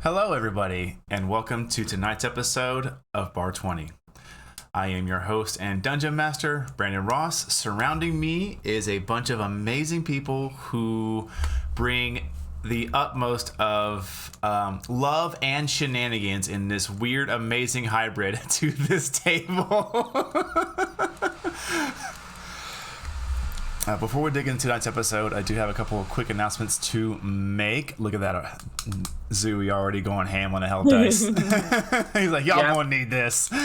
Hello, everybody, and welcome to tonight's episode of Bar20. I am your host and dungeon master, Brandon Ross. Surrounding me is a bunch of amazing people who bring the utmost of love and shenanigans in this weird, amazing hybrid to this table. Before we dig into tonight's episode, I do have a couple of quick announcements to make. Look at that. Zooey already going ham on the hell dice. He's like, y'all gonna need this. Oh,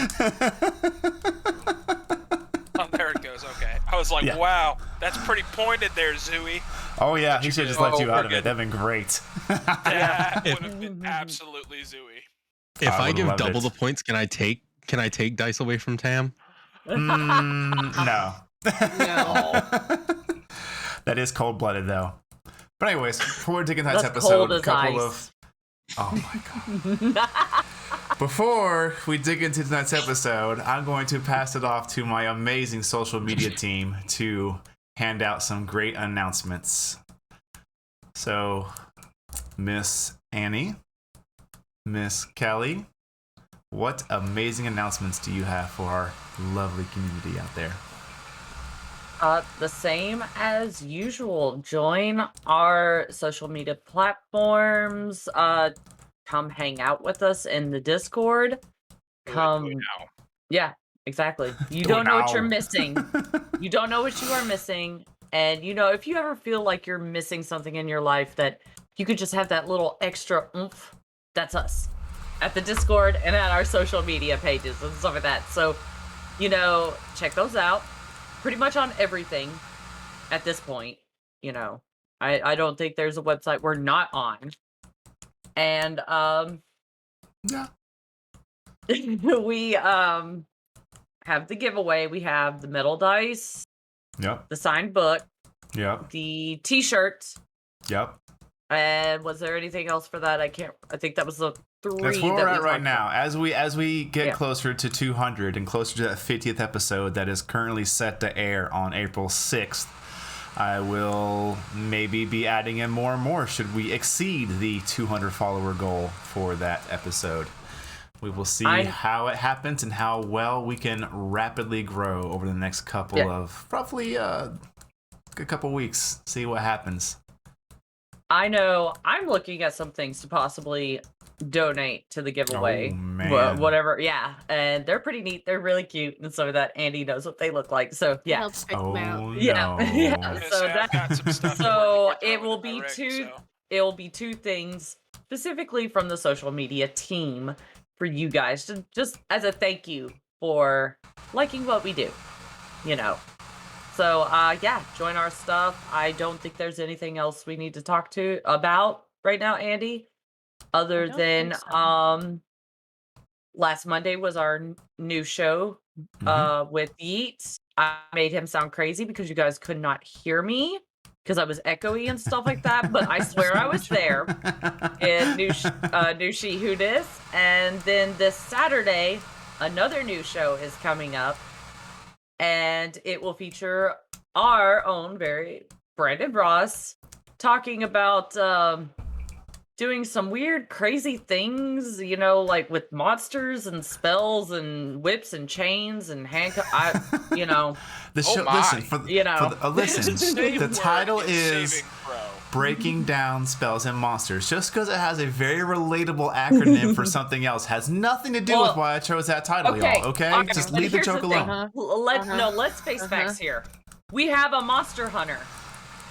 there it goes. Okay. I was like, wow, that's pretty pointed there, Zooey. Oh, yeah. He should have just let you out of it. That'd been great. That would have been absolutely Zooey. If I give double the points, can I take dice away from Tam? No. No. That is cold-blooded, though. But anyways, before we dig into tonight's That's episode, cold a as couple ice. of... Oh, my God. Before we dig into tonight's episode, I'm going to pass it off to my amazing social media team to hand out some great announcements. So, Miss Annie, Miss Kelly, what amazing announcements do you have for our lovely community out there? The same as usual. Join our social media platforms. Come hang out with us in the Discord. Come, yeah, exactly. You don't know what you're missing. You don't know what you are missing, and if you ever feel like you're missing something in your life that you could just have that little extra oomph, that's us at the Discord and at our social media pages and stuff like that. So, check those out. Pretty much on everything at this point, I don't think there's a website we're not on. And Yeah. we have the giveaway. We have the metal dice, Yep. the signed book, Yep. the t-shirts, Yep. and was there anything else for that? I think that was the three. That's where we're that at we right talked now. about. As we get closer to 200 and closer to that 50th episode that is currently set to air on April 6th, I will maybe be adding in more and more should we exceed the 200 follower goal for that episode. We will see how it happens and how well we can rapidly grow over the next couple of roughly a couple weeks. See what happens. I know I'm looking at some things to possibly donate to the giveaway. Oh, man. Whatever, yeah. And they're pretty neat. They're really cute. And so that Andy knows what they look like. So yeah. Oh, no. Yeah. So I've got some stuff to so work with it over will the be rig, two so. it will be two things specifically from the social media team for you guys to just as a thank you for liking what we do. So, join our stuff. I don't think there's anything else we need to talk about right now, Andy, other than, last Monday was our new show, with Yeats. I made him sound crazy because you guys could not hear me because I was echoey and stuff like that, but I swear I was there. And new She Who Dis. And then this Saturday, another new show is coming up. And it will feature our own very Brandon Ross talking about doing some weird, crazy things, like with monsters and spells and whips and chains and handcuffs. The show, listen, the title is Breaking Down Spells and Monsters. Just because it has a very relatable acronym for something else has nothing to do with why I chose that title, y'all. Okay, just leave the joke alone. Let's face facts here. We have a monster hunter.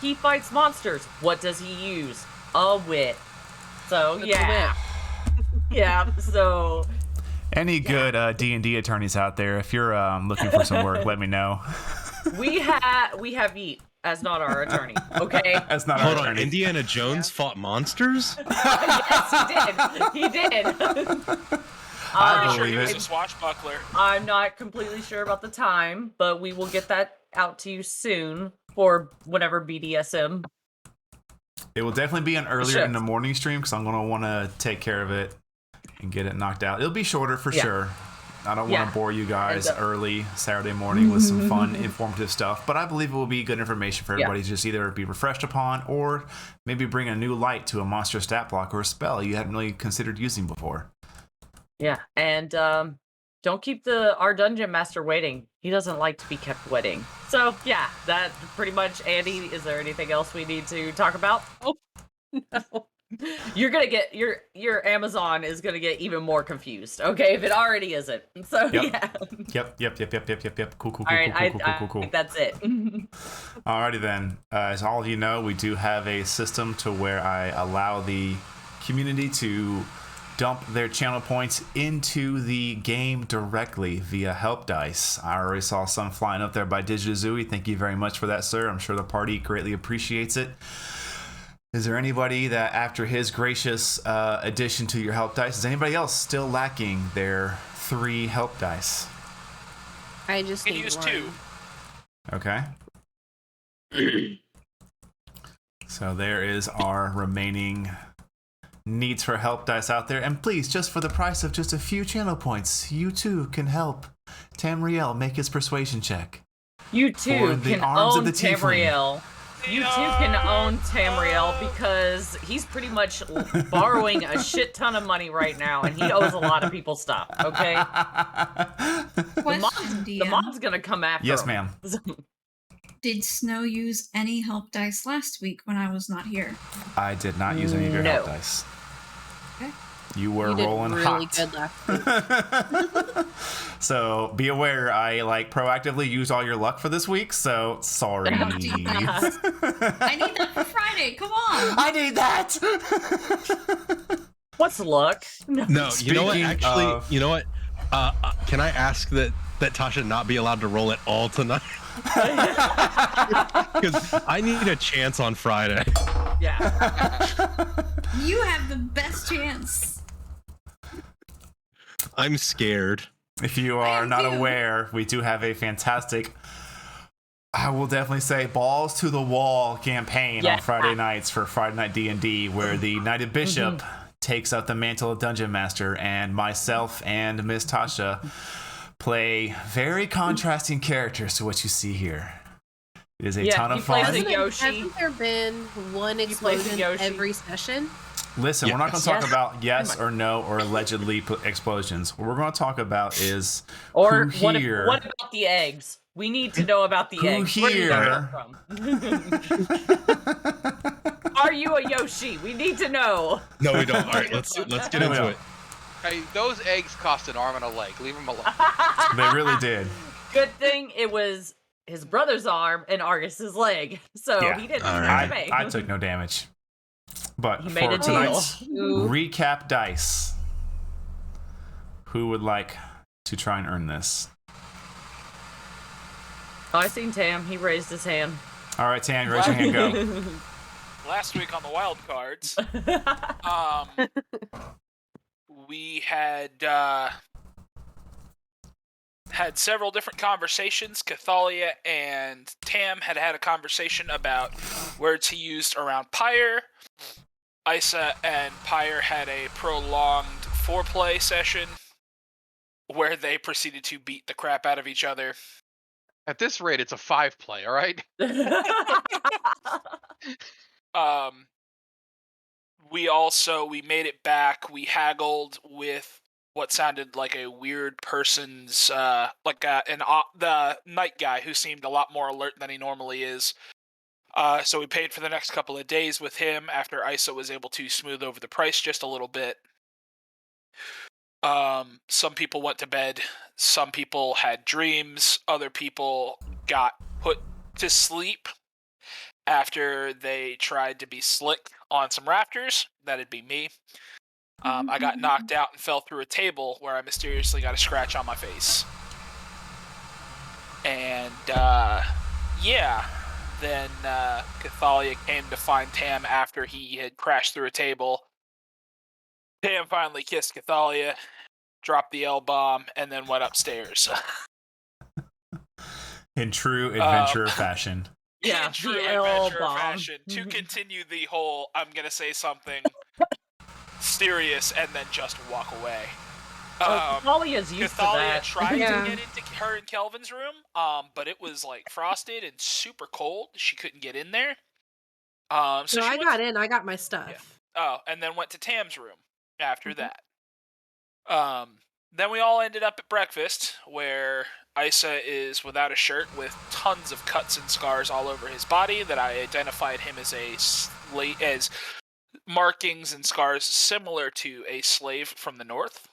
He fights monsters. What does he use? A whip. So yeah. So any good D&D attorneys out there, if you're looking for some work, let me know. we have Yeet as not our attorney. Okay. That's not Hold our on. attorney. Indiana Jones fought monsters? Yes, he did. I Sure, believe he was it. a swashbuckler. I'm not completely sure about the time, but we will get that out to you soon for whatever BDSM. It will definitely be an earlier in the morning stream because I'm going to want to take care of it and get it knocked out. It'll be shorter for sure. I don't want to bore you guys early Saturday morning with some fun, informative stuff, but I believe it will be good information for everybody to just either be refreshed upon or maybe bring a new light to a monster stat block or a spell you hadn't really considered using before. Yeah, and don't keep our dungeon master waiting. He doesn't like to be kept waiting. So yeah, that pretty much. Andy, is there anything else we need to talk about? Oh no. You're gonna get your Amazon is gonna get even more confused, okay? If it already isn't. So yeah. Yep. Cool. All right, I think that's it. Alrighty then. As all of you know, we do have a system to where I allow the community to dump their channel points into the game directly via help dice. I already saw some flying up there by Digizui. Thank you very much for that, sir. I'm sure the party greatly appreciates it. Is there anybody that, after his gracious addition to your help dice, is anybody else still lacking their 3 help dice? I just can need use 1. 2. Okay. So there is our remaining needs for help dice out there. And please, just for the price of just a few channel points, you too can help Tamriel make his persuasion check. You too can own Tamriel. You too can own Tamriel because he's pretty much borrowing a shit ton of money right now, and he owes a lot of people stuff, okay? The mod's gonna come after him. Yes, ma'am. Did Snow use any help dice last week when I was not here? I did not use any of your help dice. Okay. You were rolling really hot. good last week. So be aware, I proactively used all your luck for this week. So sorry. I need that for Friday. Come on. I need that. What's luck? No, you know what? Actually, you know what? Can I ask that Tasha not be allowed to roll at all tonight? Because I need a chance on Friday. Yeah. You have the best chance. I'm scared. If you are not aware, we do have a fantastic, I will definitely say, balls to the wall campaign on Friday nights for Friday Night D&D, where the Knighted Bishop takes up the mantle of Dungeon Master, and myself and Miss Tasha play very contrasting characters to what you see here. It is a ton of fun. Hasn't there been one explosion every session? Listen, we're not going to talk about yes or no or allegedly explosions. What we're going to talk about is what about the eggs? We need to know about the eggs. Who here? Are you a Yoshi? We need to know. No, we don't. All right, let's get into it. Hey, those eggs cost an arm and a leg. Leave them alone. They really did. Good thing it was his brother's arm and Argus's leg, so he didn't have to pay. I took no damage. But he for tonight's recap dice, who would like to try and earn this? Oh, I seen Tam. He raised his hand. All right, Tam, raise your hand. Go. Last week on the wild cards, we had several different conversations. Cathalia and Tam had a conversation about words he used around Pyre. Isa and Pyre had a prolonged foreplay session where they proceeded to beat the crap out of each other. At this rate, it's a 5-play, all right? We made it back. We haggled with what sounded like a weird person's, the night guy who seemed a lot more alert than he normally is. So we paid for the next couple of days with him after Isa was able to smooth over the price just a little bit. Some people went to bed. Some people had dreams. Other people got put to sleep after they tried to be slick on some rafters. That'd be me. I got knocked out and fell through a table where I mysteriously got a scratch on my face. And, then Cathalia came to find Tam after he had crashed through a table. Tam finally kissed Cathalia, dropped the L-bomb, and then went upstairs. In true adventurer fashion. Yeah, in true adventurer fashion. To continue the whole, I'm going to say something mysterious and then just walk away. Catalia's used to that. tried to get into her and Kelvin's room, but it was like frosted and super cold. She couldn't get in there. So I got in. I got my stuff. Yeah. Oh, and then went to Tam's room after that. Then we all ended up at breakfast, where Isa is without a shirt with tons of cuts and scars all over his body that I identified him as as markings and scars similar to a slave from the north.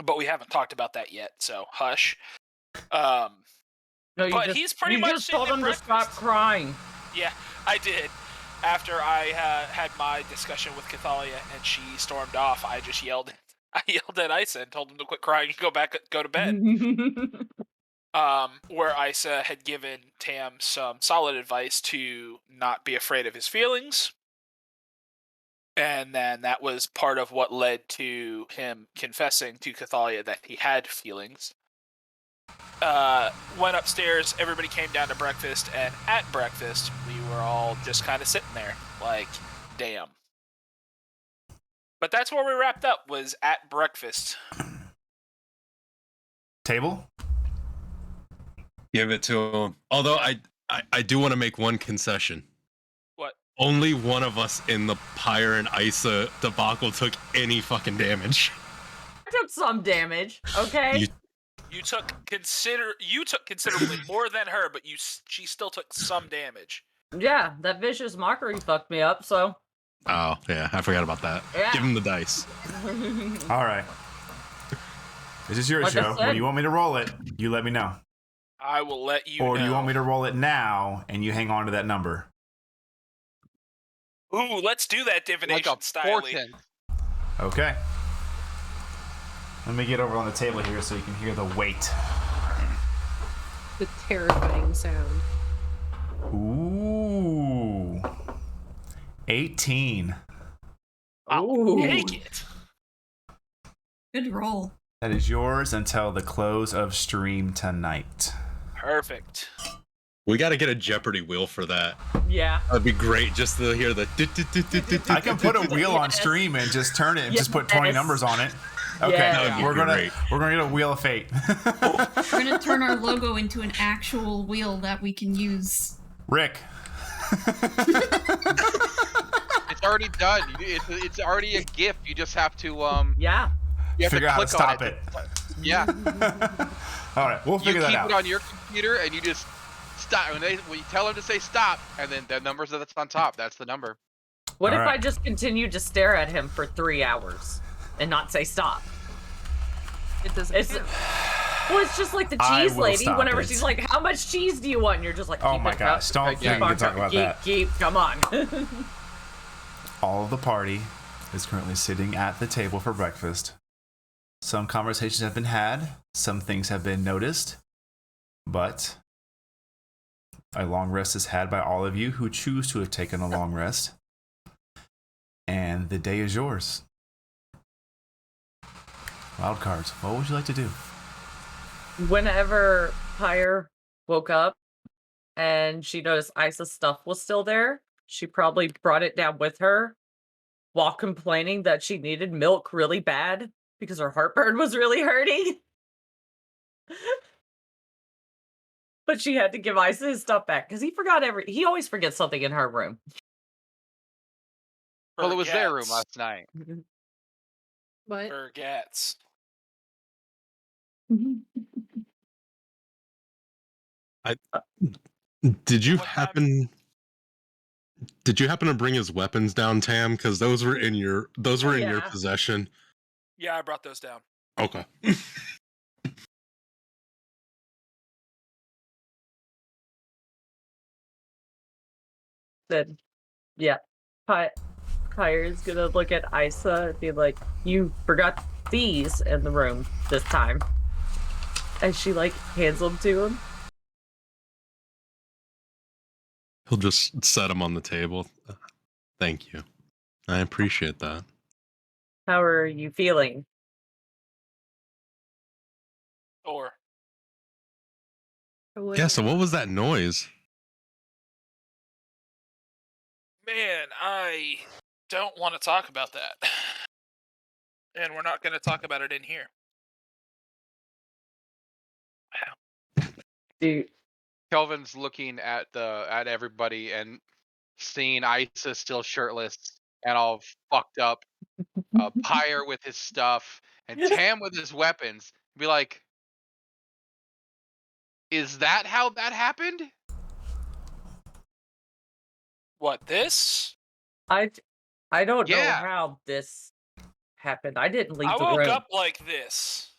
But we haven't talked about that yet, so hush. No, but he's pretty much just told him to stop crying. Yeah, I did. After I had my discussion with Cathalia and she stormed off, I just yelled. I yelled at Isa and told him to quit crying and go to bed. Where Isa had given Tam some solid advice to not be afraid of his feelings. And then that was part of what led to him confessing to Cathalia that he had feelings. Went upstairs, everybody came down to breakfast, and at breakfast, we were all just kind of sitting there, like, damn. But that's where we wrapped up, was at breakfast. Table? Give it to him. Although I do want to make one concession. What? Only one of us in the Pyre and Isa debacle took any fucking damage. I took some damage, okay? You took considerably more than her, but she still took some damage. Yeah, that vicious mockery fucked me up, so... Oh, yeah, I forgot about that. Yeah. Give him the dice. All right. This is your show. When you want me to roll it, you let me know. I will let you know. Or do you want me to roll it now and you hang on to that number? Ooh, let's do that divination style. Okay. Let me get over on the table here so you can hear the weight. The terrifying sound. Ooh. 18. I'll take it. Good roll. That is yours until the close of stream tonight. Perfect. We got to get a Jeopardy wheel for that. Yeah. That'd be great just to hear the... I can put a wheel on stream and just turn it and just put 20 numbers on it. Okay, Yeah. we're gonna get a wheel of fate. We're gonna turn our logo into an actual wheel that we can use. Rick. It's already done. It's already a GIF. You just have to Yeah. you have Figure to out how click to stop on it. Yeah. All right, we'll figure that out. You keep it on your computer and you just stop. When you tell them to say stop, and then the numbers that's on top, that's the number. What All if right. I just continued to stare at him for 3 hours and not say stop? It doesn't count. Well, it's just like the I cheese will lady. stop Whenever it. she's like, "How much cheese do you want?" And you're just like, Oh keep my it gosh, up. don't Keep think we on can talk about that. Keep, come on. All of the party is currently sitting at the table for breakfast. Some conversations have been had, some things have been noticed, but a long rest is had by all of you who choose to have taken a long rest. And the day is yours. Wild cards, what would you like to do? Whenever Pyre woke up and she noticed Isa's stuff was still there, she probably brought it down with her while complaining that she needed milk really bad because her heartburn was really hurting. But she had to give Isa his stuff back because he always forgets something in her room. Well, it was their room last night. What? Forgets. Did you happen to bring his weapons down, Tam? Because those were in your possession. Yeah, I brought those down. Okay. Then, yeah, Pyre's gonna look at Isa and be like, "You forgot these in the room this time." As she like hands them to him. He'll just set them on the table. Thank you. I appreciate that. How are you feeling? Or Yeah, so what was that noise? man, I don't want to talk about that. And we're not going to talk about it in here. Dude. Kelvin's looking at everybody and seeing Isa still shirtless and all fucked up, Pyre with his stuff, and Tam with his weapons. Be like, is that how that happened? What, this? I don't know Yeah. how this happened. I didn't leave I the woke room. up like this.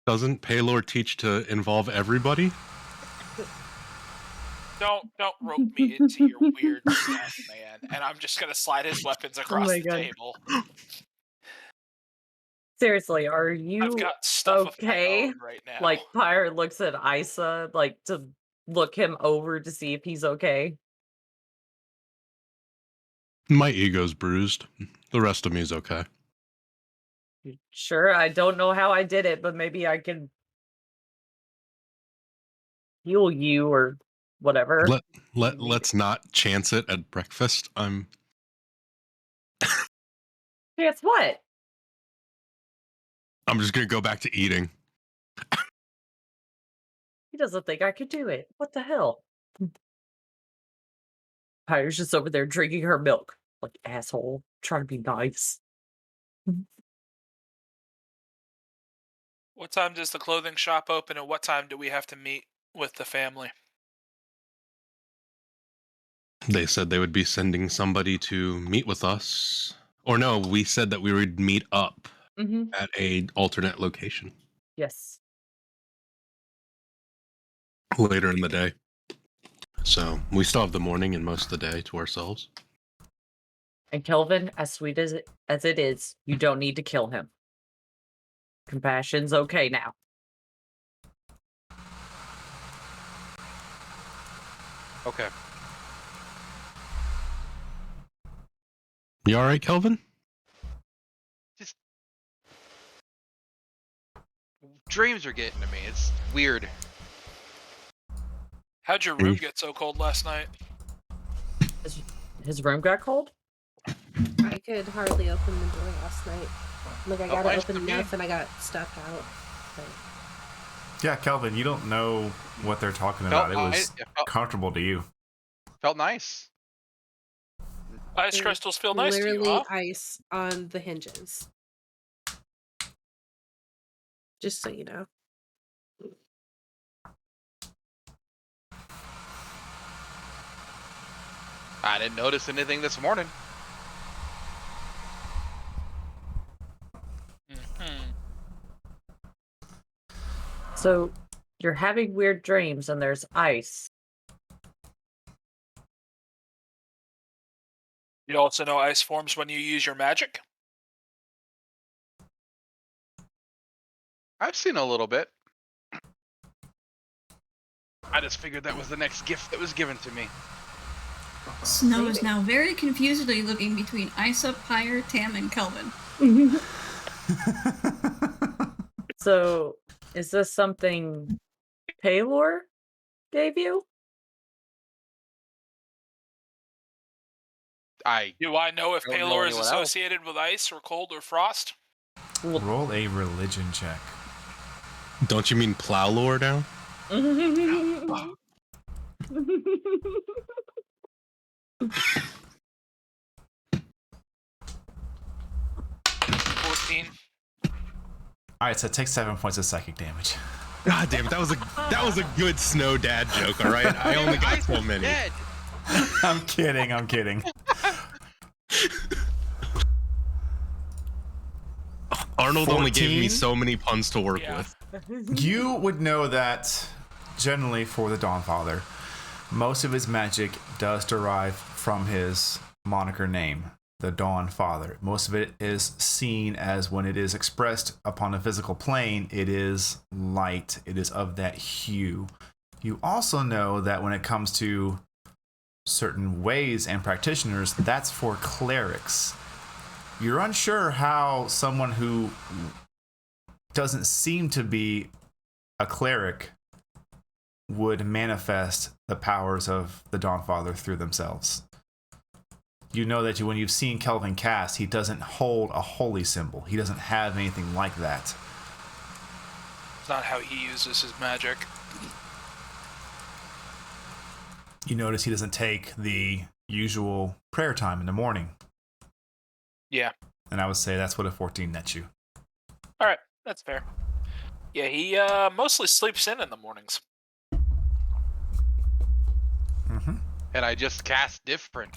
Doesn't Paylor teach to involve everybody? Don't rope me into your weird stuff, man. And I'm just gonna slide his weapons across the table. Seriously, are you I've got stuff okay? of my own right now. Like, Pyre looks at Isa, like, to look him over to see if he's okay. My ego's bruised. The rest of me is okay. Sure, I don't know how I did it, but maybe I can heal you or whatever. Let's not chance it at breakfast. Chance what? I'm just gonna go back to eating. He doesn't think I could do it. What the hell? Pyre's just over there drinking her milk. Like, asshole. Trying to be nice. What time does the clothing shop open, and what time do we have to meet with the family? They said they would be sending somebody to meet with us. Or no, we said that we would meet up at a alternate location. Yes. Later in the day. So we still have the morning and most of the day to ourselves. And Kelvin, as sweet as it is, you don't need to kill him. Compassion's okay now. Okay. You alright, Kelvin? Just dreams are getting to me. It's weird. How'd your room get so cold last night? His room got cold? I could hardly open the door last night. Like, I got it open enough and I got stuck out. But... Yeah, Kelvin, you don't know what they're talking about. It was comfortable to you. Felt nice. Ice crystals feel nice to you, Literally huh? ice on the hinges. Just so you know. I didn't notice anything this morning. So, you're having weird dreams and there's ice. You also know ice forms when you use your magic? I've seen a little bit. I just figured that was the next gift that was given to me. Snow is now very confusedly looking between Isa, Pyre, Tam, and Kelvin. So, is this something Paylor gave you? Do I know if Paylor is associated with ice or cold or frost? Roll a religion check. Don't you mean plow lore now? 14. Alright, so take 7 points of psychic damage. God damn it, that was a good snow dad joke, alright? I only got so many. I'm kidding. Arnold 14? only gave me so many puns to work with. You would know that generally for the Dawnfather, most of his magic does derive from his moniker name, the Dawnfather. Most of it is seen as when it is expressed upon a physical plane, it is light. It is of that hue. You also know that when it comes to certain ways and practitioners, that's for clerics. You're unsure how someone who doesn't seem to be a cleric would manifest the powers of the Dawnfather through themselves. you know that when you've seen Kelvin cast, he doesn't hold a holy symbol. He doesn't have anything like that. It's not how he uses his magic. You notice he doesn't take the usual prayer time in the morning. Yeah. And I would say that's what a 14 nets you. All right, that's fair. Yeah, he mostly sleeps in the mornings. Mm-hmm. And I just cast different.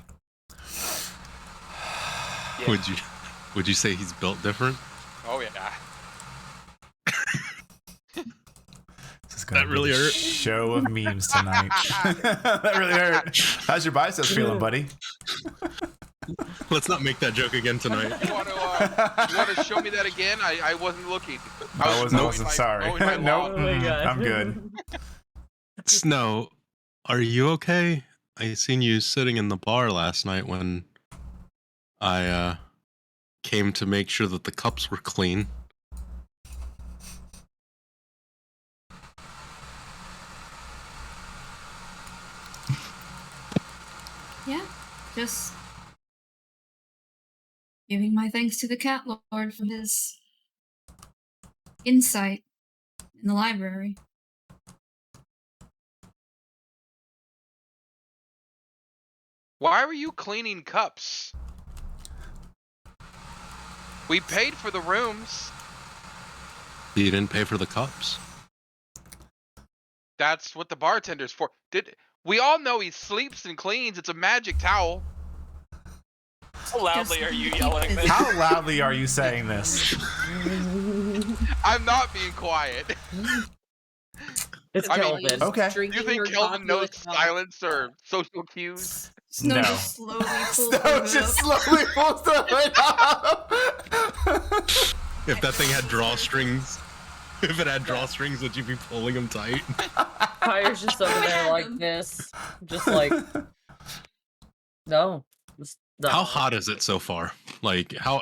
Yeah. Would you say he's built different? Oh yeah. This is gonna That really be a hurt. show of memes tonight. That really hurt. How's your biceps feeling, buddy? Let's not make that joke again tonight. You want to show me that again? I wasn't looking. I wasn't mowing sorry. my Nope. lawn. I'm good. Snow, are you okay? I seen you sitting in the bar last night when I came to make sure that the cups were clean. Yeah, just giving my thanks to the Cat Lord for his insight in the library. Why were you cleaning cups? We paid for the rooms. You didn't pay for the cups? That's what the bartender's for. We all know he sleeps and cleans. It's a magic towel. How loudly are you yelling this? How loudly are you saying this? I'm not being quiet. It's I mean, Kelvin. Okay. Do you think Kelvin knows silence or social cues? Snow No. just slowly pulls Snow the hood just up. slowly pulls the hood up. If that thing had drawstrings, would you be pulling them tight? Fire's just over there like this. Just like, no. How hot is it so far? Like how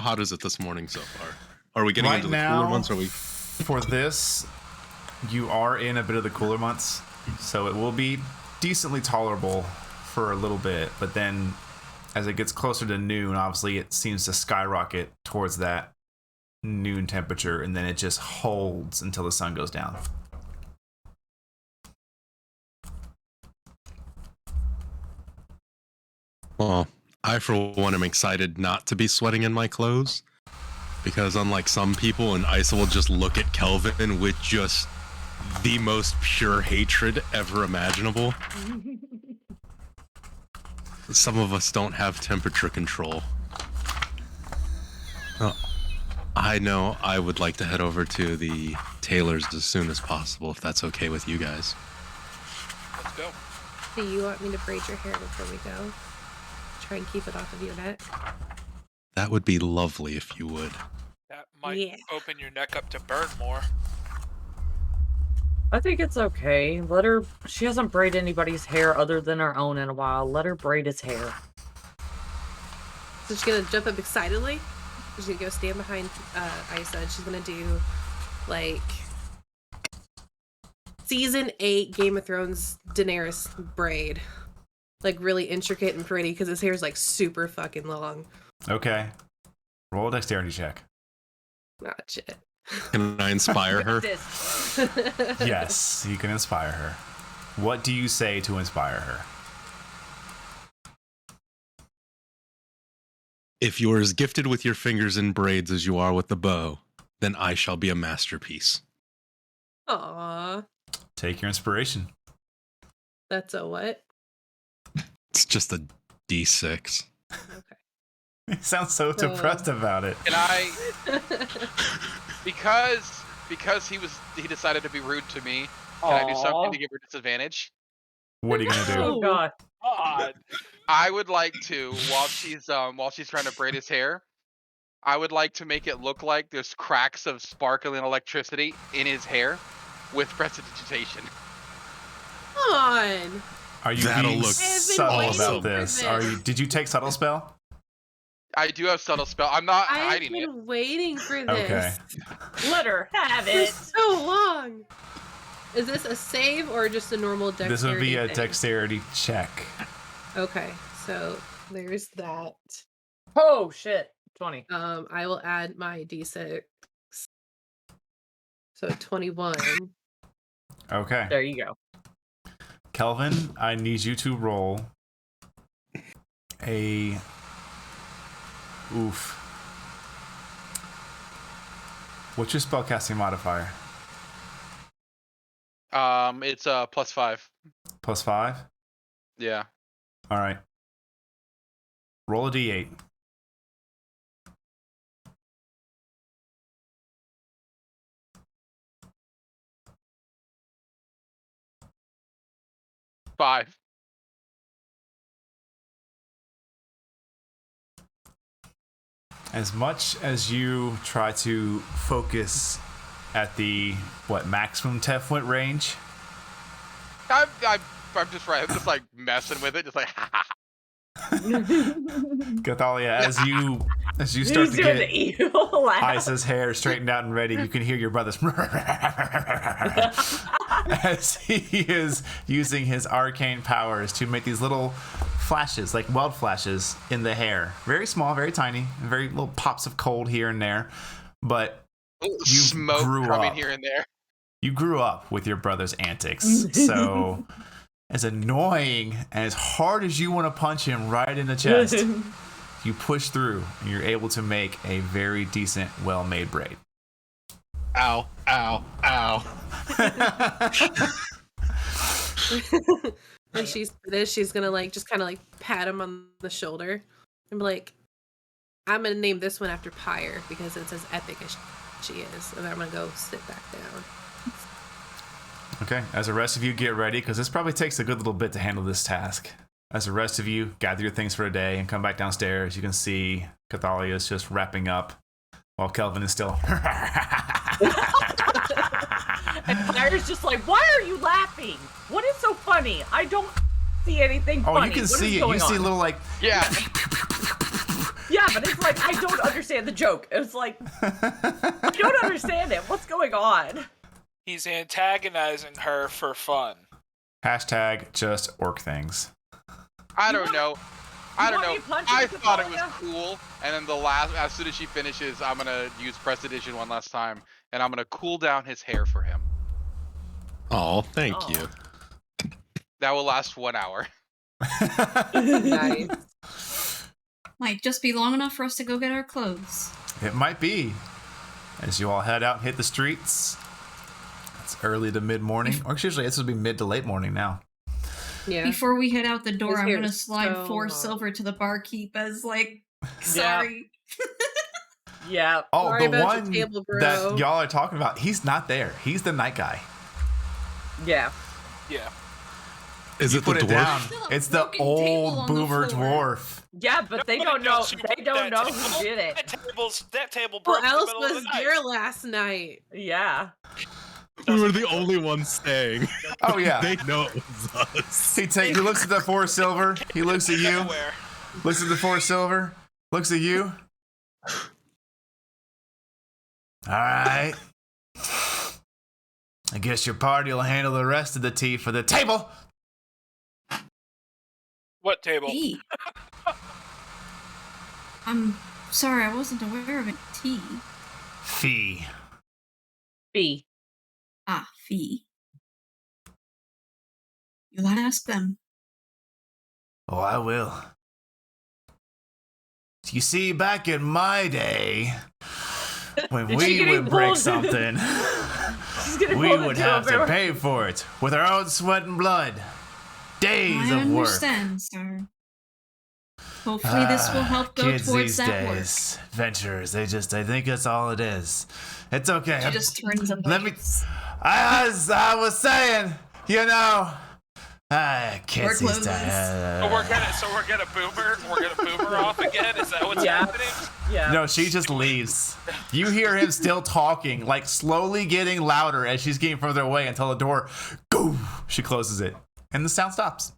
hot is it this morning so far? Are we getting Right into the now, cooler months? Are we? For this, you are in a bit of the cooler months, so it will be decently tolerable for a little bit, but then as it gets closer to noon, obviously it seems to skyrocket towards that noon temperature, and then it just holds until the sun goes down. Well, I for one am excited not to be sweating in my clothes, because unlike some people, an Isa will just look at Kelvin with just the most pure hatred ever imaginable. Some of us don't have temperature control. I know I would like to head over to the tailor's as soon as possible, if that's okay with you guys. Let's go. Do you want me to braid your hair before we go? Try and keep it off of your neck? That would be lovely if you would. That might open your neck up to burn more. I think it's okay. Let her. She hasn't braided anybody's hair other than her own in a while. Let her braid his hair. So she's gonna jump up excitedly. She's gonna go stand behind Isa, and she's gonna do like season 8 Game of Thrones Daenerys braid, like really intricate and pretty because his hair is like super fucking long. Okay. Roll a dexterity check. Ah, shit. Can I inspire her? Yes, you can inspire her. What do you say to inspire her? If you're as gifted with your fingers and braids as you are with the bow, then I shall be a masterpiece. Aww. Take your inspiration. That's a what? It's just a D6. Okay. You sound so depressed about it. Can I? Because he decided to be rude to me. Can I do something to give her disadvantage? What are you gonna do? Oh god. God. I would like to, while she's trying to braid his hair, I would like to make it look like there's cracks of sparkling electricity in his hair with prestidigitation. Come on. Are you That'll being look subtle awesome. about this? Did you take subtle spell? I do have subtle spell. I'm not I've hiding it. been waiting for this Okay. Let her have for it. so long. Is this a save or just a normal dexterity This would be a thing? dexterity check. Okay, so There's that. Oh shit. 20. I will add my d6. So 21. Okay. There you go. Kelvin, I need you to roll a... Oof. What's your spellcasting modifier? It's +5. +5? Yeah. All right. Roll a d8. 5. As much as you try to focus at the, maximum 10-foot range? I'm just right. I'm just like messing with it, just like Cathalia, as you start He's to doing get the evil laugh. Isa's hair straightened out and ready, you can hear your brother's as he is using his arcane powers to make these little flashes, like weld flashes in the hair. Very small, very tiny, very little pops of cold here and there. But you smoke grew coming up. here and there. You grew up with your brother's antics. So as annoying and as hard as you want to punch him right in the chest, you push through and you're able to make a very decent, well-made braid. Ow, ow, ow. When she's finished, she's gonna like just kind of like pat him on the shoulder and be like, I'm gonna name this one after Pyre because it's as epic as she is. And then I'm gonna go sit back down. Okay, as the rest of you get ready, because this probably takes a good little bit to handle this task. As the rest of you gather your things for a day and come back downstairs, you can see Cathalia is just wrapping up while Kelvin is still... And Pyre's just like, why are you laughing? What is so funny? I don't see anything funny. Oh, you can see it. You see a little like... Yeah. Yeah, but it's like, I don't understand the joke. It's like, I don't understand it. What's going on? He's antagonizing her for fun. Hashtag just orc things. I don't know. I don't want know. me to punch I you, thought it was Cathalia? cool, and then as soon as she finishes, I'm gonna use Prestidigitation one last time, and I'm gonna cool down his hair for him. Oh, thank Oh. you. That will last 1 hour. Nice. Might just be long enough for us to go get our clothes. It might be. As you all head out and hit the streets. It's early to mid-morning. Or usually it's supposed to be mid to late morning now. Yeah. Before we head out the door, His I'm hair gonna is slide so 4 long. silver to the barkeep as like, sorry. Yeah. Oh, Sorry the about your one table, bro. that y'all are talking about, he's not there. He's the night guy. Yeah. Yeah. Is You it the put it dwarf? down. Still a It's the broken table old on the boomer floor. dwarf. Yeah, but they don't know. They don't know who did it. That table Who broke in the else middle of was the night. there last night? Yeah. We were the only ones staying. Oh, yeah. They know it was us. He looks at the 4 silver. He looks at you. Everywhere. Looks at the 4 silver. Looks at you. All right. I guess your party will handle the rest of the tea for the table. What table? Hey. I'm sorry, I wasn't aware of it. Tea. Fee. B. Ah, fee. You gotta ask them. Oh, I will. You see, back in my day, when Did she we get would break pulled? something, She's getting we pulled would into have a to bear. pay for it with our own sweat and blood. Days I of work. understand, sir. Hopefully this will help go Kids towards these that days, venturers, they think that's all it is. It's okay. work. She just turns and Let me- leaves. I was saying, you know, kids these closes. days. So we're gonna boomer off again. Is that what's Yeah. happening? Yeah. No, she just leaves. You hear him still talking, like slowly getting louder as she's getting further away until the door, go, she closes it, and the sound stops.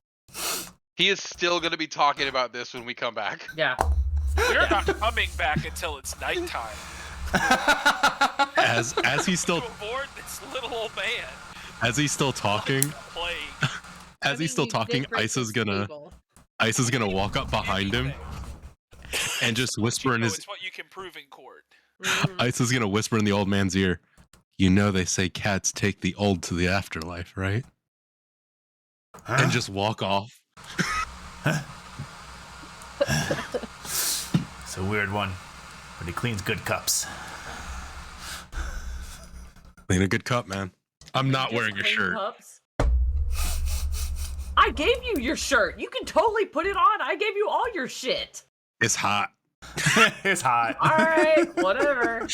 He is still gonna be talking about this when we come back. Yeah. We're not coming back until it's nighttime. As he's still To avoid this little old man as he's still talking, playing. as he's still You talking, did break Isa's his gonna table. Ice is gonna walk up behind him and just whisper in his. It's what you can prove in court. Ice is gonna whisper in the old man's ear. You know they say cats take the old to the afterlife, right? Huh? And just walk off. It's a weird one, but he cleans good cups. Clean a good cup, man. I'm not wearing your Clean shirt. cups. I gave you your shirt. You can totally put it on. I gave you all your shit. It's hot. It's hot. All right, whatever.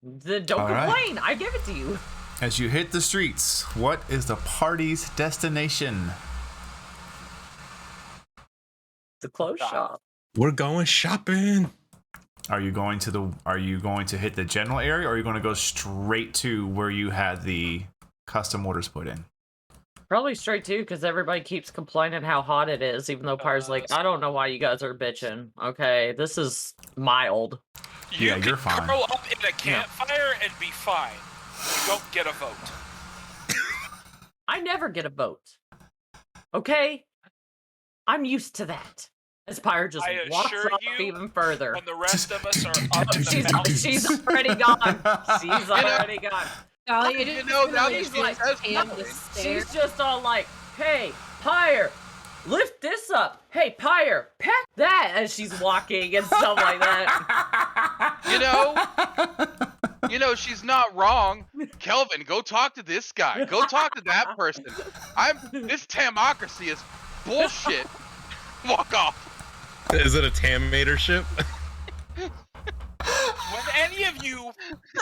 Don't All right. complain. I gave it to you. As you hit the streets, what is the party's destination? The clothes shop. We're going shopping. Are you going to hit the general area, or are you going to go straight to where you had the custom orders put in? Probably straight to, because everybody keeps complaining how hot it is, even though Pyre's like, I don't know why you guys are bitching. Okay, this is mild. Yeah, you're fine. Curl up in a campfire and be fine. You don't get a vote. I never get a vote. Okay? I'm used to that. As Pyre just I walks assure off you, even further. When the rest of us are up in the She's already gone. She's already gone. Golly, You know, now that She's she like, says Tam nothing. to stare. She's just all like, hey, Pyre, lift this up. Hey, Pyre, pack that as she's walking and stuff like that. You know, she's not wrong. Kelvin, go talk to this guy. Go talk to that person. This Tamocracy is bullshit. Walk off. Is it a Tam-mater ship? When any of you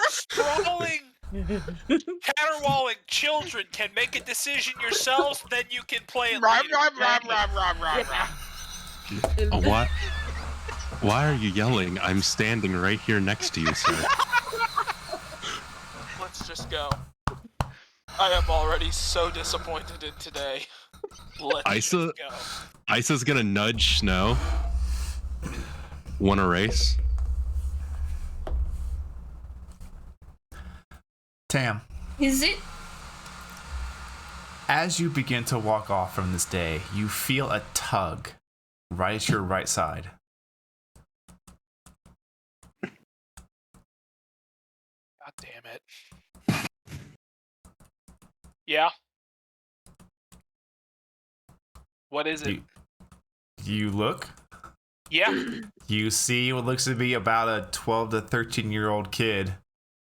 sprawling, caterwauling children can make a decision yourselves, then you can play it Rom, later. rom. What? Why are you yelling? I'm standing right here next to you, sir. Let's just go. I am already so disappointed in today. Let's just go. Isa's gonna nudge Snow. Wanna race? Tam, Is it? as you begin to walk off from this day, you feel a tug right at your right side. God damn it. Yeah? What is it? You look. Yeah? You see what looks to be about a 12 to 13-year-old kid,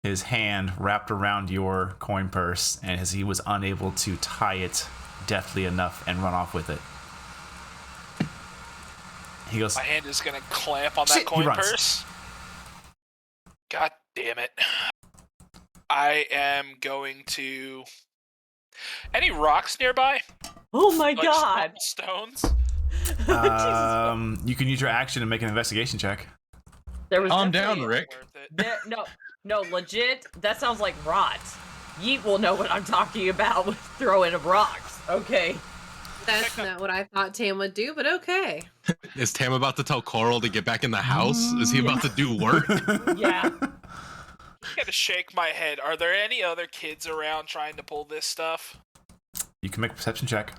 his hand wrapped around your coin purse, and as he was unable to tie it deftly enough and run off with it. He goes, My hand is gonna clamp on that Shit, he coin runs. purse. God damn it. I am going to... Any rocks nearby? Oh my Like god. stones? you can use your action to make an investigation check. There was Calm down, definitely- Rick. Worth it. No, legit, that sounds like rot. Yeet will know what I'm talking about with throwing of rocks. Okay. That's not what I thought Tam would do, but okay. Is Tam about to tell Coral to get back in the house? Is he about to do work? Yeah. I'm gonna shake my head. Are there any other kids around trying to pull this stuff? You can make a perception check.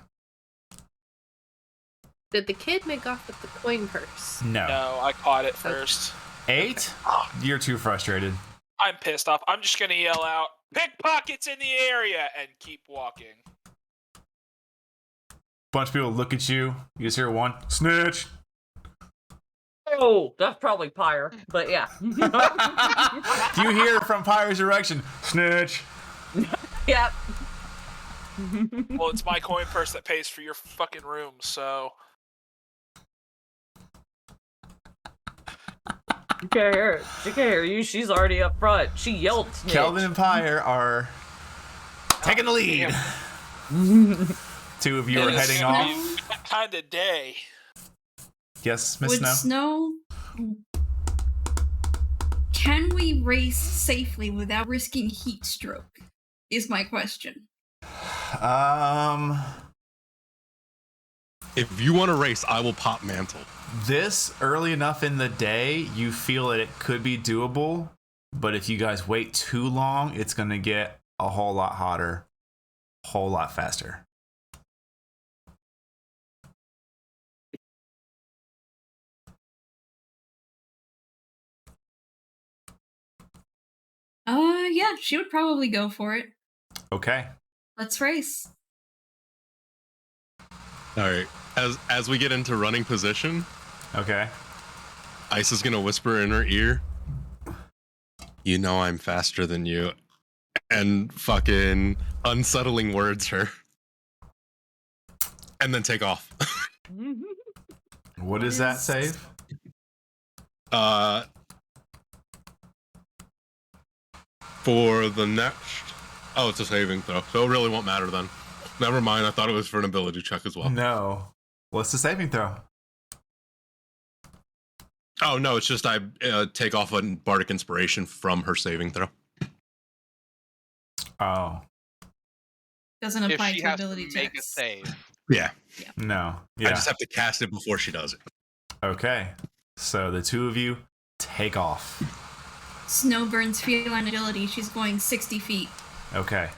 Did the kid make off with the coin purse? No. No, I caught it first. 8? You're too frustrated. I'm pissed off. I'm just gonna yell out, "Pickpockets in the area!" and keep walking. Bunch of people look at you. You just hear one, snitch. Oh, that's probably Pyre, but yeah. You hear from Pyre's direction, snitch. Yep. Well, it's my coin purse that pays for your fucking room, so... She can't hear it. She can't hear you. She's already up front. She yelled snitch. Kelvin and Pyre are taking the lead. Two of you are It's heading gonna off. be that kind of day. Yes, Miss Would Snow? Snow... Can we race safely without risking heat stroke? Is my question. If you want to race, I will pop mantle. This early enough in the day, you feel that it could be doable, but if you guys wait too long, it's going to get a whole lot hotter, a whole lot faster. yeah, she would probably go for it. Okay. Let's race. All right. As we get into running position, Okay. Ice is gonna whisper in her ear, "You know I'm faster than you," and fucking unsettling words her, and then take off. What is that save? For the next, oh, it's a saving throw, so it really won't matter then. Never mind. I thought it was for an ability check as well. No. What's the saving throw? Oh no, it's just I take off a bardic inspiration from her saving throw. Oh. Doesn't If apply she to has ability to make a checks. save. Yeah. No. I Yeah. just have to cast it before she does it. Okay. So the two of you take off. Snow burns feline agility. She's going 60 feet. Okay.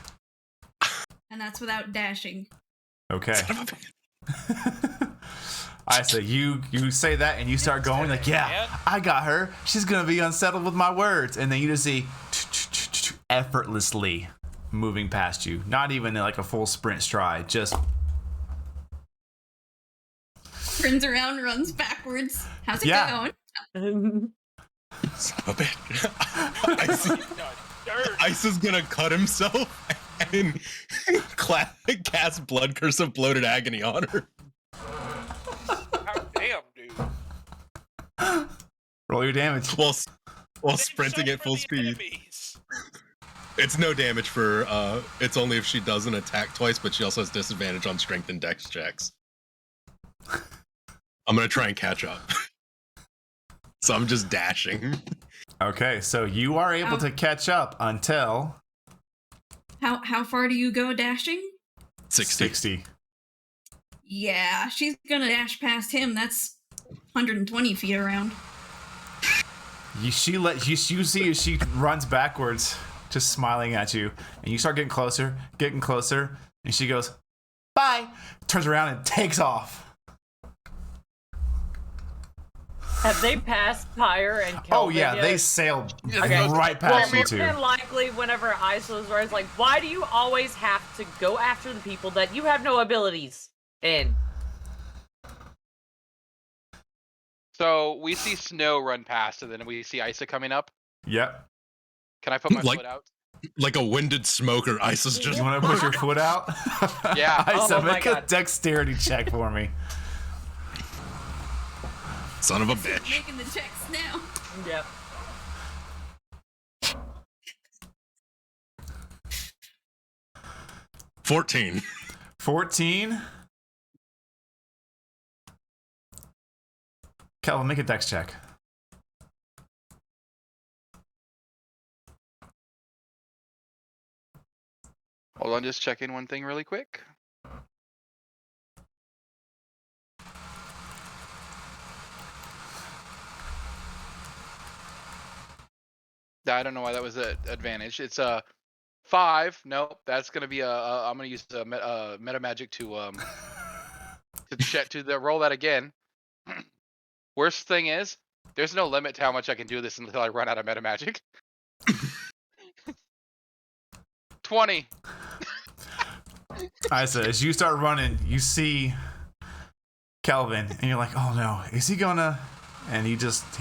And that's without dashing. Okay. I say you say that and you start going like, yeah, I got her. She's gonna be unsettled with my words, and then you just see effortlessly moving past you. Not even like a full sprint stride, just Turns around, runs backwards. How's it Yeah. going? Son of a bitch. Ice is gonna cut himself and cast Blood Curse of Bloated Agony on her. God damn, dude. roll your damage. While sprinting at full speed. It's no damage for, it's only if she doesn't attack twice, but she also has disadvantage on strength and dex checks. I'm gonna try and catch up. So I'm just dashing. Okay, so you are able to catch up until How far do you go dashing? 60. Yeah, she's gonna dash past him. That's 120 feet around. you see as she runs backwards, just smiling at you, and you start getting closer, and she goes, "Bye," turns around and takes off. Have they passed Pyre and Kelvin Oh yeah, yet? they sailed Okay. right Well, past you more two. than likely, whenever Isa was right, it's like, why do you always have to go after the people that you have no abilities in? So we see Snow run past, and then we see Isa coming up. Yep. Can I put my Like- foot out? Like a winded smoker, Ice is just You want to put your foot out? Yeah. I said, Oh my make a God. dexterity check for me. son of a bitch. Making the checks now. Yep. $14. 14. Kelvin, make a dex check. Hold on, just checking one thing really quick. I don't know why that was an advantage. It's a 5. Nope, that's gonna be I'm gonna use the meta magic to check to roll that again. Worst thing is, there's no limit to how much I can do this until I run out of meta magic. 20. I said, as you start running, you see Kelvin, and you're like, oh no, is he gonna? And he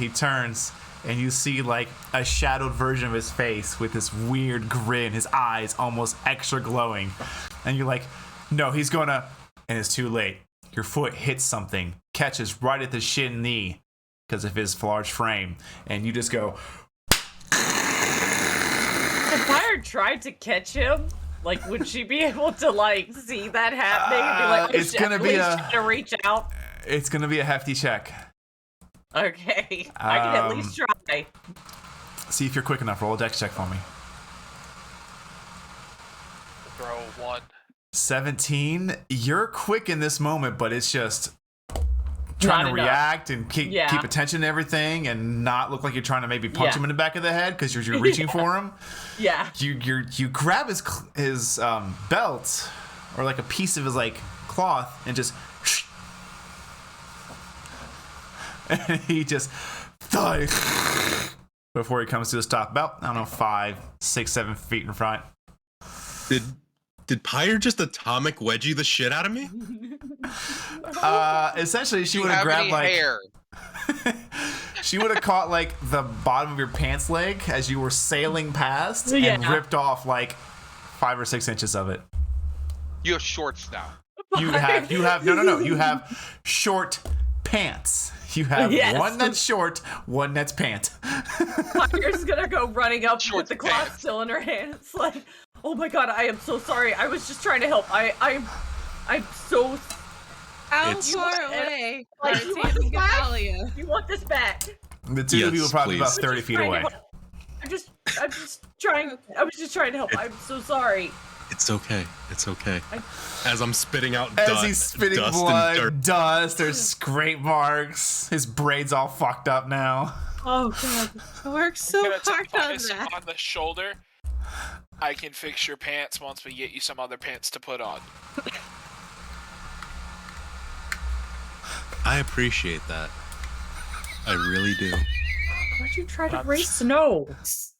turns, and you see like a shadowed version of his face with this weird grin, his eyes almost extra glowing. And you're like, no, he's gonna. And it's too late. Your foot hits something, catches right at the shin knee because of his large frame, and you just go, If Pyre tried to catch him, like, would she be able to, like, see that happening and be like, oh, it's gonna be to reach out? it's gonna be a hefty check. Okay. I can at least try. See if you're quick enough. Roll a dex check for me. Throw 1. 17. You're quick in this moment, but it's just trying Not to enough. react and keep attention to everything and not look like you're trying to maybe punch Yeah. him in the back of the head because you're reaching for him. Yeah. You grab his belt or like a piece of his like cloth and just and he just thud before he comes to a stop. About, I don't know, 5, 6, 7 feet in front. Did Pyre just atomic wedgie the shit out of me? Essentially, she Do you would have have grabbed any like hair? she would have caught like the bottom of your pants leg as you were sailing past and Yeah. ripped off like 5 or 6 inches of it. You have shorts now. You have no. You have short pants. You have Yes. one that's short, one that's pant. Pyre's gonna go running up Short with the cloth pants. still in her hands, like, oh my god, I am so sorry. I was just trying to help. I'm so. How It's- far away are Like, you want Tam this and back? Gattalia? You want this back? The two of you Yes, were probably about please. 30 feet away. I'm just trying. I was just trying to help. I'm so sorry. It's okay. It's okay. As I'm spitting out As dust, he's spitting dust and blood, dirt. dust, there's scrape marks. His braid's all fucked up now. Oh god. I worked so I'm gonna hard tap on Isa that. on the shoulder. I can fix your pants once we get you some other pants to put on. I appreciate that. I really do. Why'd you try to raise Snow?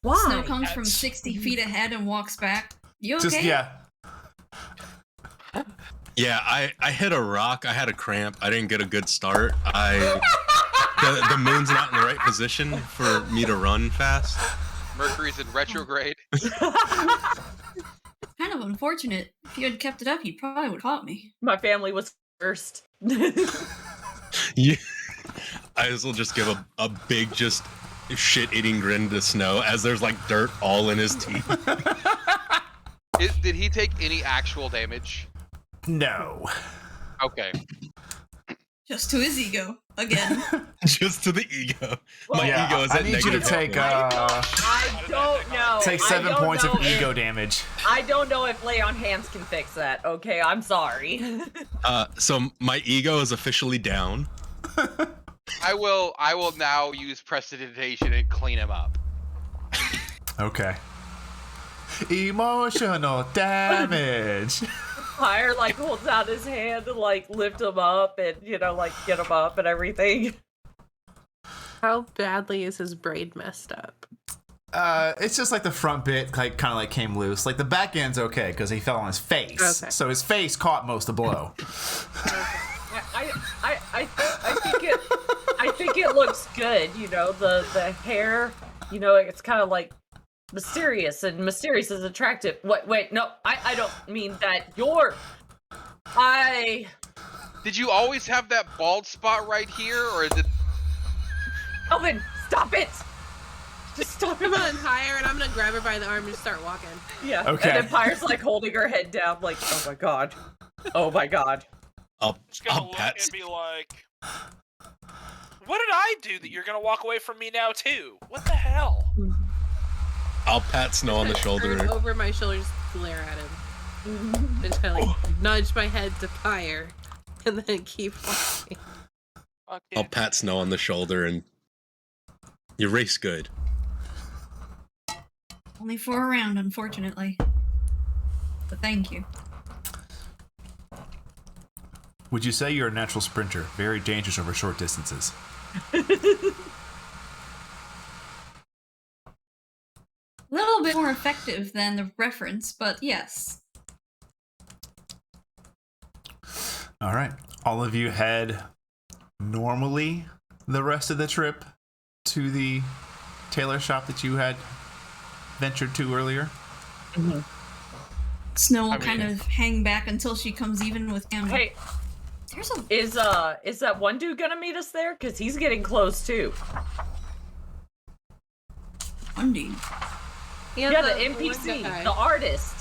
Why? Snow comes from That's- 60 feet ahead and walks back. You okay? Just, yeah. Yeah, I hit a rock. I had a cramp. I didn't get a good start. The moon's not in the right position for me to run fast. Mercury's in retrograde. Kind of unfortunate. If you had kept it up, you probably would have caught me. My family was first. Yeah. I will just give a big, just shit-eating grin to Snow as there's like dirt all in his teeth. Did he take any actual damage? No. Okay. Just to his ego. Again. Just to the ego. My Yeah, ego is I at need you to negative take hit points. I don't know. take I 7 don't points of know if- ego damage. I don't know if lay on hands can fix that. Okay, I'm sorry. So my ego is officially down. I will now use prestidigitation and clean him up. Okay. Emotional damage. Pyre like holds out his hand to like lift him up and like get him up and everything. How badly is his braid messed up? It's just like the front bit kind of like came loose. Like the back end's okay because he fell on his face. Okay. So his face caught most of the blow. I think it looks good. The hair. It's kind of like mysterious, and mysterious is attractive. Wait, no, I don't mean that. Did you always have that bald spot right here, or is it? Elvin, stop it! Just stop Come it. on, Pyre, and I'm gonna grab her by the arm and start walking. Yeah. Okay. And then Pyre's like holding her head down, like, oh my god, oh my god. Just gonna I'll look pat. and be like, "What did I do that you're gonna walk away from me now too? What the hell?" I'll pat Snow on the shoulder. Turn over my shoulder, just glare at him, and kind of like nudge my head to Pyre, and then keep walking. Okay. I'll pat Snow on the shoulder and you race good. Only for a round, unfortunately. But thank you. Would you say you're a natural sprinter? Very dangerous over short distances. A little bit more effective than the reference, but yes. All right. All of you head normally the rest of the trip to the tailor shop that you had ventured to earlier. Snow will I mean- kind of hang back until she comes even with him. Hey, There's a is that one dude gonna meet us there? Cause he's getting close too. Undy. Yeah, the NPC, the artist.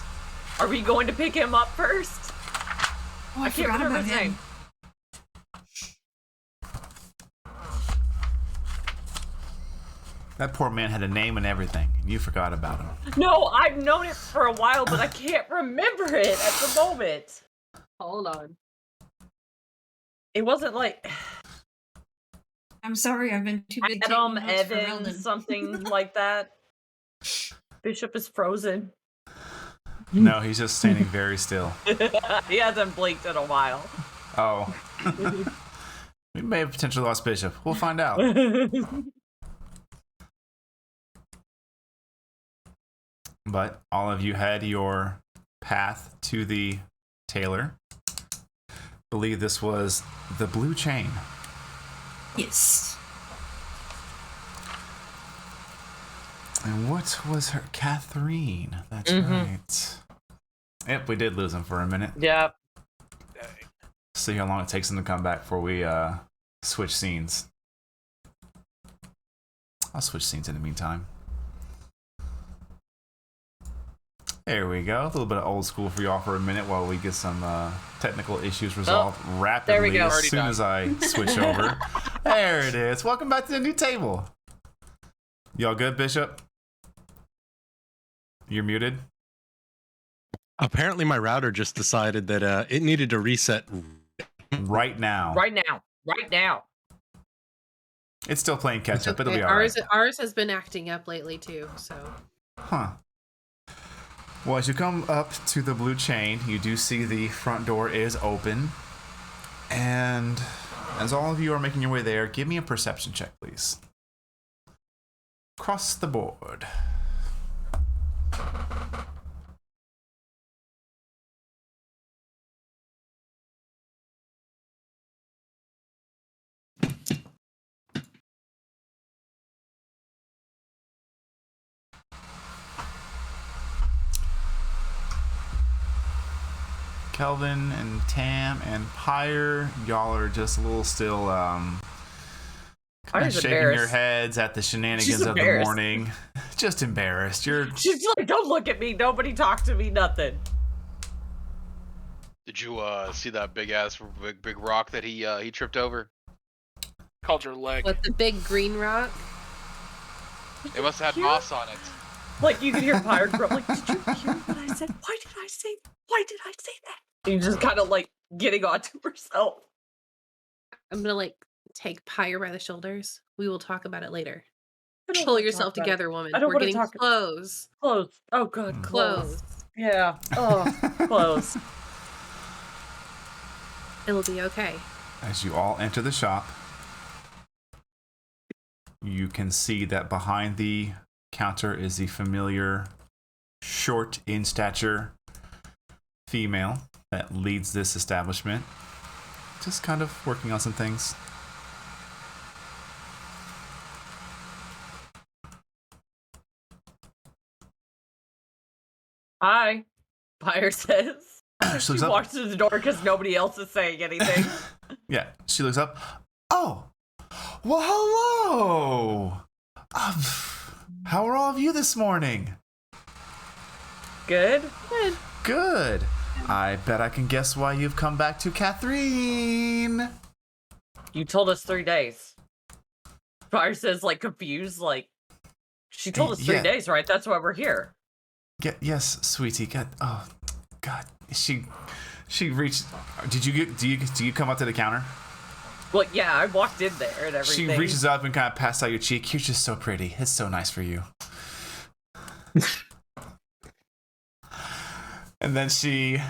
Are we going to pick him up first? Oh, I can't forgot remember about his him. name. That poor man had a name and everything, and you forgot about him. No, I've known it for a while, but I can't remember it at the moment. Hold on. It wasn't like I'm sorry, I've been too busy Adam taking notes for Evans, Eldon. something like that. Bishop is frozen. No, he's just standing very still. He hasn't blinked in a while. Oh. We may have potentially lost Bishop. We'll find out. But all of you had your path to the tailor. Believe this was the Blue Chain. Yes. And what was her? Catherine. That's right. Yep, we did lose him for a minute. Yep. See how long it takes him to come back before we switch scenes. I'll switch scenes in the meantime. There we go. A little bit of old school for y'all for a minute while we get some technical issues resolved rapidly there we go. as soon as I switch over. There it is. Welcome back to the new table. Y'all good, Bishop? You're muted. Apparently, my router just decided that it needed to reset. Right now. Right now. It's still playing catch up. It'll be all right. Ours has been acting up lately too. So. Huh. Well, as you come up to the Blue Chain, you do see the front door is open. And as all of you are making your way there, give me a perception check, please. Across the board. Kelvin and Tam and Pyre, y'all are just a little still kind of shaking your heads at the shenanigans of the morning. Just embarrassed. She's like, don't look at me. Nobody talk to me. Nothing. Did you see that big rock that he tripped over? Called your leg. What, the big green rock? It must have had moss on it. Like, you could hear Pyre grumbling. Did you hear what I said? Why did I say that? And just kind of like getting onto herself. I'm gonna like take Pyre by the shoulders. We will talk about it later. Pull yourself together, woman. We're getting clothes. Clothes. Oh god, clothes. Yeah. Oh, clothes. It'll be okay. As you all enter the shop, you can see that behind the counter is the familiar, short in stature female that leads this establishment. Just kind of working on some things. Hi, Pyre says. She walks through the door because nobody else is saying anything. Yeah, she looks up. Oh, well, hello. How are all of you this morning? Good. Good. I bet I can guess why you've come back to Catherine. You told us 3 days. Pyre says, like, confused, like, she told us 3 days, right? That's why we're here. Yes, sweetie. God, oh, God. She reached. Do you come up to the counter? Well, yeah, I walked in there and everything. She reaches up and kind of passes out your cheek. You're just so pretty. It's so nice for you. And then Pyre's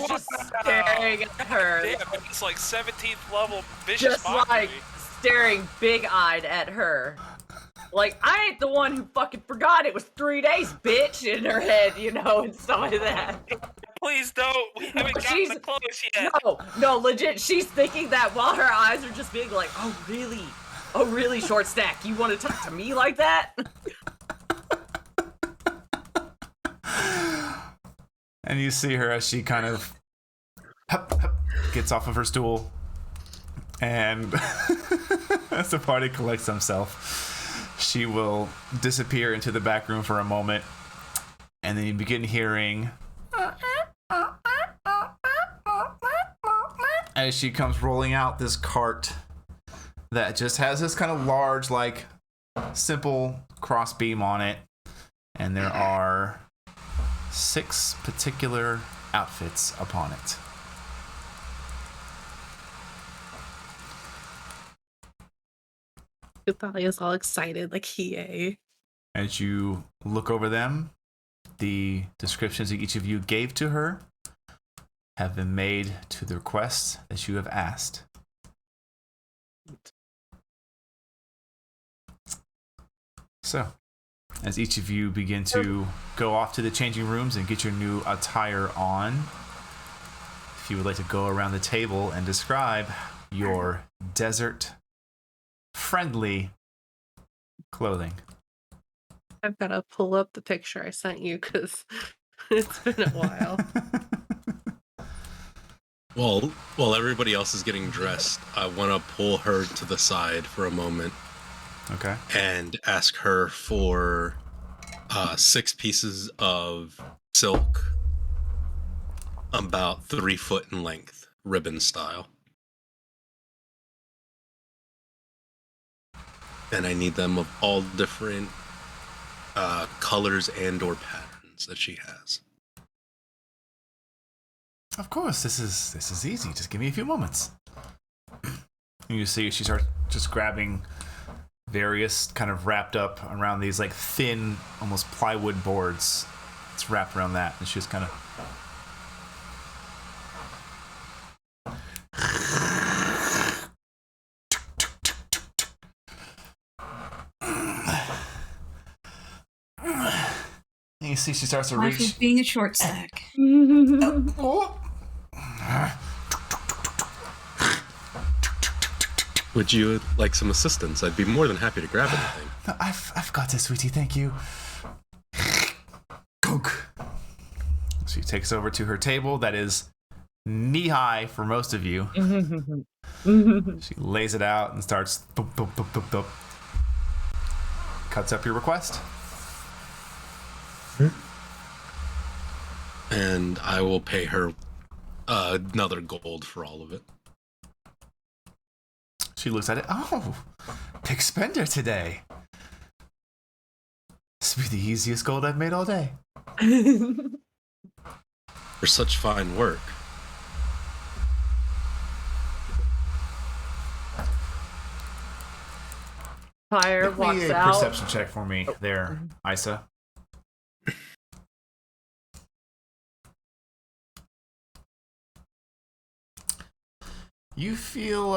just staring at her. Damn, it's like 17th level vicious just mockery. like staring big-eyed at her. Like, I ain't the one who fucking forgot it was 3 days, bitch, in her head, you know, and stuff like that. Please don't. We haven't gotten the clothes yet. No, legit. She's thinking that while her eyes are just being like, oh, really? Oh, really, short stack? You want to talk to me like that? And you see her as she kind of gets off of her stool. And as the party collects themselves, she will disappear into the back room for a moment. And then you begin hearing as she comes rolling out this cart that just has this kind of large, like, simple cross beam on it. And there are 6 particular outfits upon it. Thali is all excited, like, yay. As you look over them, the descriptions that each of you gave to her have been made to the request that you have asked. So, as each of you begin to go off to the changing rooms and get your new attire on, if you would like to go around the table and describe your desert-friendly clothing. I've got to pull up the picture I sent you because it's been a while. Well, while everybody else is getting dressed, I want to pull her to the side for a moment. Okay. And ask her for 6 pieces of silk, about 3 foot in length, ribbon style. And I need them of all different colors and or patterns that she has. Of course, this is easy. Just give me a few moments. You see, she starts just grabbing various kind of wrapped up around these like thin, almost plywood boards. It's wrapped around that, and she just kind of. And you see, she starts to Life reach. is being a short stack. Would you like some assistance? I'd be more than happy to grab anything. No, I've got this, sweetie. Thank you. Coke. She takes over to her table that is knee-high for most of you. She lays it out and starts boop, boop, boop, boop, boop. Cuts up your request. And I will pay her another gold for all of it. She looks at it. Oh, big spender today. This will be the easiest gold I've made all day. For such fine work. Pyre Make walks me a out. perception check for me there, Isa. You feel,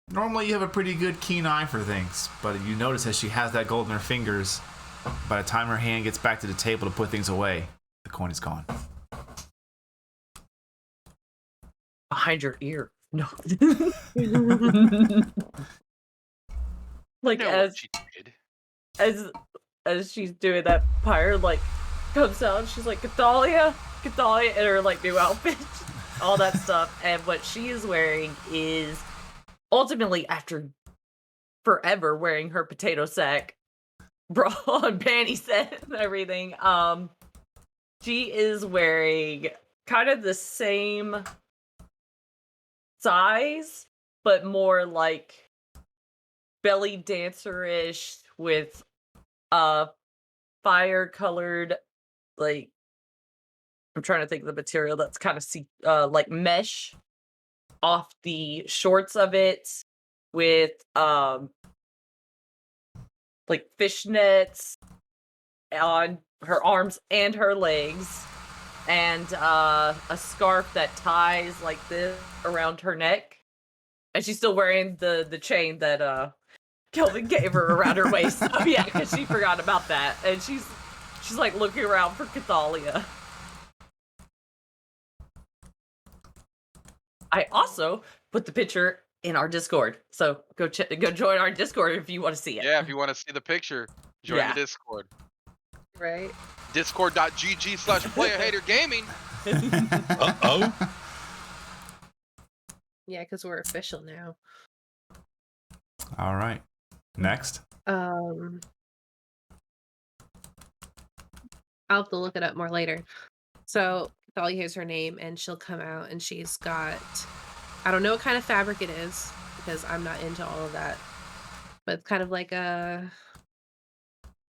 normally you have a pretty good keen eye for things, but you notice as she has that gold in her fingers, by the time her hand gets back to the table to put things away, the coin is gone. Behind your ear. No. Like You know as what she did. as she's doing that, Pyre like comes out and she's like, Cathalia in her like new outfit, all that stuff. And what she is wearing is ultimately, after forever wearing her potato sack bra and panty set and everything, she is wearing kind of the same size, but more like belly dancer-ish with fire colored, like, I'm trying to think of the material that's kind of like mesh off the shorts of it, with like fishnets on her arms and her legs, and a scarf that ties like this around her neck, and she's still wearing the chain that Kelvin gave her around her waist. So yeah, because she forgot about that, and she's like looking around for Cathalia. I also put the picture in our Discord, so go join our Discord if you want to see it. Yeah, if you want to see the picture, join Yeah. the Discord. Right? Discord.gg/playerhatergaming. Uh-oh. Yeah, because we're official now. All right. Next. I'll have to look it up more later. So Thalia hears her name and she'll come out and she's got, I don't know what kind of fabric it is because I'm not into all of that, but it's kind of like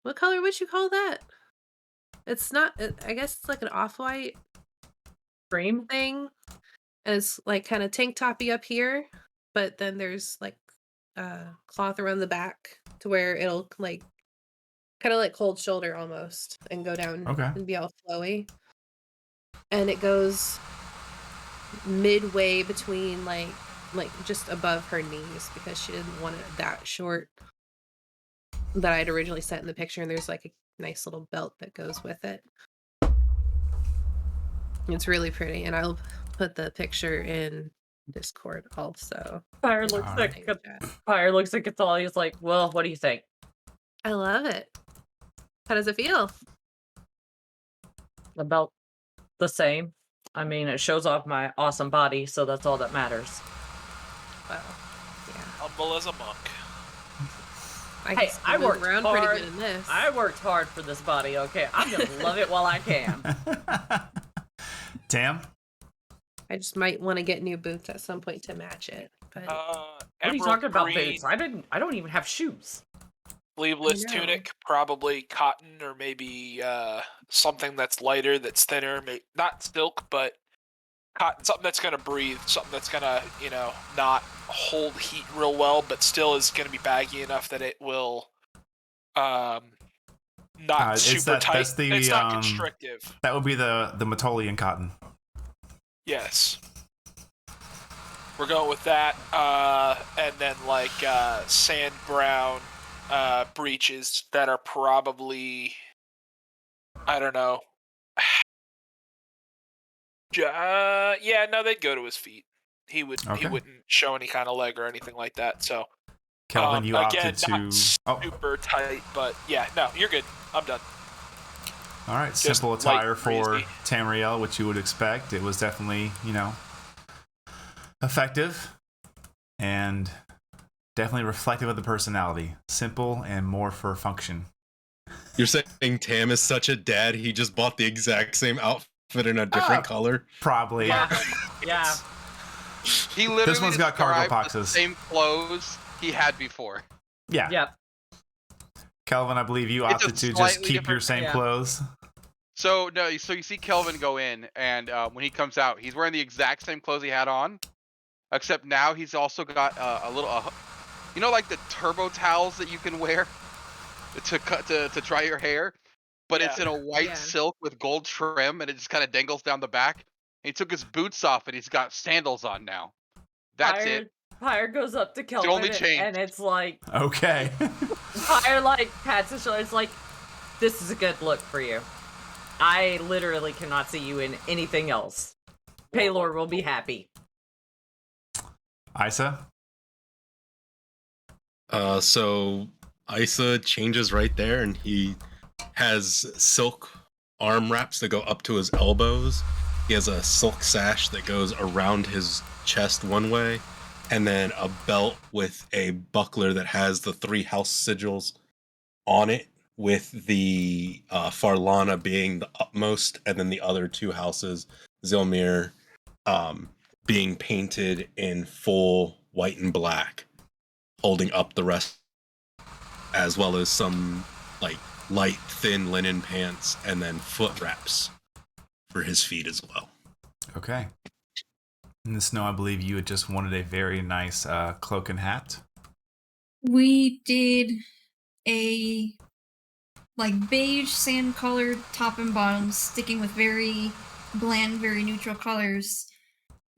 what color would you call that? It's not, I guess it's like an off-white Cream. thing, and it's like kind of tank toppy up here, but then there's like cloth around the back to where it'll like kind of like cold shoulder almost and go down Okay. and be all flowy, and it goes midway between like just above her knees because she didn't want it that short. that I had originally set in the picture, and there's like a nice little belt that goes with it. It's really pretty, and I'll put the picture in Discord also. Pyre looks like Cathali is like, well, what do you think? I love it. How does it feel? About the same. I mean, it shows off my awesome body, so that's all that matters. Well, yeah. Humble as a monk. Hey, I worked around hard. pretty good in this. I worked hard for this body, okay? I'm gonna love it while I can. Tam? I just might want to get new boots at some point to match it. But What are you talking about, boots? I don't even have shoes. Sleeveless I know. tunic, probably cotton or maybe something that's lighter, that's thinner. Not silk, but cotton. Something that's gonna breathe. Something that's gonna, not hold heat real well, but still is gonna be baggy enough that it will, not super tight. That's the, it's not constrictive. That would be the Metolian cotton. Yes. We're going with that, and then like sand brown breeches that are probably, I don't know. Yeah, no, they'd go to his feet. He wouldn't show any kind of leg or anything like that. So, Kelvin, you again, opted to. not super tight, but yeah, no, you're good. I'm done. All right, Just simple attire light, for breezy. Tamriel, which you would expect. It was definitely, effective and definitely reflective of the personality. Simple and more for function. You're saying Tam is such a dad, he just bought the exact same outfit in a different color? Probably. Yeah. Yeah. He literally This one's got cargo described the boxes. same clothes he had before. Yeah. Yep. Kelvin, I believe you It's a opted to just slightly keep your different- same Yeah. clothes. So you see Kelvin go in, and when he comes out, he's wearing the exact same clothes he had on, except now he's also got a little, like the turbo towels that you can wear to dry your hair, but it's Yeah. in a white Yeah. silk with gold trim, and it just kind of dangles down the back. He took his boots off, and he's got sandals on now. That's it. Pyre goes up to Kelvin only change. and it's like, Okay. Pyre like pats his shoulder. It's like, this is a good look for you. I literally cannot see you in anything else. Paylor will be happy. Isa? So Isa changes right there, and he has silk arm wraps that go up to his elbows. He has a silk sash that goes around his chest one way, and then a belt with a buckler that has the 3 house sigils on it, with the Farlana being the upmost, and then the other 2 houses, Zilmir, being painted in full white and black, holding up the rest, as well as some like light, thin linen pants, and then foot wraps for his feet as well. Okay. In the snow, I believe you had just wanted a very nice cloak and hat. We did a beige sand colored top and bottom, sticking with very bland, very neutral colors.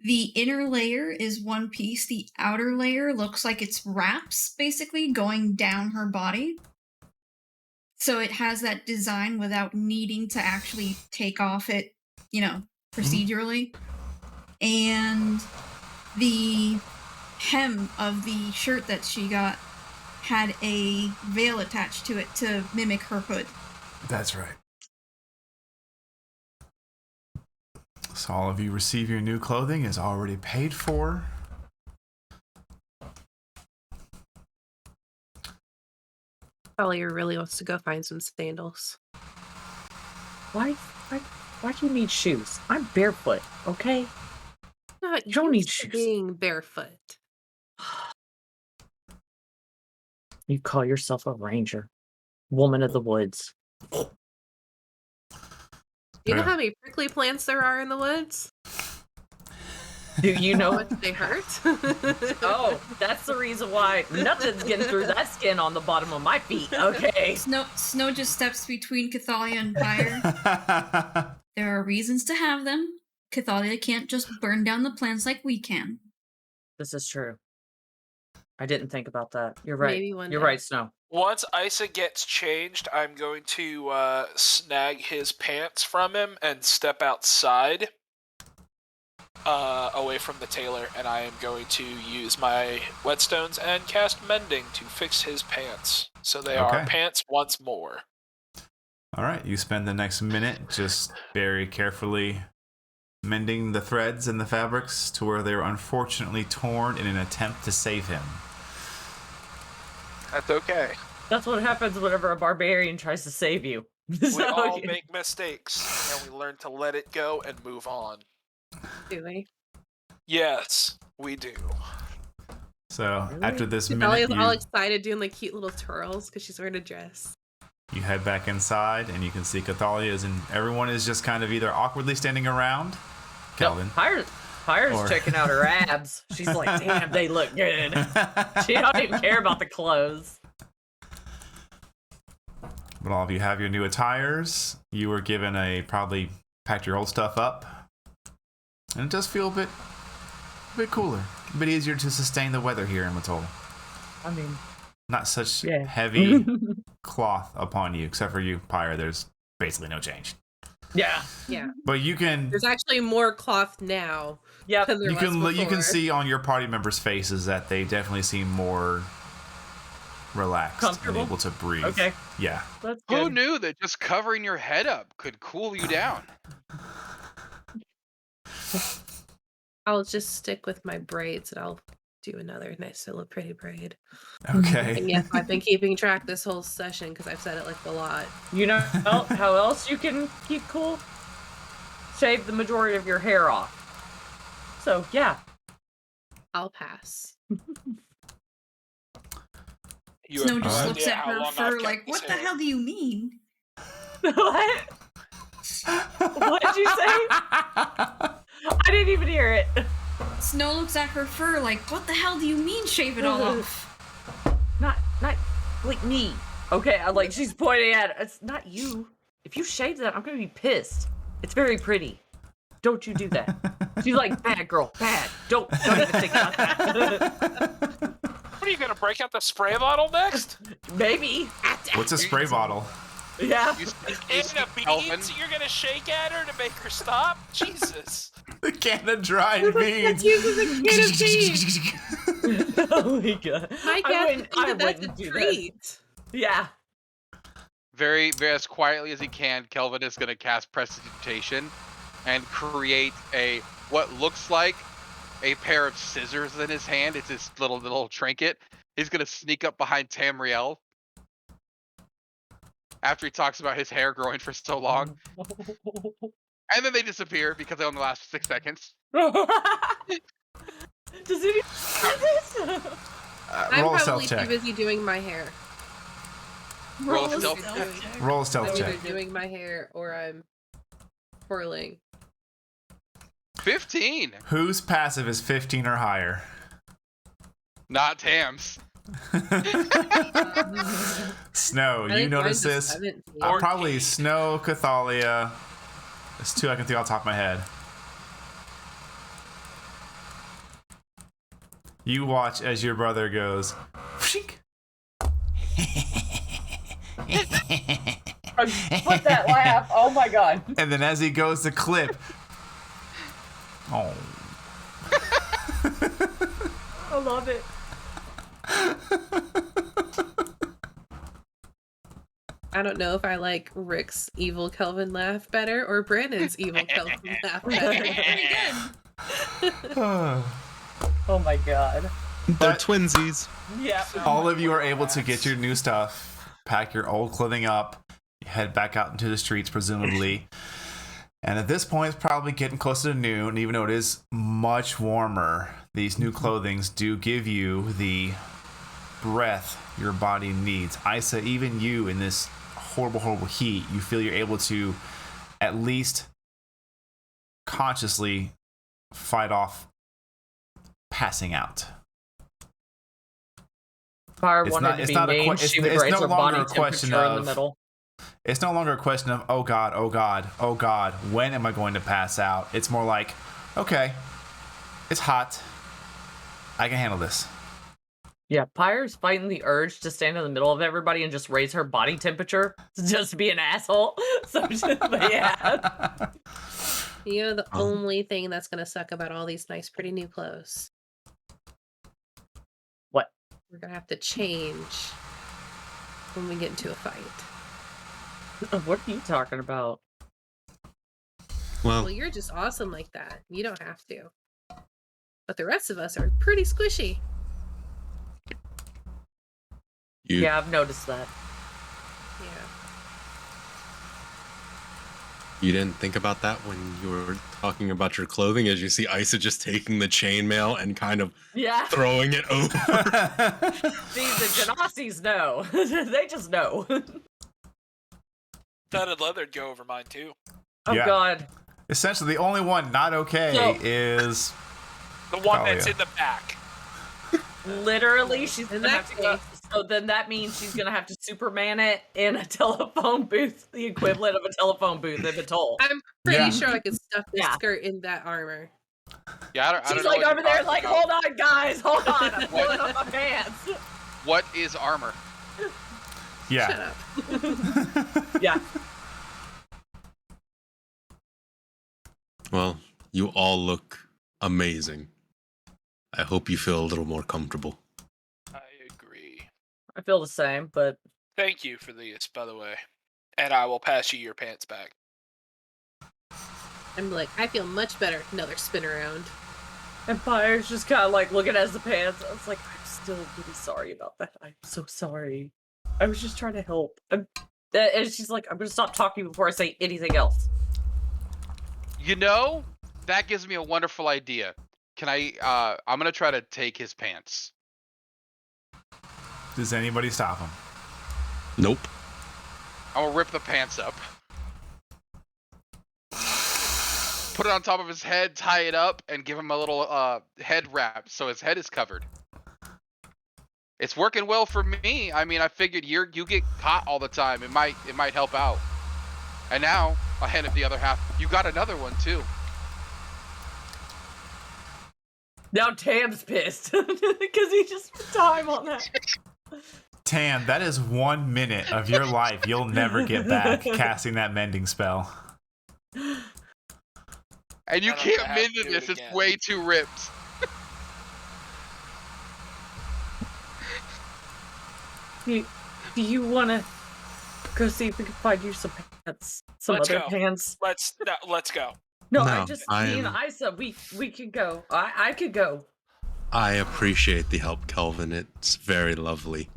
The inner layer is one piece. The outer layer looks like it's wraps, basically, going down her body. So it has that design without needing to actually take off it, procedurally. And the hem of the shirt that she got had a veil attached to it to mimic her hood. That's right. So all of you receive your new clothing is already paid for. Talia really wants to go find some sandals. Why do you need shoes? I'm barefoot, okay? Not You don't need used to shoes. being barefoot. You call yourself a ranger. Woman of the woods. Do you know Yeah. how many prickly plants there are in the woods? Do you How know? much they hurt? Oh, that's the reason why nothing's getting through that skin on the bottom of my feet, okay? Snow just steps between Cathalia and Pyre. There are reasons to have them. Cathalia can't just burn down the plants like we can. This is true. I didn't think about that. You're right. Maybe one You're day. right, Snow. Once Isa gets changed, I'm going to snag his pants from him and step outside away from the tailor, and I am going to use my whetstones and cast mending to fix his pants. So they are Okay. pants once more. All right, you spend the next minute just very carefully mending the threads and the fabrics to where they were unfortunately torn in an attempt to save him. That's okay. That's what happens whenever a barbarian tries to save you. We all make mistakes, and we learn to let it go and move on. Do we? Yes, we do. So after this Thalia's minute, all excited doing like cute little twirls because she's wearing a dress. you head back inside, and you can see Cathalia and everyone is just kind of either awkwardly standing around. Kelvin. Pyre's Or- checking out her abs. She's like, damn, they look good. She don't even care about the clothes. But all of you have your new attires. You were given probably packed your old stuff up. And it does feel a bit cooler. A bit easier to sustain the weather here in Matol. I mean, Not such yeah. heavy cloth upon you, except for you, Pyre. There's basically no change. Yeah. Yeah. But you can There's actually more cloth now. Yep. than there you can was you can before. see on your party members' faces that they definitely seem more relaxed and Comfortable? able to breathe. Okay. Yeah. That's Who good. knew that just covering your head up could cool you down? I'll just stick with my braids and I'll do another nice little pretty braid. Okay. And yes, I've been keeping track this whole session because I've said it like a lot. You know how else you can keep cool? Shave the majority of your hair off. So, yeah. I'll pass. You Snow have no just Alright. looks idea at how her long fur I've kept like, this what the hair. hell do you mean? What? What'd you say? I didn't even hear it. Snow looks at her fur like, what the hell do you mean shave it all off? Not like me. Okay, I'm like, she's pointing at it. It's not you. If you shave that, I'm gonna be pissed. It's very pretty. Don't you do that. She's like, bad girl, bad. Don't even think about that. What are you gonna break out the spray bottle next? Maybe. What's a spray bottle? Yeah. You speak In easy, the Kelvin. beans, you're gonna shake at her to make her stop? Jesus. The can of dried beans. Uses a can of beans. Oh my god. My I guess wouldn't- is that that's wouldn't a do that. treat. Yeah. Very, very as quietly as he can, Kelvin is going to cast Prestidigitation and create what looks like a pair of scissors in his hand. It's his little trinket. He's going to sneak up behind Tamriel after he talks about his hair growing for so long. And then they disappear because they only last 6 seconds. Does it do this? I'm Roll a probably stealth too check. busy doing my hair. Roll a a stealth stealth check. check. Roll a I'm stealth either check. doing my hair or I'm twirling. 15. Whose passive is 15 or higher? Not Tam's. Snow, I you think notice mine's a this? 17. Probably Snow, Cathalia. There's two I can think off the top of my head. You watch as your brother goes. "Pshink." Put that laugh. Oh my god. And then as he goes to clip. Oh. I love it. I don't know if I like Rick's evil Kelvin laugh better or Brandon's evil Kelvin laugh better. Pretty good. Oh my god. They're twinsies. Yeah. All of you are able to get your new stuff, pack your old clothing up, head back out into the streets, presumably. And at this point, it's probably getting closer to noon, even though it is much warmer. These new clothings do give you the breath your body needs. Isa, even you in this horrible, horrible heat, you feel you're able to at least consciously fight off passing out. If I It's wanted not- to it's be not a mean, que- she it's- would it's raise no her longer body a question temperature in the of- middle. It's no longer a question of, oh God, oh God, oh God, when am I going to pass out? It's more like, okay, it's hot. I can handle this. Yeah, Pyre's fighting the urge to stand in the middle of everybody and just raise her body temperature to just be an asshole. So, but yeah. You know the only thing that's gonna suck about all these nice, pretty new clothes. What? We're gonna have to change when we get into a fight. What are you talking about? Well, you're just awesome like that. You don't have to. But the rest of us are pretty squishy. Yeah, I've noticed that. Yeah. You didn't think about that when you were talking about your clothing, as you see Isa just taking the chainmail and kind of throwing it over. See, the Genasi's know. They just know. Studded leather'd go over mine too. Oh God. Essentially, the only one not okay is the one Talia. that's in the back. Literally, she's gonna have to go. So then that means she's gonna have to Superman it in a telephone booth, the equivalent of a telephone booth if it's whole. I'm pretty sure I could stuff this skirt in that armor. Yeah, I don't She's know like what over you're there, talking like, about. hold on, guys, hold on, I'm pulling up my pants. What is armor? Yeah. Shut up. Yeah. Well, you all look amazing. I hope you feel a little more comfortable. I agree. I feel the same, but Thank you for this, by the way. And I will pass you your pants back. I'm like, I feel much better. Another spin around. and Pyre's just kind of like looking at the pants. I was like, I'm still really sorry about that. I'm so sorry. I was just trying to help. And she's like, I'm gonna stop talking before I say anything else. You know, that gives me a wonderful idea. Can I, I'm gonna try to take his pants. Does anybody stop him? Nope. I'm gonna rip the pants up. Put it on top of his head, tie it up, and give him a little head wrap so his head is covered. It's working well for me. I mean, I figured you get caught all the time. It might help out. And now I'll hand him the other half. You got another one too. Now Tam's pissed because he just spent time on that. Tam, that is 1 minute of your life you'll never get back casting that mending spell. And you I don't can't have to mend do this. it It's again. way too ripped. Do you want to go see if we can find you some pants? Some Let's other go. pants? Let's go. No, No, I just, me and Isa, we could go. I could go. I appreciate the help, Kelvin. It's very lovely.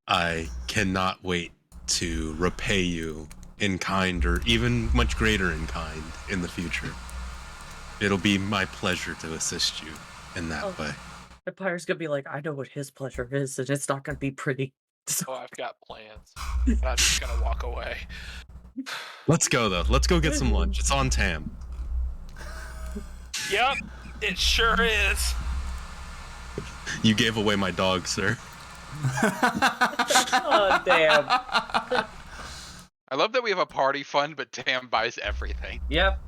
I cannot wait to repay you in kind, or even much greater in kind, in the future. It'll be my pleasure to assist you in that way. The Pyre's gonna be like, I know what his pleasure is, and it's not gonna be pretty. So, Oh, I've got plans. And I'm just gonna walk away. Let's go, though. Let's go get some lunch. It's on Tam. Yep, it sure is. You gave away my dog, sir. oh damn. I love that we have a party fund, but Tam buys everything. Yep.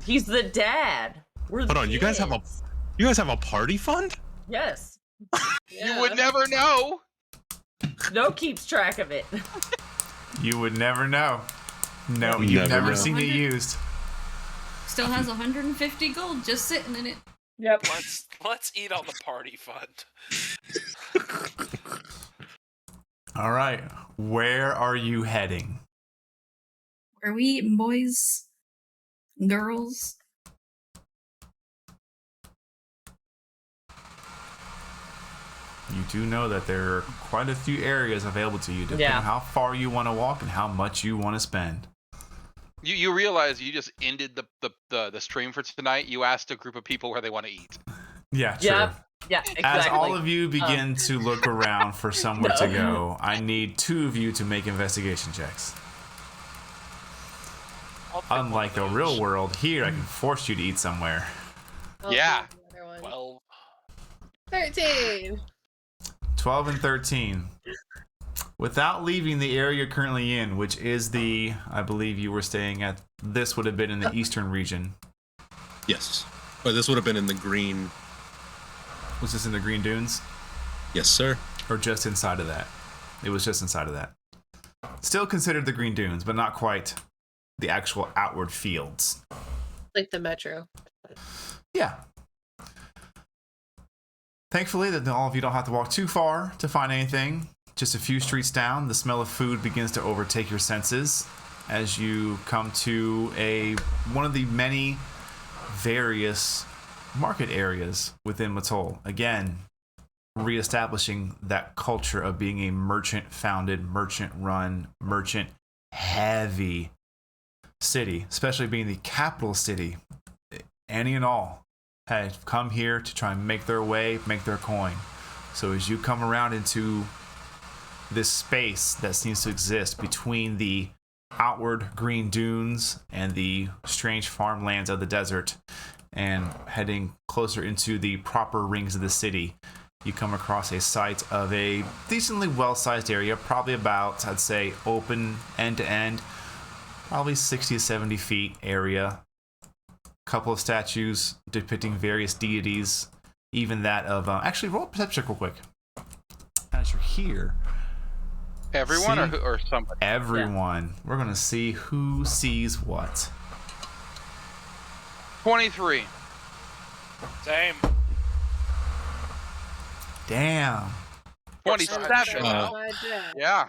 He's the dad. We're the Hold on, you guys have a party fund? Yes. You would never know. Snow keeps track of it. You would never know. No, You you've never never know. seen it used. Still has 150 gold just sitting in it. Yep. Let's eat on the party fund. All right, where are you heading? Are we eating, boys? Girls? You do know that there are quite a few areas available to you, depending on how far you want to walk and how much you want to spend. You realize you just ended the stream for tonight. You asked a group of people where they want to eat. Yeah, true. Yeah, exactly. As all of you begin to look around for somewhere to go, I need 2 of you to make investigation checks. Unlike the real world, here I can force you to eat somewhere. Yeah. 12. 13. 12 and 13. Without leaving the area you're currently in, which is the, I believe you were staying at, this would have been in the eastern region. Yes. But this would have been in the green. Was this in the Green Dunes? Yes, sir. Or just inside of that. It was just inside of that. Still considered the Green Dunes, but not quite the actual outward fields. Like the metro. Yeah. Thankfully, that all of you don't have to walk too far to find anything. Just a few streets down, the smell of food begins to overtake your senses as you come to one of the many various market areas within Matol. Again, reestablishing that culture of being a merchant-founded, merchant-run, merchant-heavy city, especially being the capital city. Any and all had come here to try and make their way, make their coin. So as you come around into this space that seems to exist between the outward green dunes and the strange farmlands of the desert, and heading closer into the proper rings of the city, you come across a site of a decently well-sized area, probably about, I'd say, open end-to-end, probably 60 to 70 feet area. Couple of statues depicting various deities, even that of... actually, roll a perception check real quick. As you're here... Everyone or somebody? Everyone. Yeah. We're going to see who sees what. 23. Same. Damn. 27. Yeah.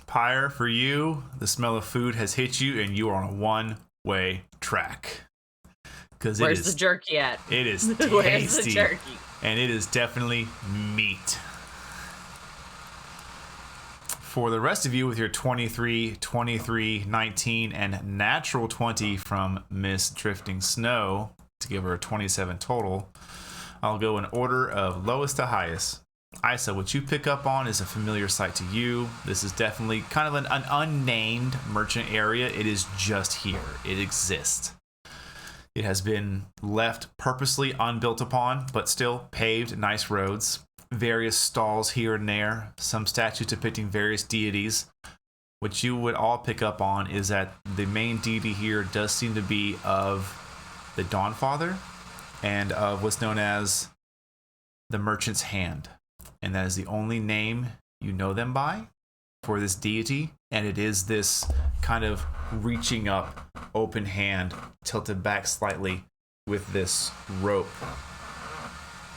Pyre, for you, the smell of food has hit you, and you are on a one-way track. Where's the jerky at? It is tasty. Where's the jerky? And it is definitely meat. For the rest of you with your 23, 23, 19, and natural 20 from Miss Drifting Snow to give her a 27 total, I'll go in order of lowest to highest. Isa, what you pick up on is a familiar sight to you. This is definitely kind of an unnamed merchant area. It is just here. It exists. It has been left purposely unbuilt upon, but still paved nice roads. Various stalls here and there. Some statues depicting various deities. What you would all pick up on is that the main deity here does seem to be of the Dawnfather and of what's known as the Merchant's Hand. And that is the only name you know them by for this deity. And it is this kind of reaching up, open hand, tilted back slightly with this rope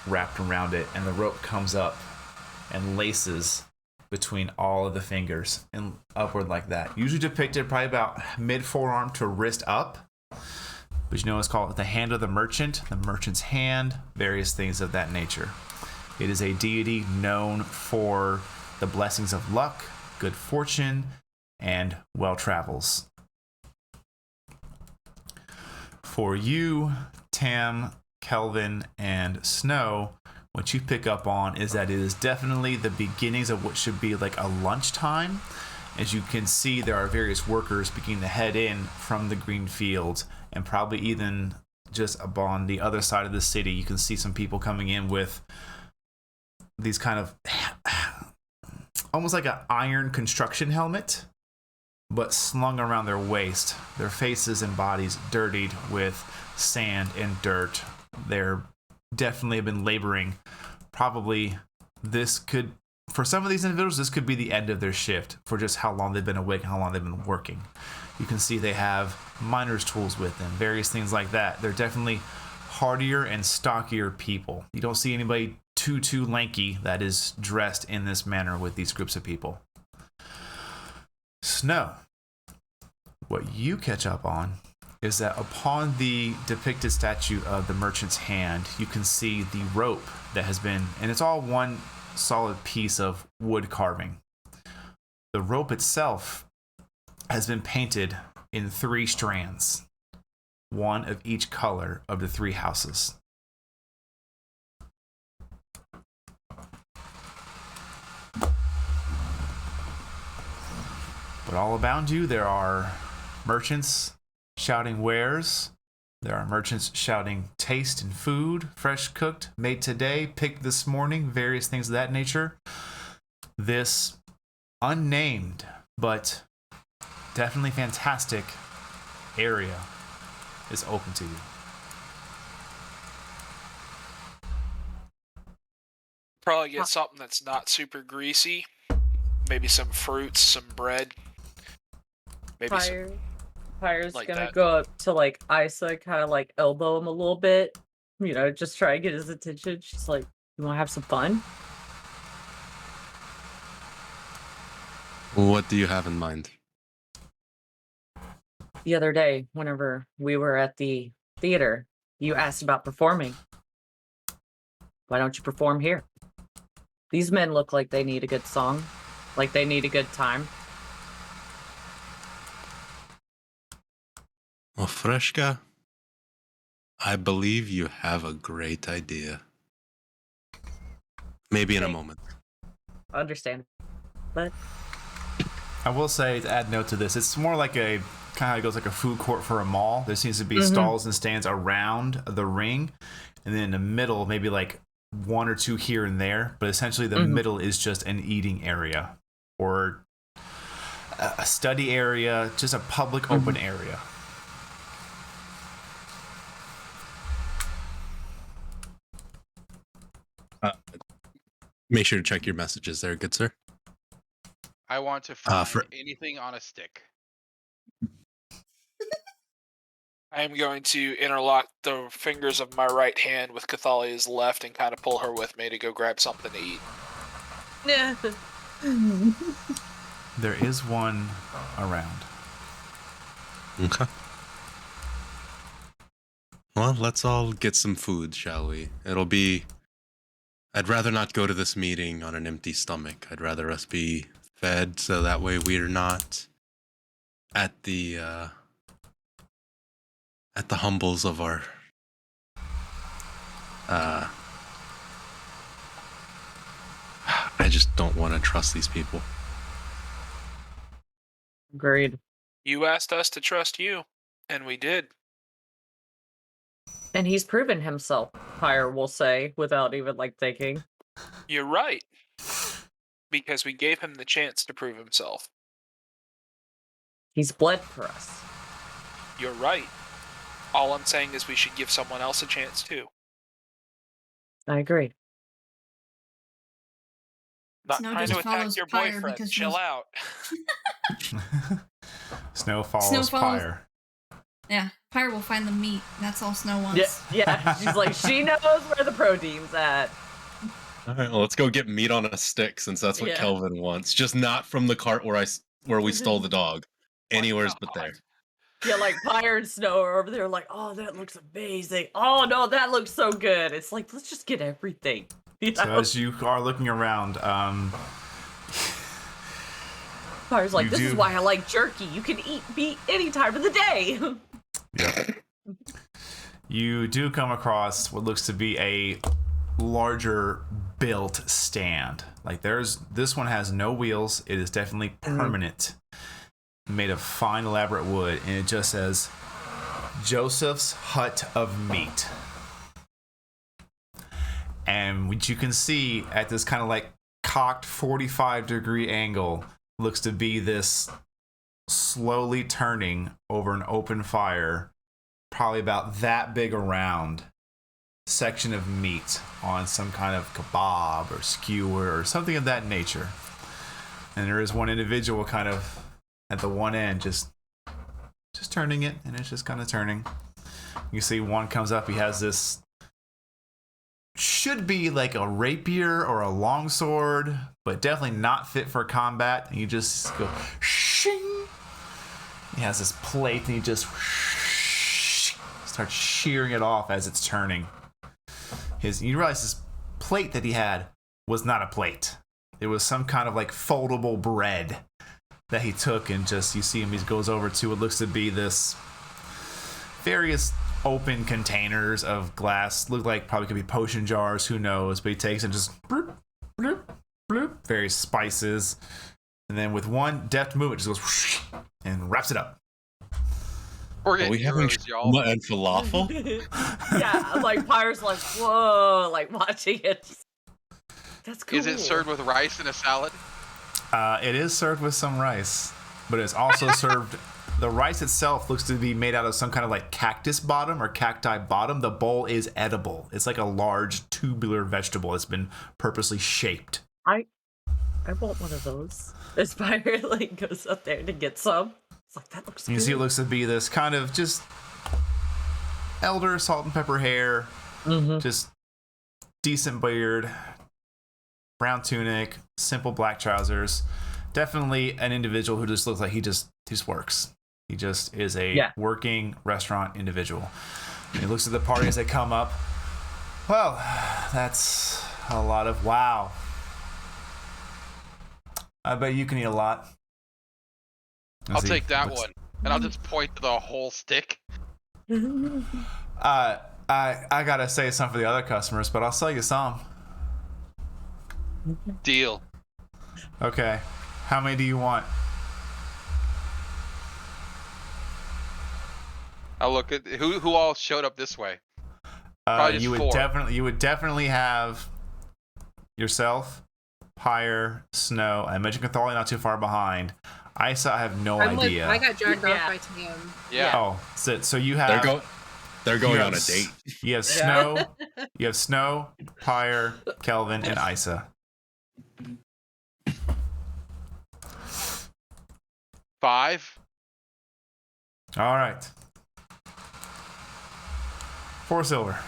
wrapped around it. And the rope comes up and laces between all of the fingers and upward like that. Usually depicted probably about mid-forearm to wrist up. But you know it's called the Hand of the Merchant, the Merchant's Hand, various things of that nature. It is a deity known for the blessings of luck, good fortune, and well travels. For you, Tam, Kelvin, and Snow, what you pick up on is that it is definitely the beginnings of what should be like a lunchtime. As you can see, there are various workers beginning to head in from the green fields, and probably even just upon the other side of the city, you can see some people coming in with these kind of almost like an iron construction helmet, but slung around their waist. Their faces and bodies dirtied with sand and dirt. They're definitely have been laboring. Probably this could, for some of these individuals, this could be the end of their shift for just how long they've been awake and how long they've been working. You can see they have miner's tools with them, various things like that. They're definitely hardier and stockier people. You don't see anybody too lanky that is dressed in this manner with these groups of people. Snow, what you catch up on is that upon the depicted statue of the Merchant's Hand, you can see the rope that has been, and it's all one solid piece of wood carving. The rope itself has been painted in 3 strands, one of each color of the 3 houses. But all around you, there are merchants shouting wares. There are merchants shouting taste and food, fresh cooked, made today, picked this morning, various things of that nature. This unnamed, but definitely fantastic area is open to you. Probably get something that's not super greasy. Maybe some fruits, some bread. Maybe Pyre's like gonna that. go up to like Isa, kind of like elbow him a little bit, just try and get his attention. She's like, "You want to have some fun?" What do you have in mind? The other day, whenever we were at the theater, you asked about performing. Why don't you perform here? These men look like they need a good song, like they need a good time. Well, Freshka, I believe you have a great idea. Maybe in a moment. I understand, but I will say, to add note to this, it's more like a kind of goes like a food court for a mall. There seems to be stalls and stands around the ring, and then in the middle, maybe like one or two here and there. But essentially, the middle is just an eating area or a study area, just a public open area. Make sure to check your messages there, good sir. I want to find anything on a stick. I am going to interlock the fingers of my right hand with Cathalia's left and kind of pull her with me to go grab something to eat. Yeah. There is one around. Okay. Well, let's all get some food, shall we? I'd rather not go to this meeting on an empty stomach. I'd rather us be fed so that way we're not at the humbles of our I just don't want to trust these people. agreed. You asked us to trust you, and we did. And he's proven himself, Pyre will say, without even thinking. You're right. Because we gave him the chance to prove himself. He's bled for us. You're right. All I'm saying is we should give someone else a chance too. I agree. Not Snow trying just to attack follows your Pyre boyfriend. because Chill she's- out. Snow follows Pyre. Yeah, Pyre will find the meat. That's all Snow wants. Yeah. She's like, she knows where the protein's at. All right, well, let's go get meat on a stick since that's what Yeah. Kelvin wants. Just not from the cart where we stole the dog. Anywhere's but there. Yeah, Pyre and Snow are over there like, oh, that looks amazing. Oh, no, that looks so good. It's like, let's just get everything. So as you are looking around, Pyre's like, you this is do- why I like jerky. You can eat meat any time of the day. you do come across what looks to be a larger built stand. This one has no wheels. It is definitely permanent, made of fine elaborate wood, and it just says Joseph's Hut of Meat. And what you can see at this kind of cocked 45-degree angle looks to be this slowly turning over an open fire, probably about that big around section of meat on some kind of kebab or skewer or something of that nature. And there is one individual kind of at the one end just turning it, and it's just kind of turning. You see one comes up, he has this should be like a rapier or a longsword, but definitely not fit for combat. And you just go shing. He has this plate and he just starts shearing it off as it's turning. You realize this plate that he had was not a plate. It was some kind of foldable bread that he took, and you see him, he goes over to what looks to be this various open containers of glass. Look like probably could be potion jars, who knows, but he takes and just bloop, bloop, bloop, various spices, and then with one deft move it just goes whoosh, and wraps it up. We're Are getting we having heroes, y'all. shawarma and falafel? Yeah, Pyre's like, whoa, watching it. That's cool. Is it served with rice and a salad? It is served with some rice, but it's also served The rice itself looks to be made out of some kind of like cactus bottom or cacti bottom. The bowl is edible. It's like a large tubular vegetable. It's been purposely shaped. I want one of those. Aspire like goes up there to get some. It's like that looks You good. see, it looks to be this kind of just elder salt and pepper hair, just decent beard, brown tunic, simple black trousers. Definitely an individual who just looks like he just works. He just is a working restaurant individual. And he looks at the party as they come up. Well, that's a lot of wow. I bet you can eat a lot. I'll take that one, and I'll just point to the whole stick. I gotta say some for the other customers, but I'll sell you some. Deal. Okay. How many do you want? I'll look at who all showed up this way. Probably just You would 4. you would definitely have yourself, Pyre, Snow. I mentioned Cathalia not too far behind. Isa, I have no idea. I got dragged Yeah. off by Tam. Yeah. Oh, so you have They're going you on a have date. You have Snow, you have Snow, Pyre, Kelvin, and Isa. 5. All right. 4 silver.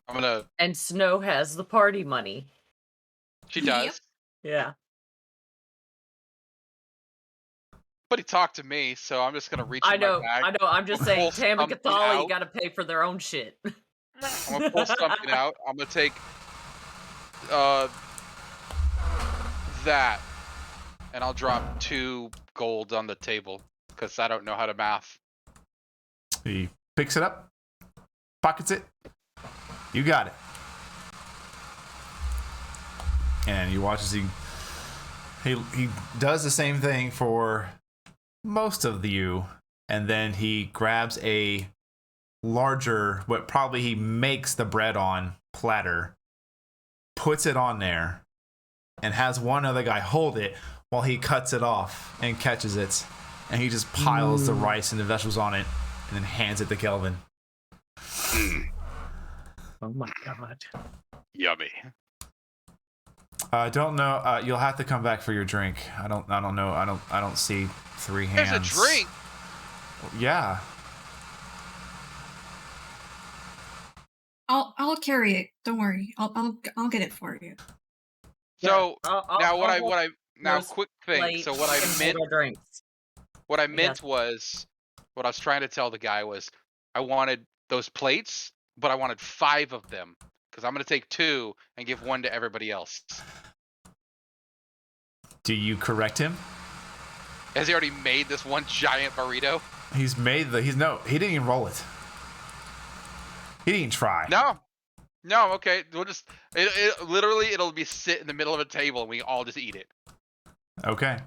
I'm gonna. And Snow has the party money. She does. Yep. Yeah. But he talked to me, so I'm just gonna reach I in know. my bag. I'm just Pull saying, Tam and something Cathala, you out. gotta pay for their own shit. I'm gonna pull something out. I'm gonna take that, and I'll drop 2 gold on the table because I don't know how to math. He picks it up, pockets it. You got it. And you watch as he does the same thing for most of you, and then he grabs a larger, what probably he makes the bread on platter, puts it on there, and has one other guy hold it while he cuts it off and catches it, and he just piles the rice and the vegetables on it and then hands it to Kelvin. Oh my god. Yummy. I don't know. You'll have to come back for your drink. I don't know. I don't see 3 hands. There's a drink. Yeah. I'll carry it. Don't worry. I'll get it for you. So now what I'll I now roast quick thing. plate So what I and meant more drinks. what I meant was what I was trying to tell the guy was I wanted those plates, but I wanted 5 of them because I'm gonna take 2 and give 1 to everybody else. Do you correct him? Has he already made this one giant burrito? He's made the. He didn't even roll it. He didn't even try. No, okay. We'll just literally it'll be sit in the middle of a table and we all just eat it. Okay.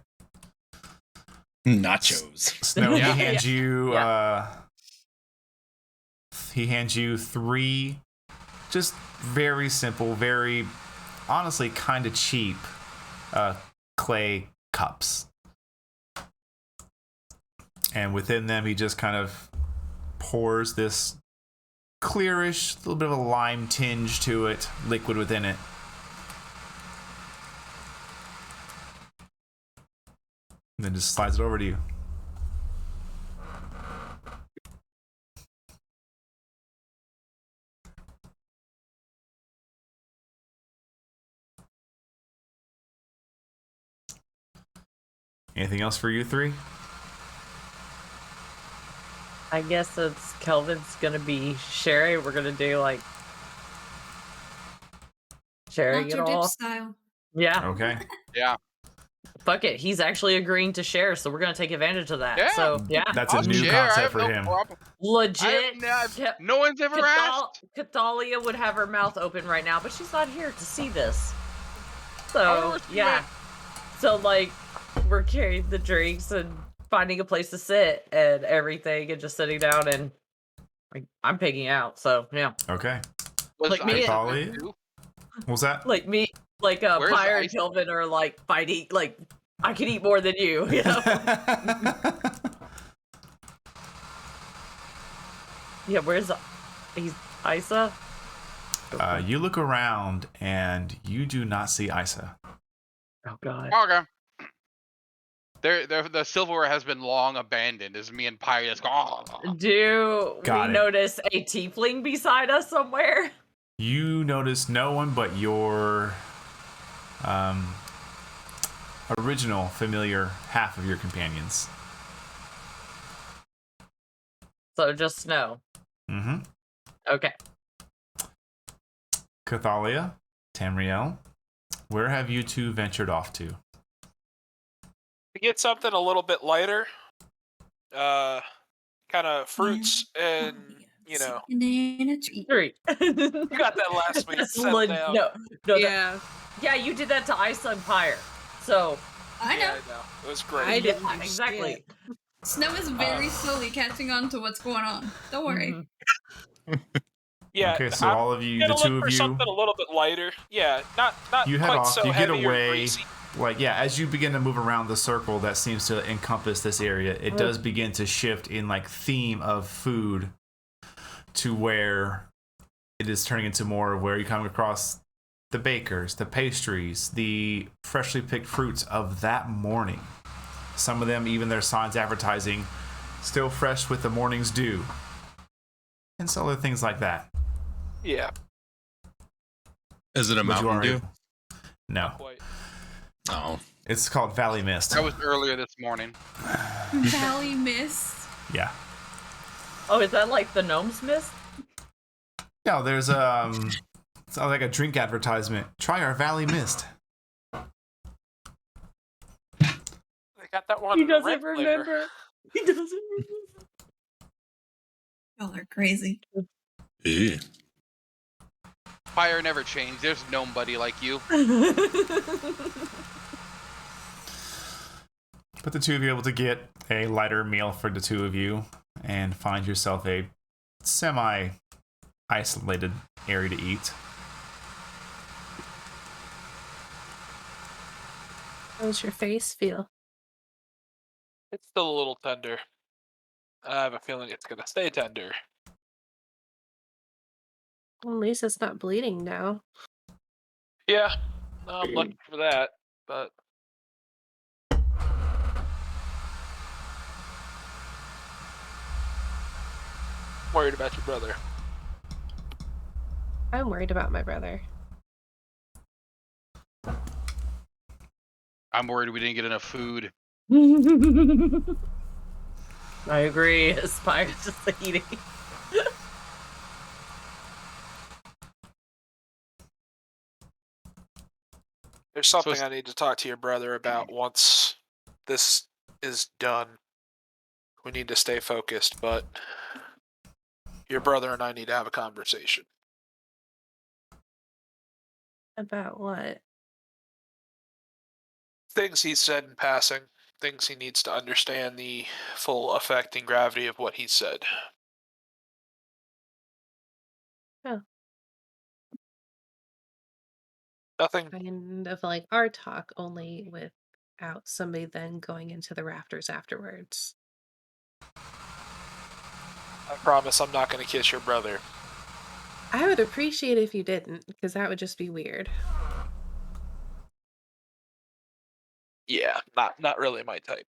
Nachos. Snow, Yeah. he hands you. He hands you 3, just very simple, very honestly kind of cheap, clay cups. And within them, he just kind of pours this clearish, little bit of a lime tinge to it, liquid within it. And then just slides it over to you. Anything else for you 3? I guess since Kelvin's gonna be Sherry, we're gonna do like sharing it Nacho dip all. style. Yeah. Okay. Yeah. Fuck it. He's actually agreeing to share, so we're gonna take advantage of that. Yeah. So yeah. That's I'll a new share. I concept have for no him. problem. Legit. No one's ever asked. Cathalia would have her mouth open right now, but she's not here to see this. I So don't know where she yeah. went. So like we're carrying the drinks and finding a place to sit and everything and just sitting down and like, I'm pigging out. So yeah. Okay. Was Like me- Isa Folly? there too? What was that? Like me, like Where's Pyre and Ice? Kelvin are like fighting, like I can eat more than you. You know? Yeah, where's Isa? You look around and you do not see Isa. Oh god. Okay. The silverware has been long abandoned. As me and Pyre just go. Do Got we it. notice a tiefling beside us somewhere? You notice no one but your original familiar half of your companions. So just snow. Mm-hmm. Okay. Cathalia, Tamriel, where have you two ventured off to? To get something a little bit lighter, kind of fruits and, you know. And then a tree. Three. You got that last week. That's Settle down. No, Yeah. yeah, you did that to Isa and Pyre. So I know. Yeah, I know. It was great. I didn't do exactly. shit. Snow is very slowly catching on to what's going on. Don't worry. Mhm. Yeah. Okay, so I'm all of you, gonna the two look for of you, something a little bit lighter. Yeah, not you head quite off. so You get heavy or away. greasy. Like, yeah, as you begin to move around the circle that seems to encompass this area, it does begin to shift in like theme of food to where it is turning into more of where you come across the bakers, the pastries, the freshly picked fruits of that morning. Some of them, even their signs advertising, still fresh with the morning's dew. And so other things like that. Yeah, Is it a But you Mountain are Dew? able- No. quite. Oh. It's called Valley Mist. That was earlier this morning. Valley Mist. Yeah. Oh, is that like the gnome's mist? No, there's it's like a drink advertisement. Try our Valley Mist. They got that one. He in the doesn't red flavor. remember. He doesn't remember. Y'all are crazy. Yeah. Pyre never changed. There's nobody like you. But the two of you are able to get a lighter meal for the two of you and find yourself a semi-isolated area to eat. How's your face feel? It's still a little tender. I have a feeling it's gonna stay tender. Well, at least it's not bleeding now. Yeah, I'm looking for that, but worried about your brother. I'm worried about my brother. I'm worried we didn't get enough food. I agree. Aspire's just eating. There's something it's- I need to talk to your brother about once this is done. We need to stay focused, but your brother and I need to have a conversation. About what? Things he's said in passing, things he needs to understand the full effect and gravity of what he said. Oh. Nothing. Kind of like our talk, only without somebody then going into the rafters afterwards. I promise I'm not going to kiss your brother. I would appreciate it if you didn't, because that would just be weird. Yeah, not really my type.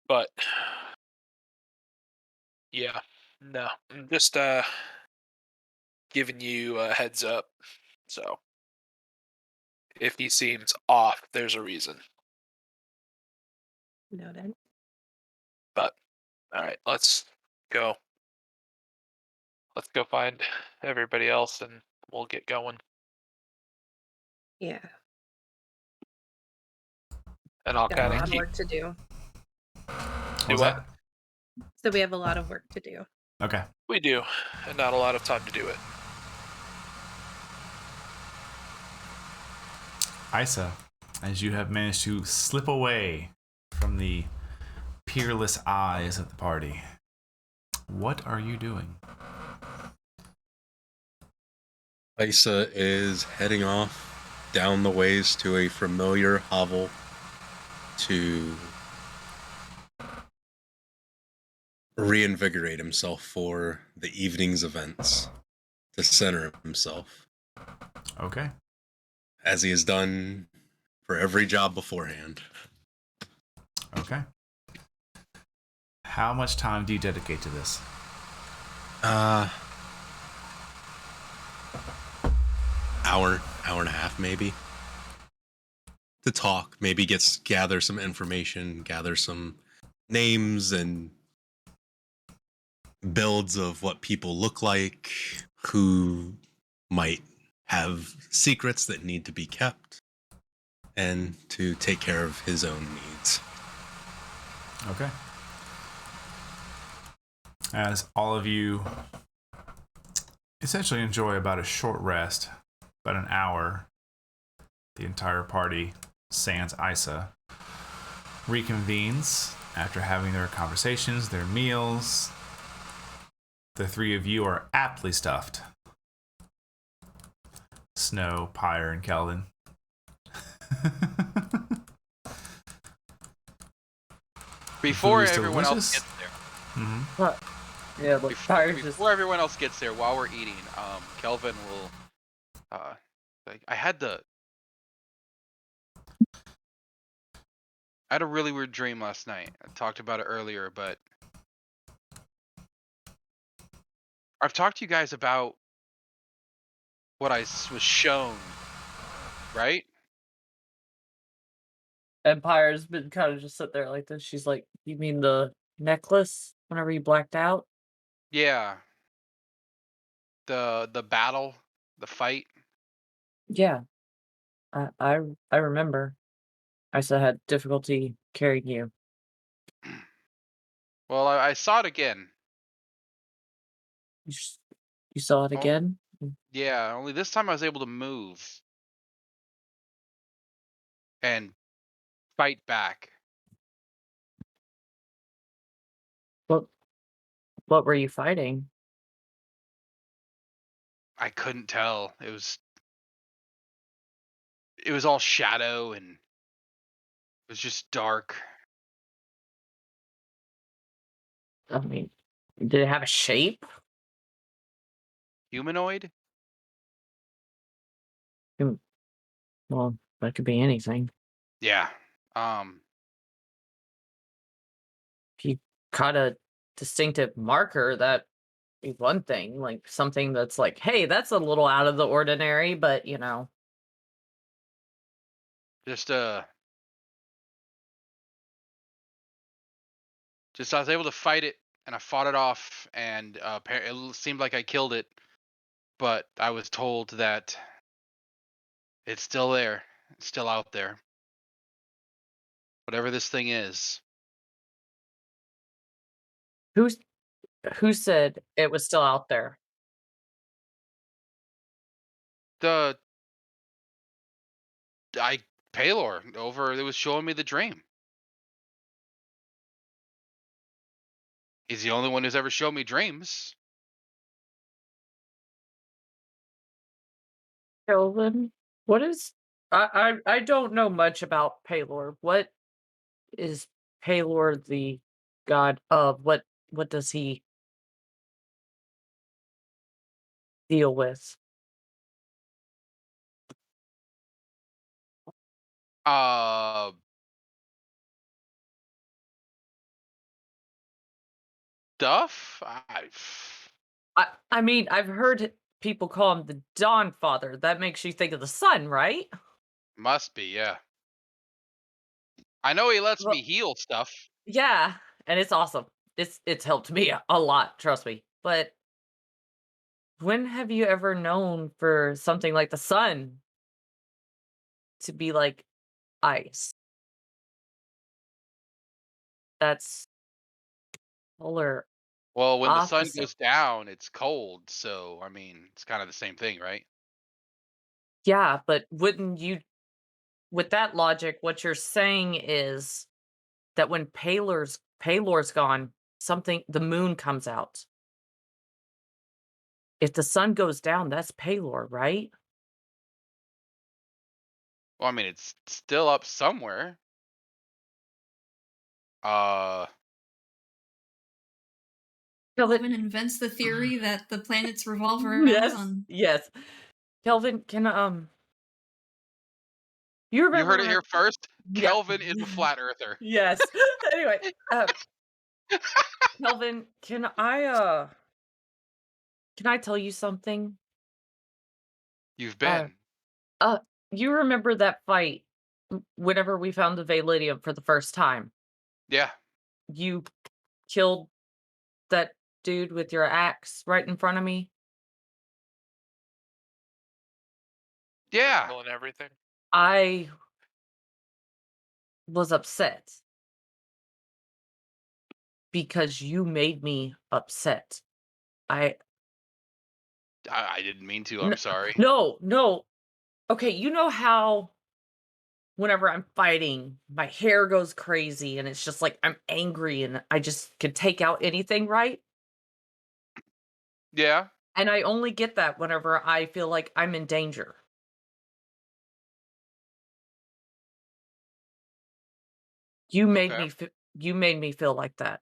But yeah, no, I'm just giving you a heads up. So if he seems off, there's a reason. Noted. But all right, let's go. Let's go find everybody else, and we'll get going. Yeah. And I'll Got a kind lot of of keep. work to do. What Do was what? that? So we have a lot of work to do. Okay. We do, and not a lot of time to do it. Isa, as you have managed to slip away from the peerless eyes of the party, what are you doing? Isa is heading off down the ways to a familiar hovel to reinvigorate himself for the evening's events, to center himself, Okay. as he has done for every job beforehand. Okay. How much time do you dedicate to this? Hour and a half maybe. To talk, maybe gather some information, gather some names and builds of what people look like, who might have secrets that need to be kept, and to take care of his own needs. Okay. As all of you essentially enjoy about a short rest, about an hour, the entire party, sans Isa, reconvenes after having their conversations, their meals. The three of you are aptly stuffed. Snow, Pyre, and Kelvin. Before Food is everyone else delicious. gets there, Mm-hmm. What? Yeah, look, Pyre's just before everyone else gets there, while we're eating, Kelvin will, like, I had a really weird dream last night. I talked about it earlier, but I've talked to you guys about what I was shown, right? Empire's been kind of just sit there like this. She's like, "You mean the necklace? Whenever you blacked out?" Yeah. The battle, the fight. Yeah, I remember. I still had difficulty carrying you. Well, I saw it again. You, s- you saw it Oh, again? yeah, only this time I was able to move and fight back. What what were you fighting? I couldn't tell. It was all shadow and it was just dark. I mean, did it have a shape? Humanoid? Hmm, well, that could be anything. Yeah. Um If you caught a distinctive marker, that be one thing. Like something that's like, hey, that's a little out of the ordinary, but just just I was able to fight it and I fought it off and it seemed like I killed it, but I was told that it's still there. It's still out there. Whatever this thing is. who's who said it was still out there? The I Paylor over it was showing me the dream. He's the only one who's ever shown me dreams. Kelvin? What is I don't know much about Palor. What is Palor the god of? What does he deal with? Uh Duff? I mean, I've heard people call him the Dawn Father. That makes you think of the sun, right? Must be, yeah. I know he lets me Well, heal stuff. yeah, and it's awesome. It's helped me a lot, trust me. But when have you ever known for something like the sun to be like ice? That's polar Well, when the sun opposite. goes down, it's cold, so I mean, it's kind of the same thing, right? Yeah, but wouldn't you with that logic, what you're saying is that when Palor's gone, something the moon comes out. If the sun goes down, that's Palor, right? Well, I mean, it's still up somewhere. Kelvin, Kelvin invents the theory that the planets revolve around the yes, sun. yes. Kelvin, can you You remember? heard it here first. Yeah. Kelvin is a flat earther. Yes. Anyway, Kelvin, can I tell you something? You've Uh, been. uh, you remember that fight whenever we found the Valadium for the first time? Yeah. You killed that dude with your axe right in front of me? Yeah. And everything. I was upset because you made me upset. I I didn't mean to. n I'm sorry. no. Okay, you know how whenever I'm fighting, my hair goes crazy and it's just like I'm angry and I just could take out anything, right? Yeah. And I only get that whenever I feel like I'm in danger. You made Okay. me you made me feel like that.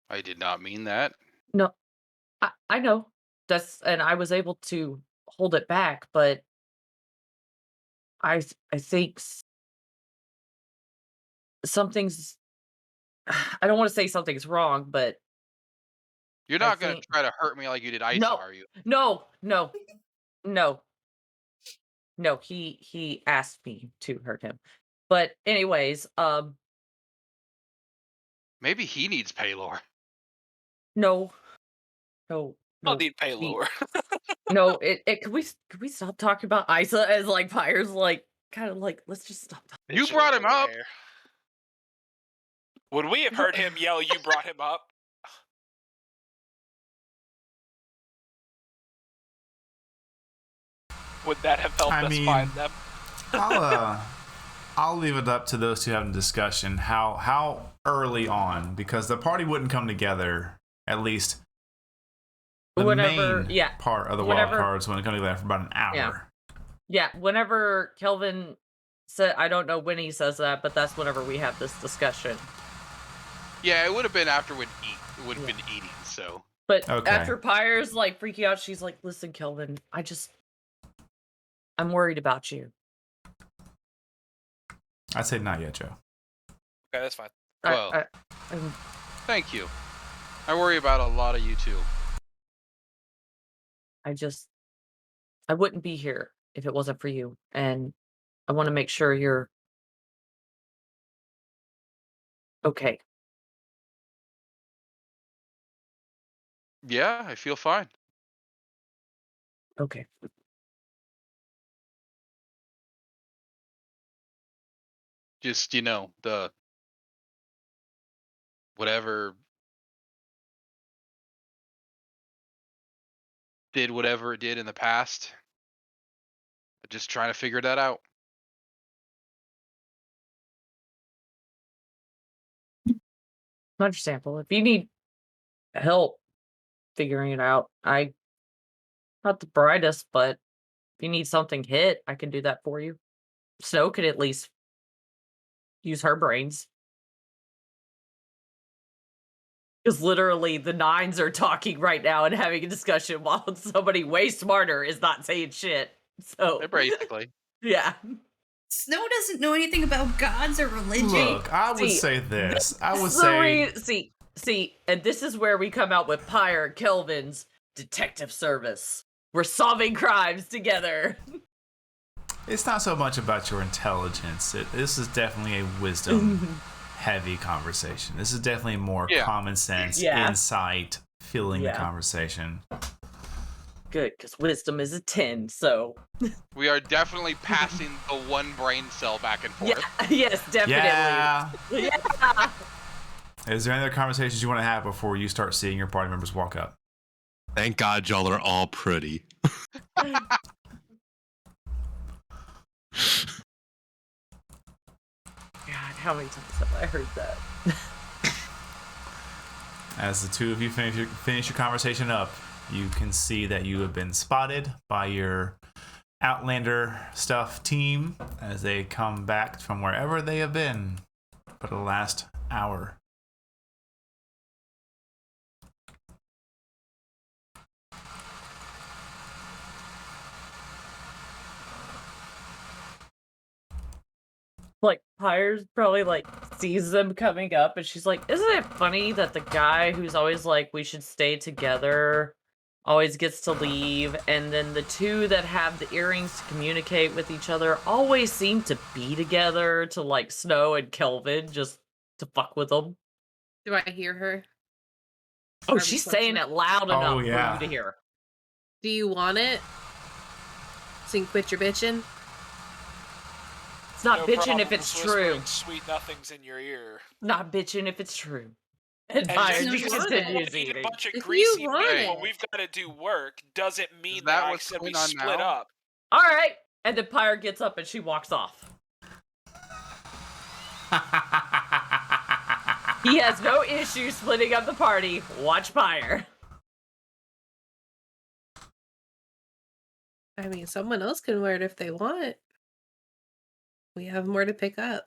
I did not mean that. No, I know. And I was able to hold it back, but I think something's I don't want to say something's wrong, but You're I not gonna think try to hurt me like you did Isa, no, are you? no, no, no, no. He asked me to hurt him, but anyways, Maybe he needs Paylor. no, no, I'll no. need pay lower. No, it could we stop talking about Isa as like fires like kind of like let's just stop talking. You brought him up. Would we have heard him yell, "You brought him up"? Would that have helped I us mean, find them? I'll leave it up to those two having a discussion. How early on, because the party wouldn't come together. At least the Whenever, main yeah, part of the whenever- wild cards wouldn't come together for about an hour. Yeah, whenever Kelvin said, I don't know when he says that, but that's whenever we have this discussion. Yeah, it would have been after we'd eat. It would have been eating. So. But Okay. after Pyre's like freaking out, she's like, "Listen, Kelvin, I'm worried about you." I'd say not yet, Joe. Okay, that's fine. Well, I'm- thank you. I worry about a lot of you too. I wouldn't be here if it wasn't for you, and I want to make sure you're okay. Yeah, I feel fine. Okay. Just, the whatever did whatever it did in the past. Just trying to figure that out. Understandable. If you need help figuring it out, not the brightest, but if you need something hit, I can do that for you. Snow could at least use her brains. Because literally the nines are talking right now and having a discussion while somebody way smarter is not saying shit. So Basically. yeah. Snow doesn't know anything about gods or religion. Look, I would See, say this. I would This is say the see, and this is where we come out with Pyre and Kelvin's detective service. We're solving crimes together. it's not so much about your intelligence. This is definitely a wisdom heavy conversation. This is definitely more common sense, insight, feeling the conversation. Good, because wisdom is a 10, so We are definitely passing the one brain cell back and forth. yeah, yes, definitely. Yeah. Is there any other conversations you want to have before you start seeing your party members walk up? Thank God y'all are all pretty. God, how many times have I heard that? As the two of you finish your conversation up, you can see that you have been spotted by your Outlander stuff team as they come back from wherever they have been for the last hour. Like, Pyre's probably, like, sees them coming up, and she's like, isn't it funny that the guy who's always like, we should stay together, always gets to leave, and then the two that have the earrings to communicate with each other always seem to be together to, like, Snow and Kelvin, just to fuck with them? Do I hear her? Oh, Are we she's close saying enough? it loud enough for yeah. you to hear. Do you want it? So you can quit your bitching? It's not No bitching problem if it's whispering true. Sweet nothings in your ear. Not bitching if it's true. And And Pyre just no, because just we continues want to eat a eating. bunch of If you greasy want meat it. when we've got to do work doesn't mean that that I what's said we going on split now? up. All right. And then Pyre gets up and she walks off. He has no issue splitting up the party. Watch Pyre. I mean, someone else can wear it if they want. We have more to pick up.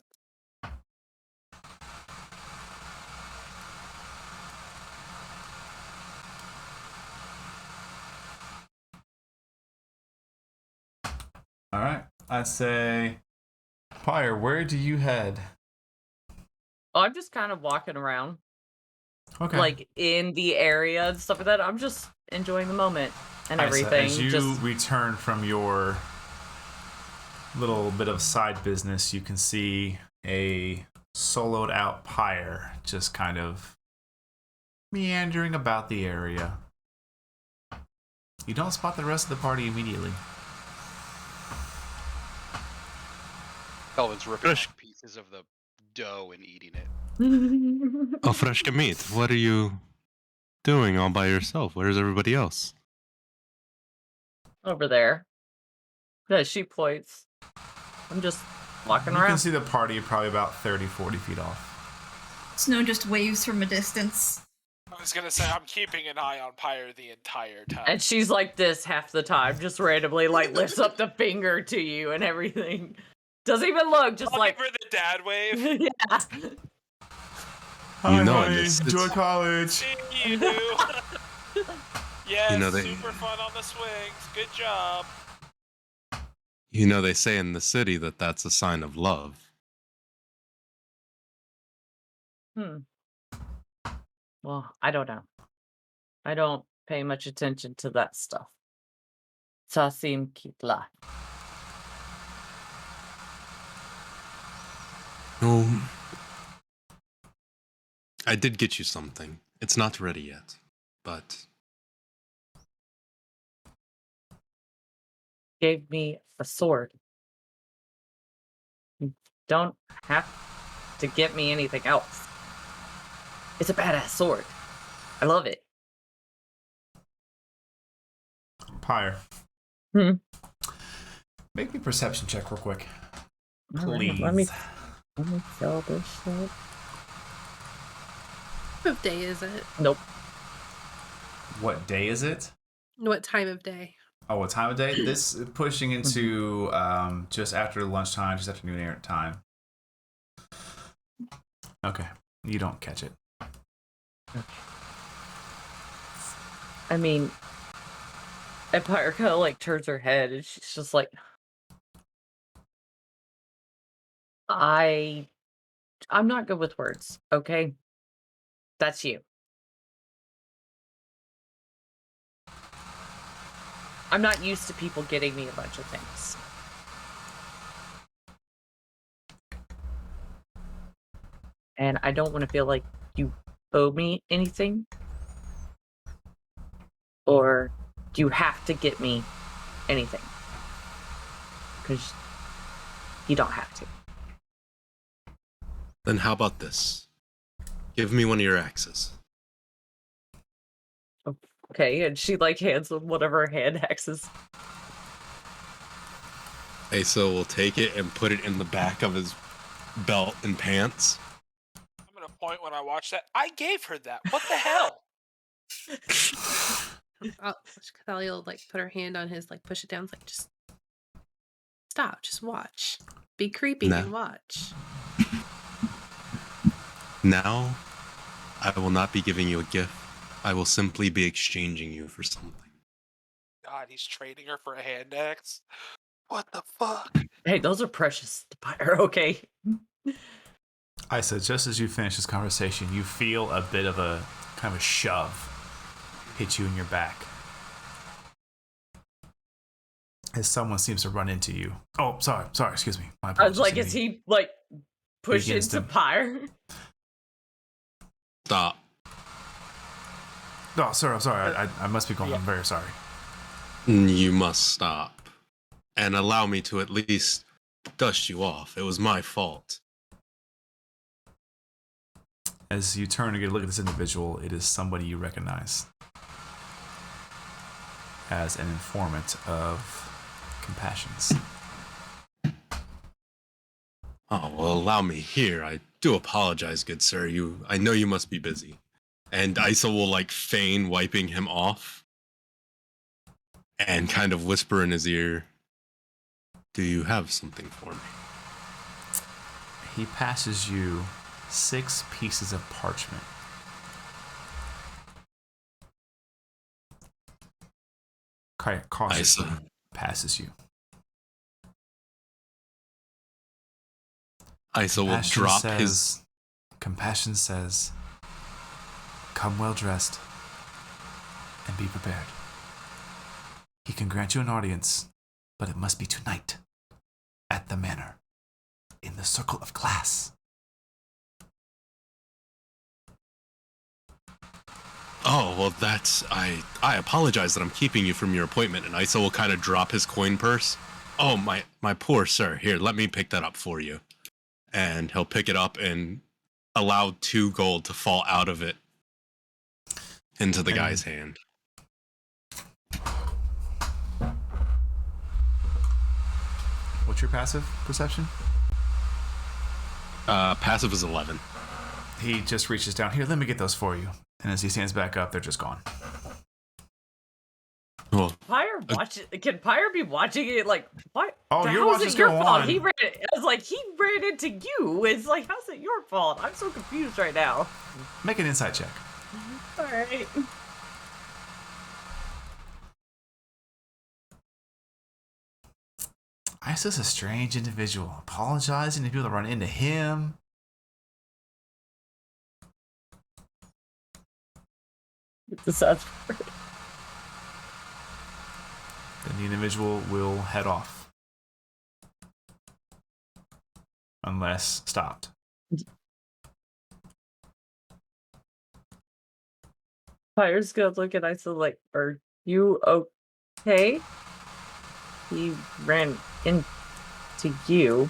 All right. I say, Pyre, where do you head? Oh, I'm just kind of walking around, Okay. like in the area and stuff like that. I'm just enjoying the moment and So everything. as you just return from your little bit of side business, you can see a soloed out Pyre just kind of meandering about the area. You don't spot the rest of the party immediately. Kelvin's ripping Fresh. off pieces of the dough and eating it. Oh, fresh meat. What are you doing all by yourself? Where's everybody else? over there. Yeah, she points. I'm just walking You around. can see the party probably about 30, 40 feet off. Snow just waves from a distance. I was gonna say I'm keeping an eye on Pyre the entire time. And she's like this half the time, just randomly like lifts up the finger to you and everything. Doesn't even look, just I'll like give her the dad wave. yeah. Hi, You know, honey. and it's- Enjoy college. See you do. Yes, You know, they- super fun on the swings. Good job. You know, they say in the city that that's a sign of love. Well, I don't know. I don't pay much attention to that stuff. Sasim kitla. No. I did get you something. It's not ready yet, but Gave me a sword. You don't have to get me anything else. It's a badass sword. I love it. Pyre. Hmm. Make me a perception check real quick. All right, Please. let me sell this shit. What day is it? Nope. What day is it? What time of day? Oh, what time of day? This is pushing into just after lunchtime, just after noon time. Okay. You don't catch it. I mean, Empire kind of like turns her head and she's just like, I'm not good with words, okay? That's you. I'm not used to people getting me a bunch of things. And I don't want to feel like you owe me anything. Or you have to get me anything. Because you don't have to. then how about this? Give me one of your axes. Okay, and she like hands him whatever hand axes. Asa will take it and put it in the back of his belt and pants. I'm gonna point when I watch that. I gave her that. What the hell? Thalia will like put her hand on his, like push it down. It's like, just stop, just watch. Be creepy No. and watch. Now, I will not be giving you a gift. I will simply be exchanging you for something. God, he's trading her for a hand axe. What the fuck? Hey, those are precious to Pyre, okay? Isa, just as you finish this conversation, you feel a bit of a kind of a shove hit you in your back. As someone seems to run into you. Oh, sorry, excuse me. My I apologies. was like, is he like push begins into to- Pyre? Stop. No, sir, I'm sorry. I must be going. Yeah. I'm very sorry. You must stop. And allow me to at least dust you off. It was my fault. As you turn to get a look at this individual, it is somebody you recognize as an informant of Compassion's. Oh, well, allow me here. I do apologize, good sir. I know you must be busy. And Isa will like feign wiping him off and kind of whisper in his ear, "Do you have something for me?" He passes you 6 pieces of parchment. Cautiously Isa. passes you. Isa will drop his... Compassion says, "Come well dressed and be prepared. He can grant you an audience, but it must be tonight at the manor in the circle of glass." Oh, well, that's... I apologize that I'm keeping you from your appointment. And Isa will kind of drop his coin purse. Oh, my poor sir. Here, let me pick that up for you. And he'll pick it up and allow 2 gold to fall out of it into the guy's hand. What's your passive perception? Passive is 11. He just reaches down. Here, let me get those for you. And as he stands back up, they're just gone. Well, Pyre can Pyre be watching it like what? Oh, you're how's watching it this your go fault? on. He ran into you. It's like, how's it your fault? I'm so confused right now. Make an insight check. All right. Isa's a strange individual. Apologizing to people that run into him. The sad part. Then the individual will head off. Unless stopped. Pyre's gonna look at Isa like, are you okay? He ran into you.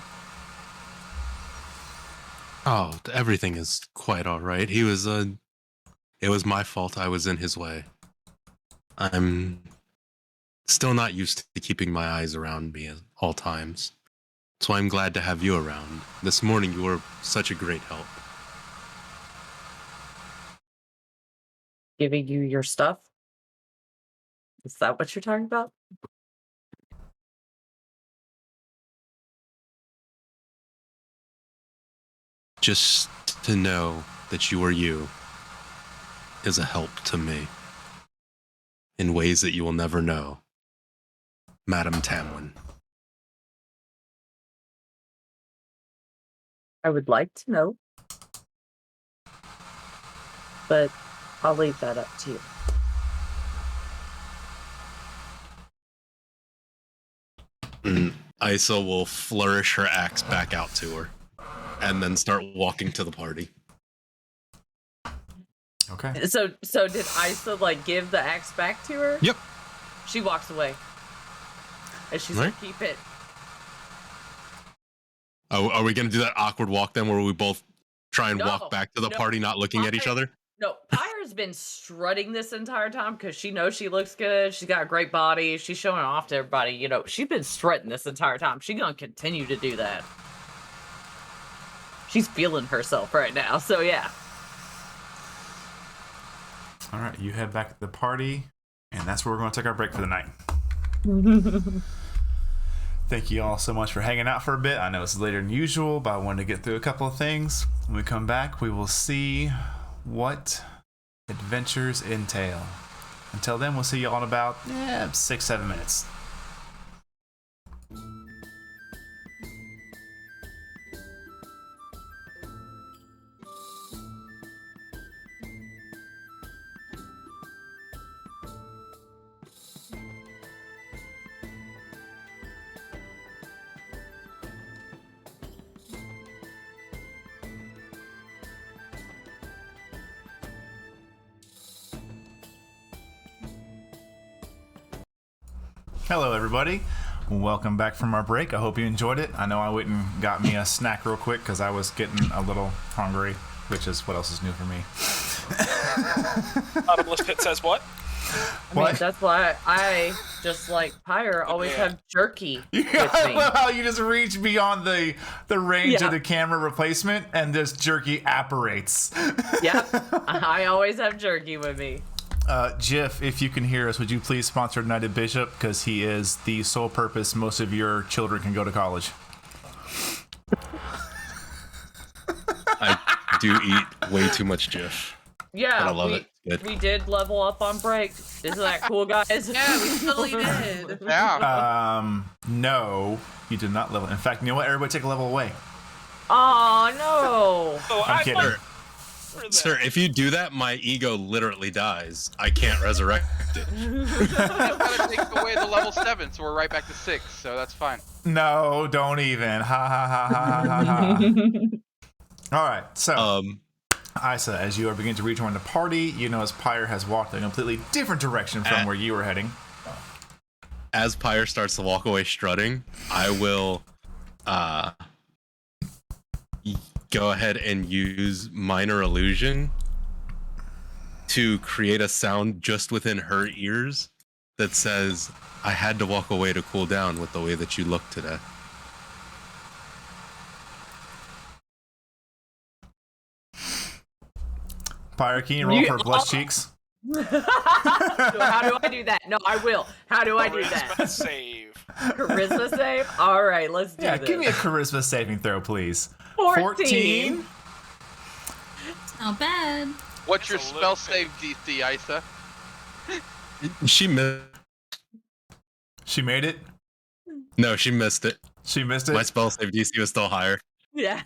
oh, everything is quite all right. It was my fault I was in his way. I'm still not used to keeping my eyes around me at all times. So I'm glad to have you around. This morning you were such a great help. Giving you your stuff? Is that what you're talking about? Just to know that you are you is a help to me in ways that you will never know, Madam Tamlin. I would like to know. But I'll leave that up to you. Isa will flourish her axe back out to her and then start walking to the party. Okay. So did Isa like give the axe back to her? Yep. She walks away. And she's Right. like, keep it. Are we going to do that awkward walk then where we both try and No, walk back to the no. party not looking at each other? No, Pyre's been strutting this entire time because she knows she looks good. She's got a great body. She's showing off to everybody. You know, she's been strutting this entire time. She's going to continue to do that. She's feeling herself right now. So, yeah. All right. You head back to the party. And that's where we're going to take our break for the night. Thank you all so much for hanging out for a bit. I know it's later than usual, but I wanted to get through a couple of things. When we come back, we will see what adventures entail. Until then, we'll see you all in about 6-7 minutes. Hello, everybody. Welcome back from our break. I hope you enjoyed it. I know I went and got me a snack real quick because I was getting a little hungry, which is what else is new for me. Bottomless Pit says what? I mean, that's why I, just like Pyre, always have jerky with me. I love how you just reach beyond the range of the camera replacement and this jerky apparates. Yep, I always have jerky with me. Jiff, if you can hear us, would you please sponsor United Bishop? Because he is the sole purpose most of your children can go to college. I do eat way too much Jif. Yeah, but I love it. Good. We did level up on break. Isn't that cool, guys? Yeah, we totally did. Yeah. No, you did not level. In fact, you know what? Everybody take a level away. Oh, no. Oh, I'm kidding. Sir, if you do that, my ego literally dies. I can't resurrect it. I'm gonna take away the level 7, so we're right back to 6, so that's fine. No, don't even. Ha ha ha ha ha ha. All right, so Isa, as you are beginning to rejoin the party, you notice Pyre has walked in a completely different direction from where you were heading. As Pyre starts to walk away strutting, I will go ahead and use Minor Illusion to create a sound just within her ears that says, I had to walk away to cool down with the way that you look today. Pyre, can you roll for blush cheeks? How do I do that? No, I will. How do I do that? Charisma save. Charisma save? All right, let's do Yeah, this. give me a charisma saving throw, please. 14. It's not bad. What's your It's a spell little save DC, Isa? She missed. She made it? No, she missed it. She missed it? My spell save DC was still higher. Yeah.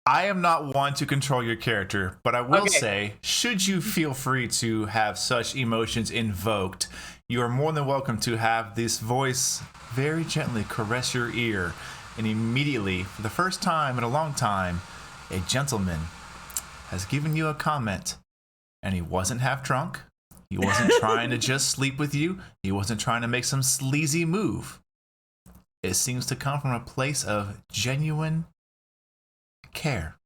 I am not one to control your character, but I will Okay. say, should you feel free to have such emotions invoked, you are more than welcome to have this voice very gently caress your ear. And immediately, for the first time in a long time, a gentleman has given you a comment. And he wasn't half drunk. He wasn't trying to just sleep with you. He wasn't trying to make some sleazy move. It seems to come from a place of genuine care.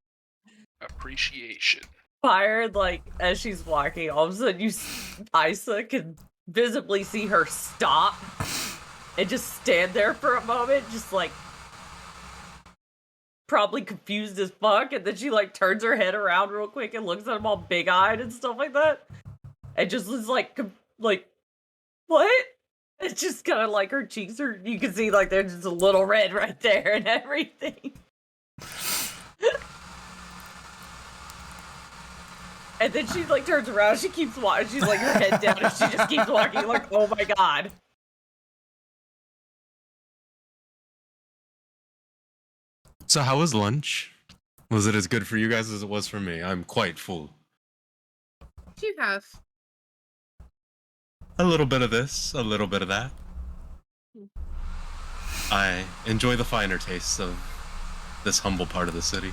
Appreciation. Pyre, like, as she's walking, all of a sudden Isa can visibly see her stop and just stand there for a moment, just like probably confused as fuck, and then she like turns her head around real quick and looks at him all big-eyed and stuff like that, and just is like what? It's just kind of like her cheeks are, you can see like they're just a little red right there and everything. And then she like turns around, she keeps walking, she's like her head down, and she just keeps walking like, oh my god. So how was lunch? Was it as good for you guys as it was for me? I'm quite full. What do you have? A little bit of this, a little bit of that. I enjoy the finer tastes of this humble part of the city.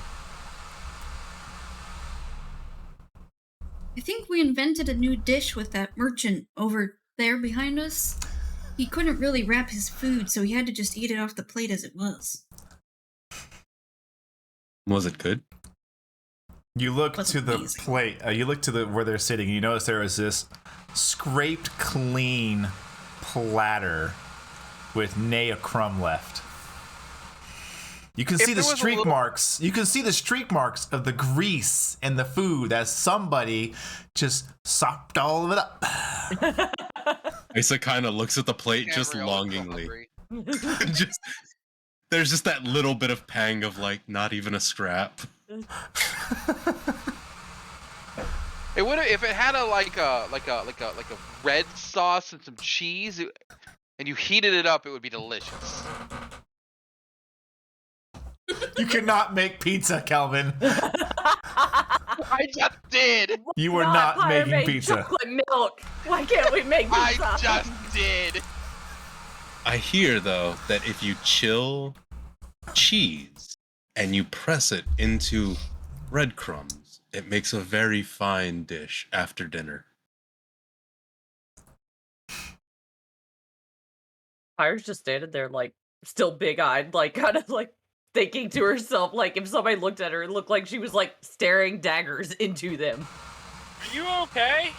I think we invented a new dish with that merchant over there behind us. He couldn't really wrap his food, so he had to just eat it off the plate as it was. Was it good? You look That's to the amazing. plate. You look to the where they're sitting. And you notice there is this scraped clean platter with nay a crumb left. You can If see the there was a streak little- marks. You can see the streak marks of the grease in the food as somebody just sopped all of it up. Isa kind of looks at the plate just Tamriel is so longingly. hungry. just there's just that little bit of pang of like not even a scrap. It would have if it had a like a red sauce and some cheese, and you heated it up. It would be delicious. You cannot make pizza, Calvin. I just did. You were not Pyre making made pizza. chocolate milk. Why can't we make pizza? I just did. I hear though that if you chill cheese and you press it into breadcrumbs, it makes a very fine dish after dinner. Pyre's just standing there, like, still big-eyed, like, kind of, like, thinking to herself, like, if somebody looked at her, it looked like she was, like, staring daggers into them. Are you okay?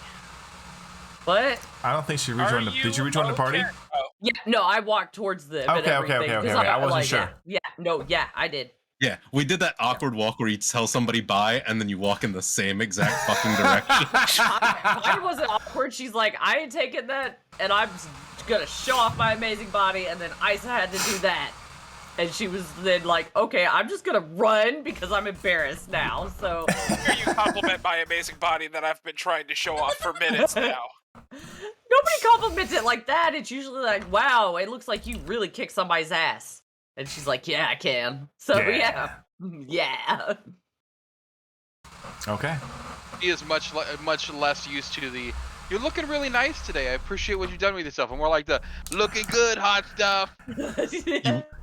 What? I don't think she rejoined. Did you rejoin the party? Oh, Yeah, no, I walked towards them and Okay, everything. okay. 'cause I wasn't like, sure. Yeah, I did. Yeah, we did that awkward walk where you tell somebody bye and then you walk in the same exact fucking direction. I wasn't awkward. She's like, I ain't taking that, and I'm gonna show off my amazing body, and then Isa had to do that. And she was then like, okay, I'm just gonna run because I'm embarrassed now, so... Here you compliment my amazing body that I've been trying to show off for minutes now. Nobody compliments it like that. It's usually like, wow, it looks like you really kicked somebody's ass. And she's like, yeah, I can. So, yeah. Okay. He is much less used to the. You're looking really nice today. I appreciate what you've done with yourself. And more like the looking good, hot stuff.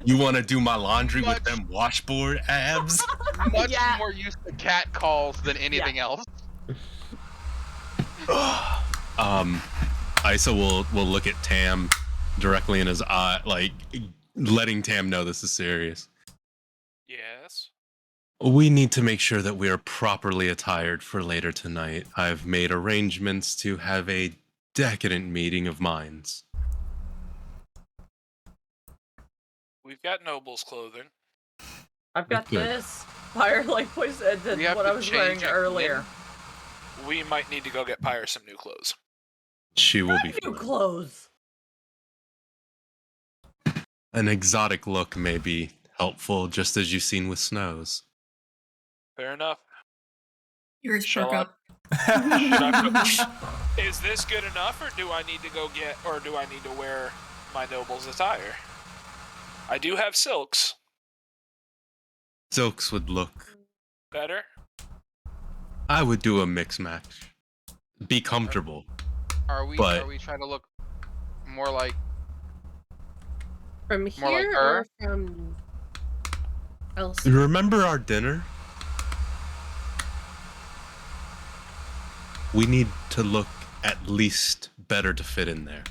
You want to do my laundry with them washboard abs? Much more used to cat calls than anything else. Isa will look at Tam directly in his eye, like letting Tam know this is serious. Yes. We need to make sure that we are properly attired for later tonight. I've made arrangements to have a decadent meeting of minds. We've got Noble's clothing. I've got Good. this. Fire like voice and We have what to I was wearing change it, earlier. We might need to go get Pyre some new clothes. She will be New fine. clothes. An exotic look may be helpful, just as you've seen with Snows. Fair enough. Yours Shall broke I- up. Is this good enough, or do I need to go get, or do I need to wear my Noble's attire? I do have silks. Silks would look. Better? I would do a mix match. Be comfortable. Are we trying to look more like From More like here her? or from You elsewhere? remember our dinner? We need to look at least better to fit in there.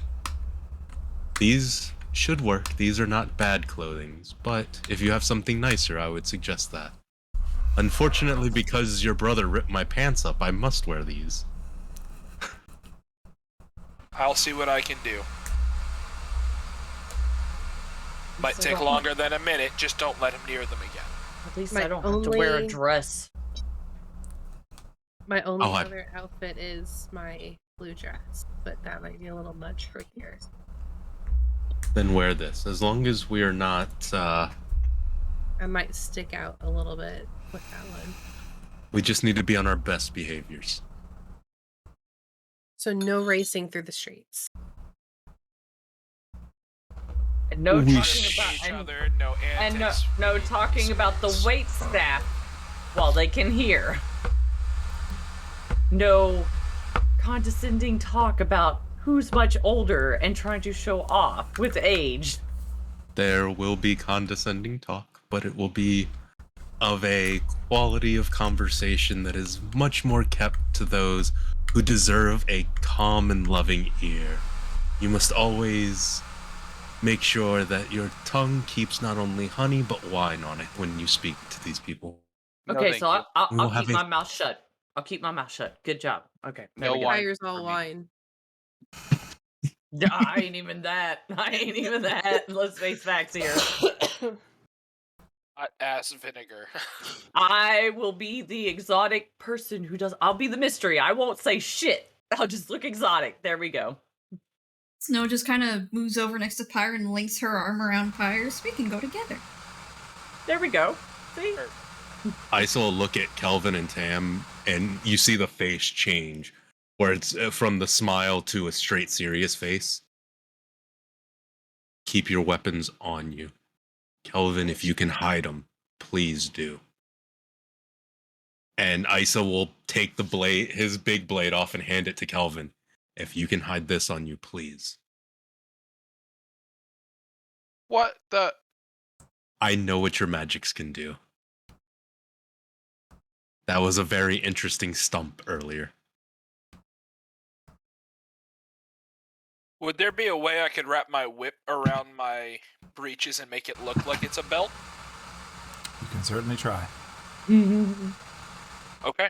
These should work. These are not bad clothings, but if you have something nicer, I would suggest that. Unfortunately, because your brother ripped my pants up, I must wear these. I'll see what I can do. Might So take don't- longer than a minute, just don't let him near them again. At least My I don't have to wear a only- dress. My only Oh, other outfit is my blue dress, but that might be a little much for here. Then wear this. As long as we are not, I might stick out a little bit with that one. we just need to be on our best behaviors. So no racing through the streets. And no We talking sh- about each and, other, no and no, antics. no talking about the wait staff while they can hear. No condescending talk about who's much older and trying to show off with age. There will be condescending talk, but it will be of a quality of conversation that is much more kept to those who deserve a calm and loving ear. You must always make sure that your tongue keeps not only honey but wine on it when you speak to these people. No, Okay, thank so you. I'll We'll keep have my a- mouth shut. I'll keep my mouth shut. Good job. Okay. there No we go. wine Fire's for all me. wine. I ain't even that. I ain't even that. Let's face facts here. Hot ass vinegar. I will be the exotic person who does. I'll be the mystery. I won't say shit. I'll just look exotic. There we go. Snow just kind of moves over next to Pyre and links her arm around Pyre so we can go together. There we go. See? Isa will look at Kelvin and Tam, and you see the face change, where it's from the smile to a straight serious face. Keep your weapons on you. Kelvin, if you can hide them, please do. And Isa will take the blade, his big blade off and hand it to Kelvin. If you can hide this on you, please. What the? I know what your magics can do. That was a very interesting stump earlier. Would there be a way I could wrap my whip around my breeches and make it look like it's a belt? You can certainly try. Okay.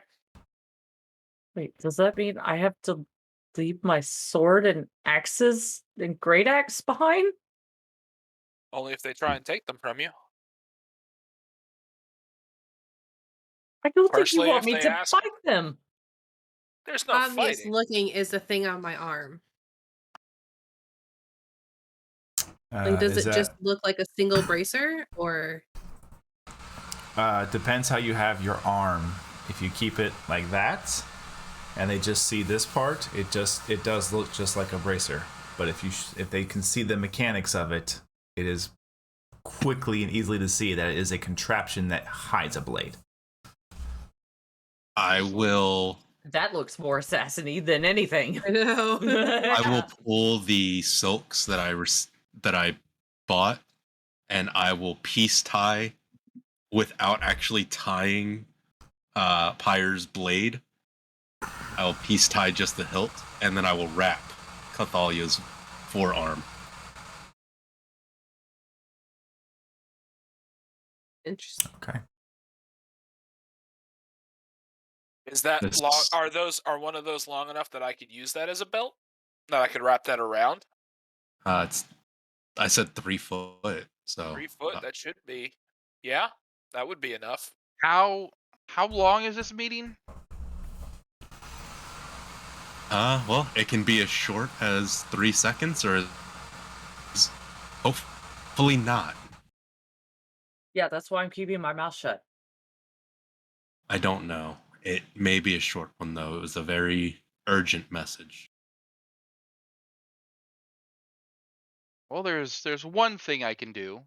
Wait, does that mean I have to leave my sword and axes and great axe behind? Only if they try and take them from you. I don't think you Personally, want if me they to ask- fight them. There's no Obvious fighting. looking is the thing on my arm. Like, does Is it that, just look like a single bracer, or depends how you have your arm. If you keep it like that, and they just see this part, it does look just like a bracer. But if they can see the mechanics of it, it is quickly and easily to see that it is a contraption that hides a blade. I will That looks more assassiny than anything. I know. I will pull the silks that I bought, and I will piece tie without actually tying Pyre's blade. I will piece tie just the hilt, and then I will wrap Cathalia's forearm. Interesting. Okay. Is that This- long? Are one of those long enough that I could use that as a belt? That I could wrap that around? I said 3 foot, so 3 foot. That should be. Yeah, that would be enough. How long is this meeting? well, it can be as short as 3 seconds, or hopefully not. Yeah, that's why I'm keeping my mouth shut. I don't know. It may be a short one, though. It was a very urgent message. Well, there's one thing I can do.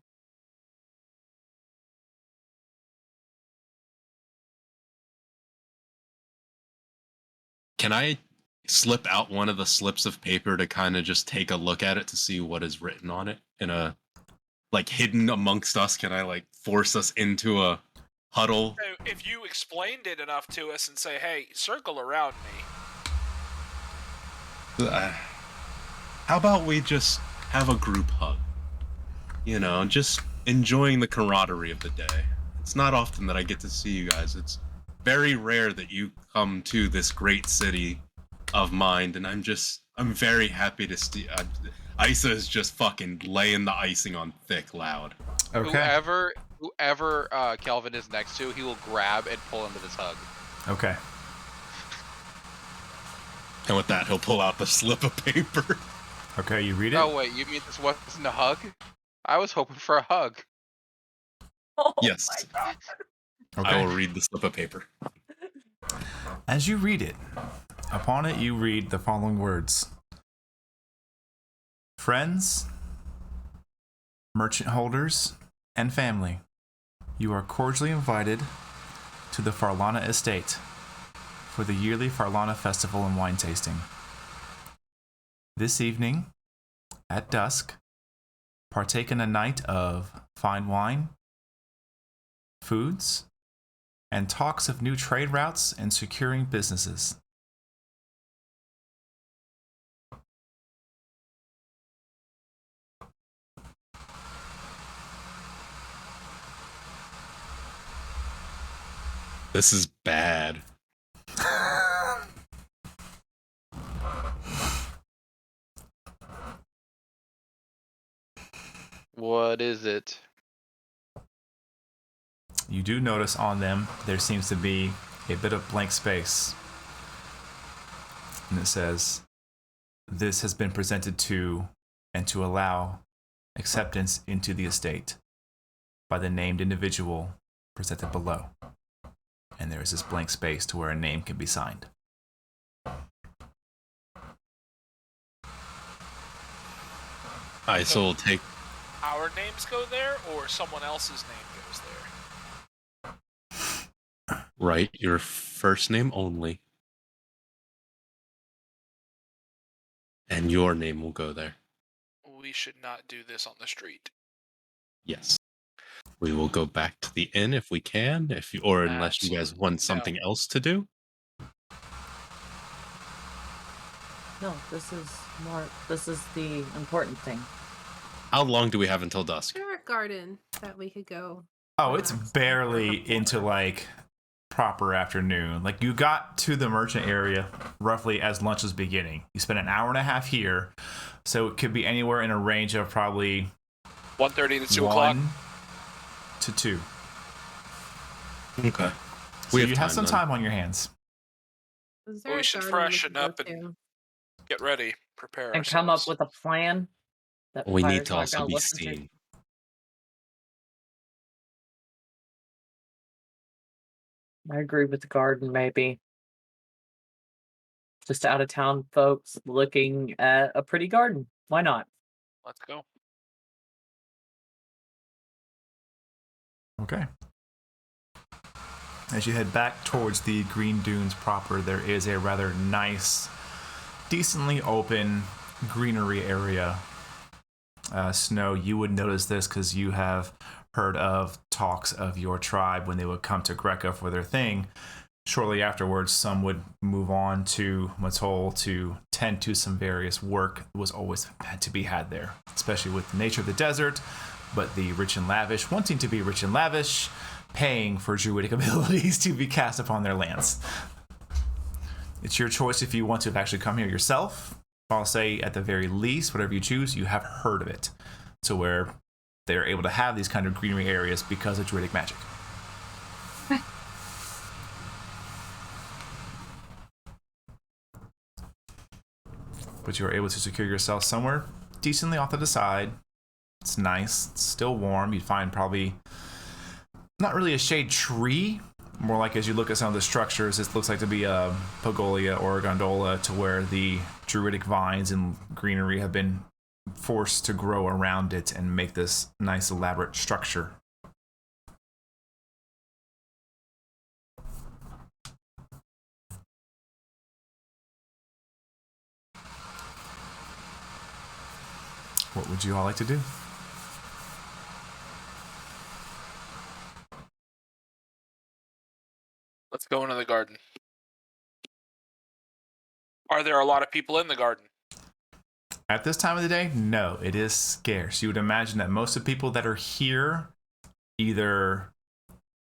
Can I slip out one of the slips of paper to kind of just take a look at it to see what is written on it in a, like, hidden amongst us? Can I, like, force us into a huddle? So if you explained it enough to us and say, "Hey, circle around me," How about we just have a group hug? You know, just enjoying the camaraderie of the day. It's not often that I get to see you guys. It's very rare that you come to this great city of mine, and I'm very happy to see. Isa is just fucking laying the icing on thick loud. Okay. Whoever Kelvin is next to, he will grab and pull into this hug. Okay. And with that, he'll pull out the slip of paper. Okay, you read it? Oh wait, you mean this wasn't a hug? I was hoping for a hug. Oh Yes. my god. Okay. I will read the slip of paper. As you read it, upon it you read the following words. Friends, merchant holders, and family, you are cordially invited to the Farlana Estate for the yearly Farlana Festival and wine tasting. This evening, at dusk, partake in a night of fine wine, foods, and talks of new trade routes and securing businesses. This is bad. What is it? You do notice on them there seems to be a bit of blank space. And it says, this has been presented to and to allow acceptance into the estate by the named individual presented below. And there is this blank space to where a name can be signed. So we'll take. Our names go there, or someone else's name goes there? Write your first name only. And your name will go there. We should not do this on the street. Yes. We will go back to the inn if we can, unless you guys want something else to do. No, this is the important thing. How long do we have until dusk? Is there a garden that we could go? Oh, it's barely into like proper afternoon. Like you got to the merchant area roughly as lunch was beginning. You spent an hour and a half here, so it could be anywhere in a range of probably 1:30 to 2 o'clock. 1 to 2. Okay. So you have some time on your hands. Is there We a should garden freshen we could up go and to? get ready, prepare And ourselves. come up with a plan that We need Fire's to not also gonna be listen to. seen. I agree with the garden, maybe. Just out of town folks looking at a pretty garden. Why not? Let's go. Okay. As you head back towards the Green Dunes proper, there is a rather nice, decently open greenery area. Snow, you would notice this because you have heard of talks of your tribe when they would come to Greca for their thing. Shortly afterwards, some would move on to Matol to tend to some various work that was always had to be had there, especially with the nature of the desert, but the rich and lavish wanting to be rich and lavish, paying for druidic abilities to be cast upon their lands. It's your choice if you want to have actually come here yourself. I'll say at the very least, whatever you choose, you have heard of it, to where they're able to have these kind of greenery areas because of druidic magic. But you're able to secure yourself somewhere decently off to the side. It's nice. It's still warm. You'd find probably not really a shade tree. More like as you look at some of the structures, it looks like to be a pagolia or a gondola to where the druidic vines and greenery have been forced to grow around it and make this nice elaborate structure. What would you all like to do? Let's go into the garden. Are there a lot of people in the garden? At this time of the day, no, it is scarce. You would imagine that most of the people that are here either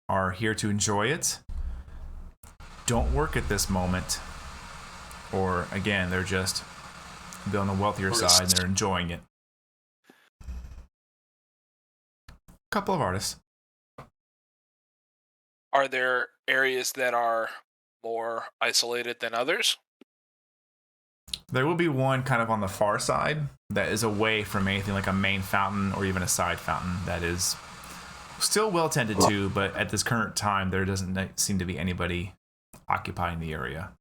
are here to enjoy it, don't work at this moment, or again, they're just on the wealthier side and they're enjoying it. Couple of artists. Are there areas that are more isolated than others? There will be one kind of on the far side that is away from anything like a main fountain or even a side fountain that is still well tended to, but at this current time, there doesn't seem to be anybody occupying the area.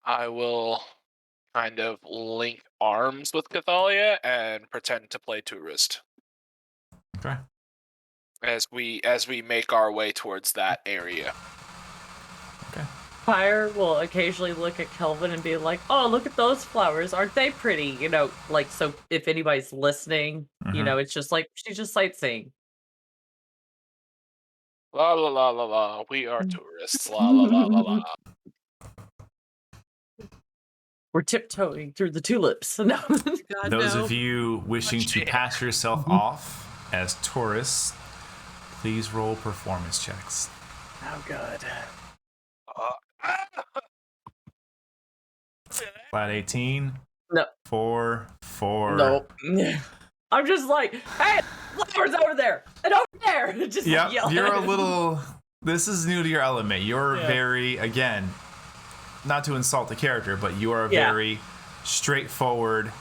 I will kind of link arms with Cathalia and pretend to play tourist. Okay. As we make our way towards that area. Okay. Fire will occasionally look at Kelvin and be like, "Oh, look at those flowers. Aren't they pretty?" You know, like, so if anybody's listening, you know, it's just like, she's just sightseeing. La la la la la. We are tourists. La la la la la. We're tiptoeing through the tulips. No. God, Those no. of you wishing to pass yourself off as tourists, please roll performance checks. Oh, God. Flat 18. No. 4. Nope. I'm just like, hey, flowers over there and over there. Just Yep, yell. you're a little. This is new to your element. You're very, again, not to insult the character, but you are a Yeah. very straightforward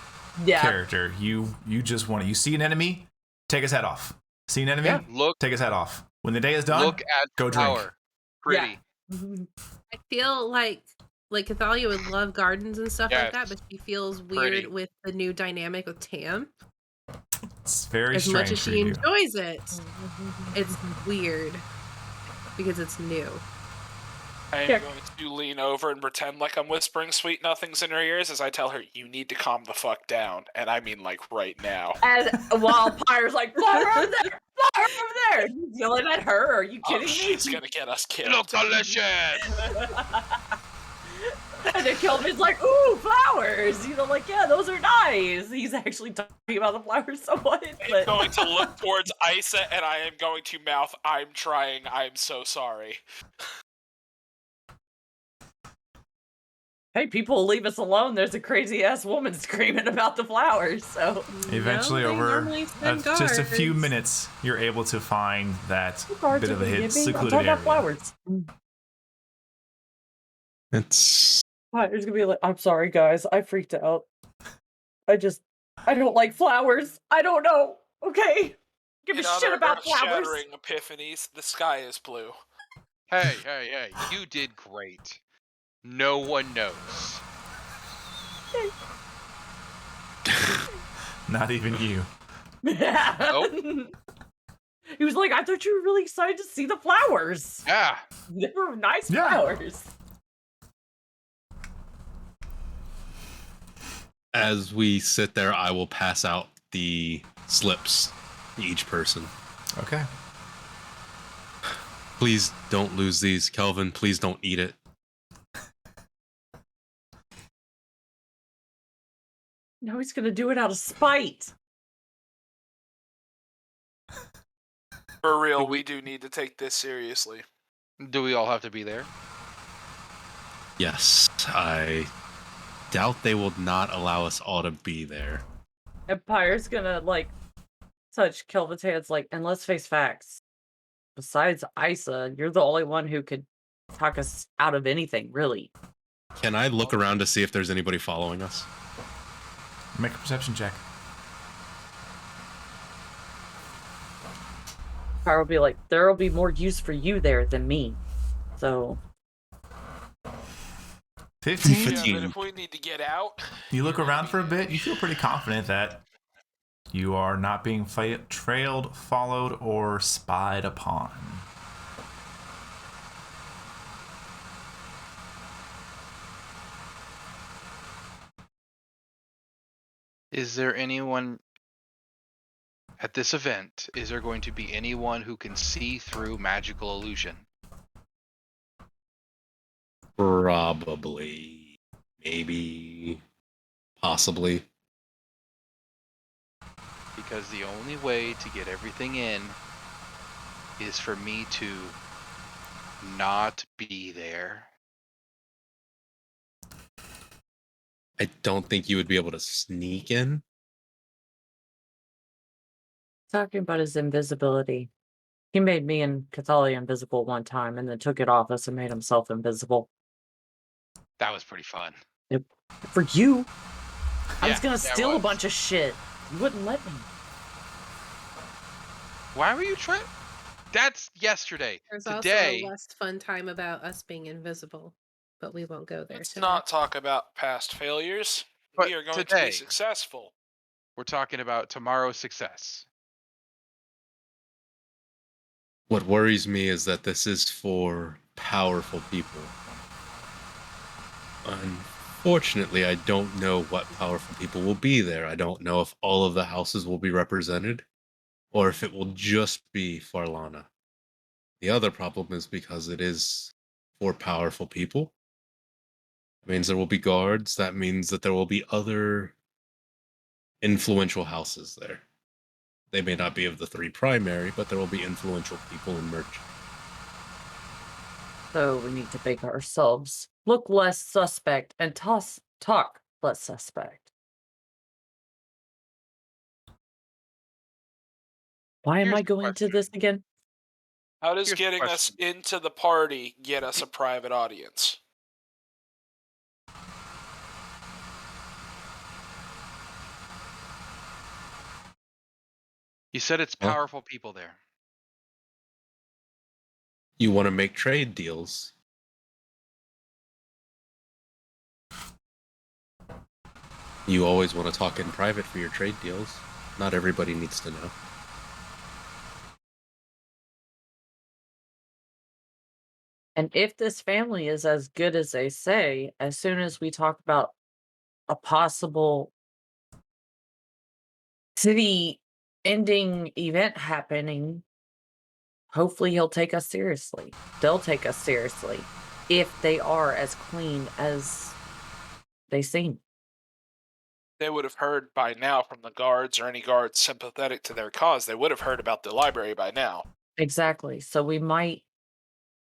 Yeah. character. You just want to. You see an enemy, take his head off. See an enemy, Yeah, look take his head off. When the day is done, look at go drink. flower. Pretty. I feel like Cathalia would love gardens and stuff like that, Yes. but she feels Pretty. weird with the new dynamic with Tam. It's very As strange much as for she you. enjoys it, it's weird because it's new. I am Yeah. going to lean over and pretend like I'm whispering sweet nothings in her ears as I tell her, you need to calm the fuck down. And I mean, like, right now. And while Pyre's like, flower over there, flower over there. He's yelling at her. Are you Oh, kidding me? she's gonna get us killed. Look delicious. And then Kelvin's like, ooh, flowers. You know, like, yeah, those are nice. He's actually talking about the flowers somewhat. I'm But going to look towards Isa and I am going to mouth, I'm trying, I'm so sorry. hey, people will leave us alone. There's a crazy ass woman screaming about the flowers. So Eventually, No, they over normally send just a few guards. minutes, you're able to find that Guards bit are of a gonna hid, get me. I'm secluded talking area. about flowers. It's Pyre's gonna be like, I'm sorry, guys. I freaked out. I don't like flowers. I don't know. Okay. Give a In shit other about flowers. earth-shattering epiphanies, the sky is blue. Hey, you did great. No one knows. Not even you. He was like, I thought you were really excited to see the flowers. Yeah. They were nice Yeah. flowers. as we sit there, I will pass out the slips to each person. Okay. Please don't lose these, Kelvin. Please don't eat it. Now he's gonna do it out of spite. For real, we do need to take this seriously. Do we all have to be there? Yes, I doubt they will not allow us all to be there. Empire's gonna like touch Kelvin's hands, like, and let's face facts. Besides Isa, you're the only one who could talk us out of anything, really. Can I look around to see if there's anybody following us? Make a perception check. Empire will be like, there will be more use for you there than me. So 15? Yeah, 15. but if we need to get out, You look around for a bit, you feel pretty confident that you are not being trailed, followed, or spied upon. Is there anyone at this event? Is there going to be anyone who can see through magical illusion? Probably. Maybe. Possibly. Because the only way to get everything in is for me to not be there. I don't think you would be able to sneak in. talking about his invisibility. He made me and Cathalia invisible one time and then took it off us and made himself invisible. That was pretty fun. For you, I was Yeah, gonna that steal a was. bunch of shit. You wouldn't let me. Why were you trying? That's yesterday. There's Today, also a less fun time about us being invisible, but we won't go there let's today. not talk about past failures. But We are going to today- be successful. we're talking about tomorrow's success. What worries me is that this is for powerful people. Unfortunately, I don't know what powerful people will be there. I don't know if all of the houses will be represented, or if it will just be Farlana. The other problem is because it is for powerful people. It means there will be guards. That means that there will be other influential houses there. They may not be of the three primary, but there will be influential people in merchant. So we need to make ourselves look less suspect and talk less suspect. Why am Here's I the going to question. this again? How does Here's the getting us into the party get us a private audience? You said it's Huh? powerful people there. You want to make trade deals. You always want to talk in private for your trade deals. Not everybody needs to know. And if this family is as good as they say, as soon as we talk about a possible city ending event happening, hopefully he'll take us seriously. They'll take us seriously if they are as clean as they seem. They would have heard by now from the guards or any guards sympathetic to their cause. They would have heard about the library by now. Exactly. So we might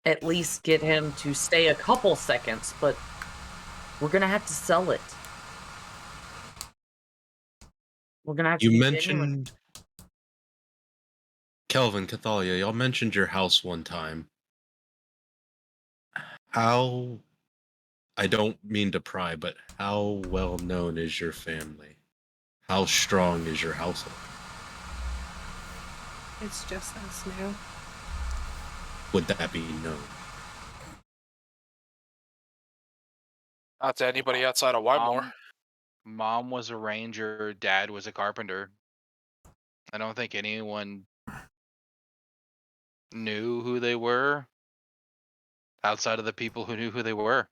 at least get him to stay a couple seconds, but we're gonna have to sell it. We're gonna have to You be genuine. mentioned Kelvin, Cathalia, y'all mentioned your house one time. How, I don't mean to pry, but how well known is your family? How strong is your household? It's just us now. Would that be known? Not to anybody outside of Wymore. Mom was a ranger. Dad was a carpenter. I don't think anyone knew who they were outside of the people who knew who they were.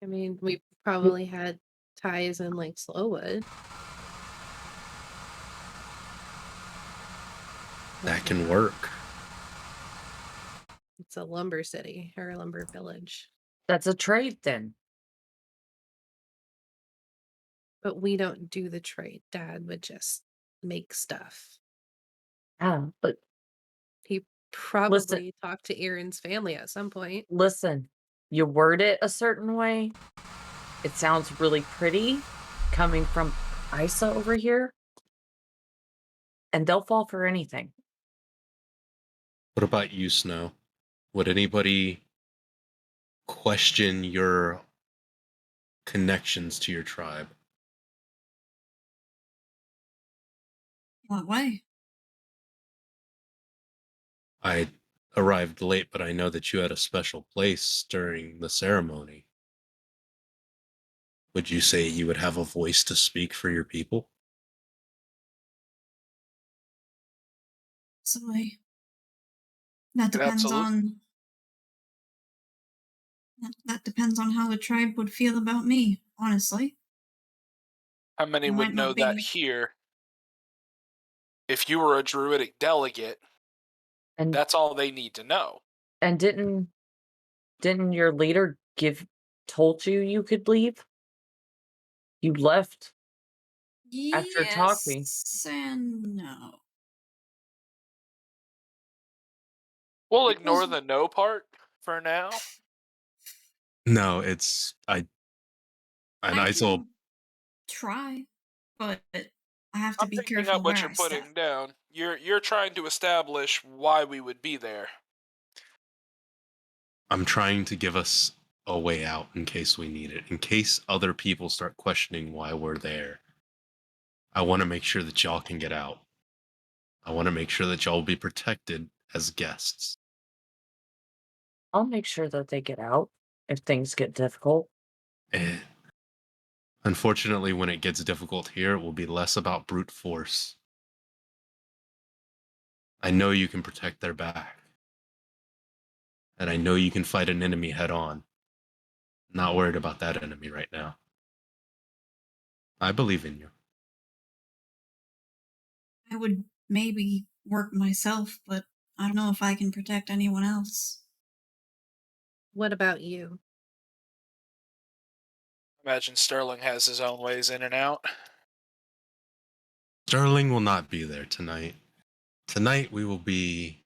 I mean, we probably had ties in like Slowwood. That can work. It's a lumber city or a lumber village. That's a trade then. But we don't do the trade. Dad would just make stuff. Yeah, but He probably talked to Aaron's family at some point. listen, you word it a certain way, it sounds really pretty coming from Isa over here, and they'll fall for anything. What about you, Snow? Would anybody question your connections to your tribe? What way? I arrived late, but I know that you had a special place during the ceremony. Would you say you would have a voice to speak for your people? So that depends on that depends on how the tribe would feel about me, honestly. How many It would might know not that be. here? If you were a druidic delegate, And that's all they need to know. and didn't your leader told you could leave? You left after talking. Yes and no. We'll It ignore was the no part for now. No, it's and I I saw can try, but I have to I'm be picking careful up what where you're I putting step. down. You're trying to establish why we would be there. I'm trying to give us a way out in case we need it. In case other people start questioning why we're there. I want to make sure that y'all can get out. I want to make sure that y'all will be protected as guests. I'll make sure that they get out if things get difficult. Eh. Unfortunately, when it gets difficult here, it will be less about brute force. I know you can protect their back. And I know you can fight an enemy head on. Not worried about that enemy right now. I believe in you. I would maybe work myself, but I don't know if I can protect anyone else. What about you? Imagine Sterling has his own ways in and out. Sterling will not be there tonight. Tonight we will be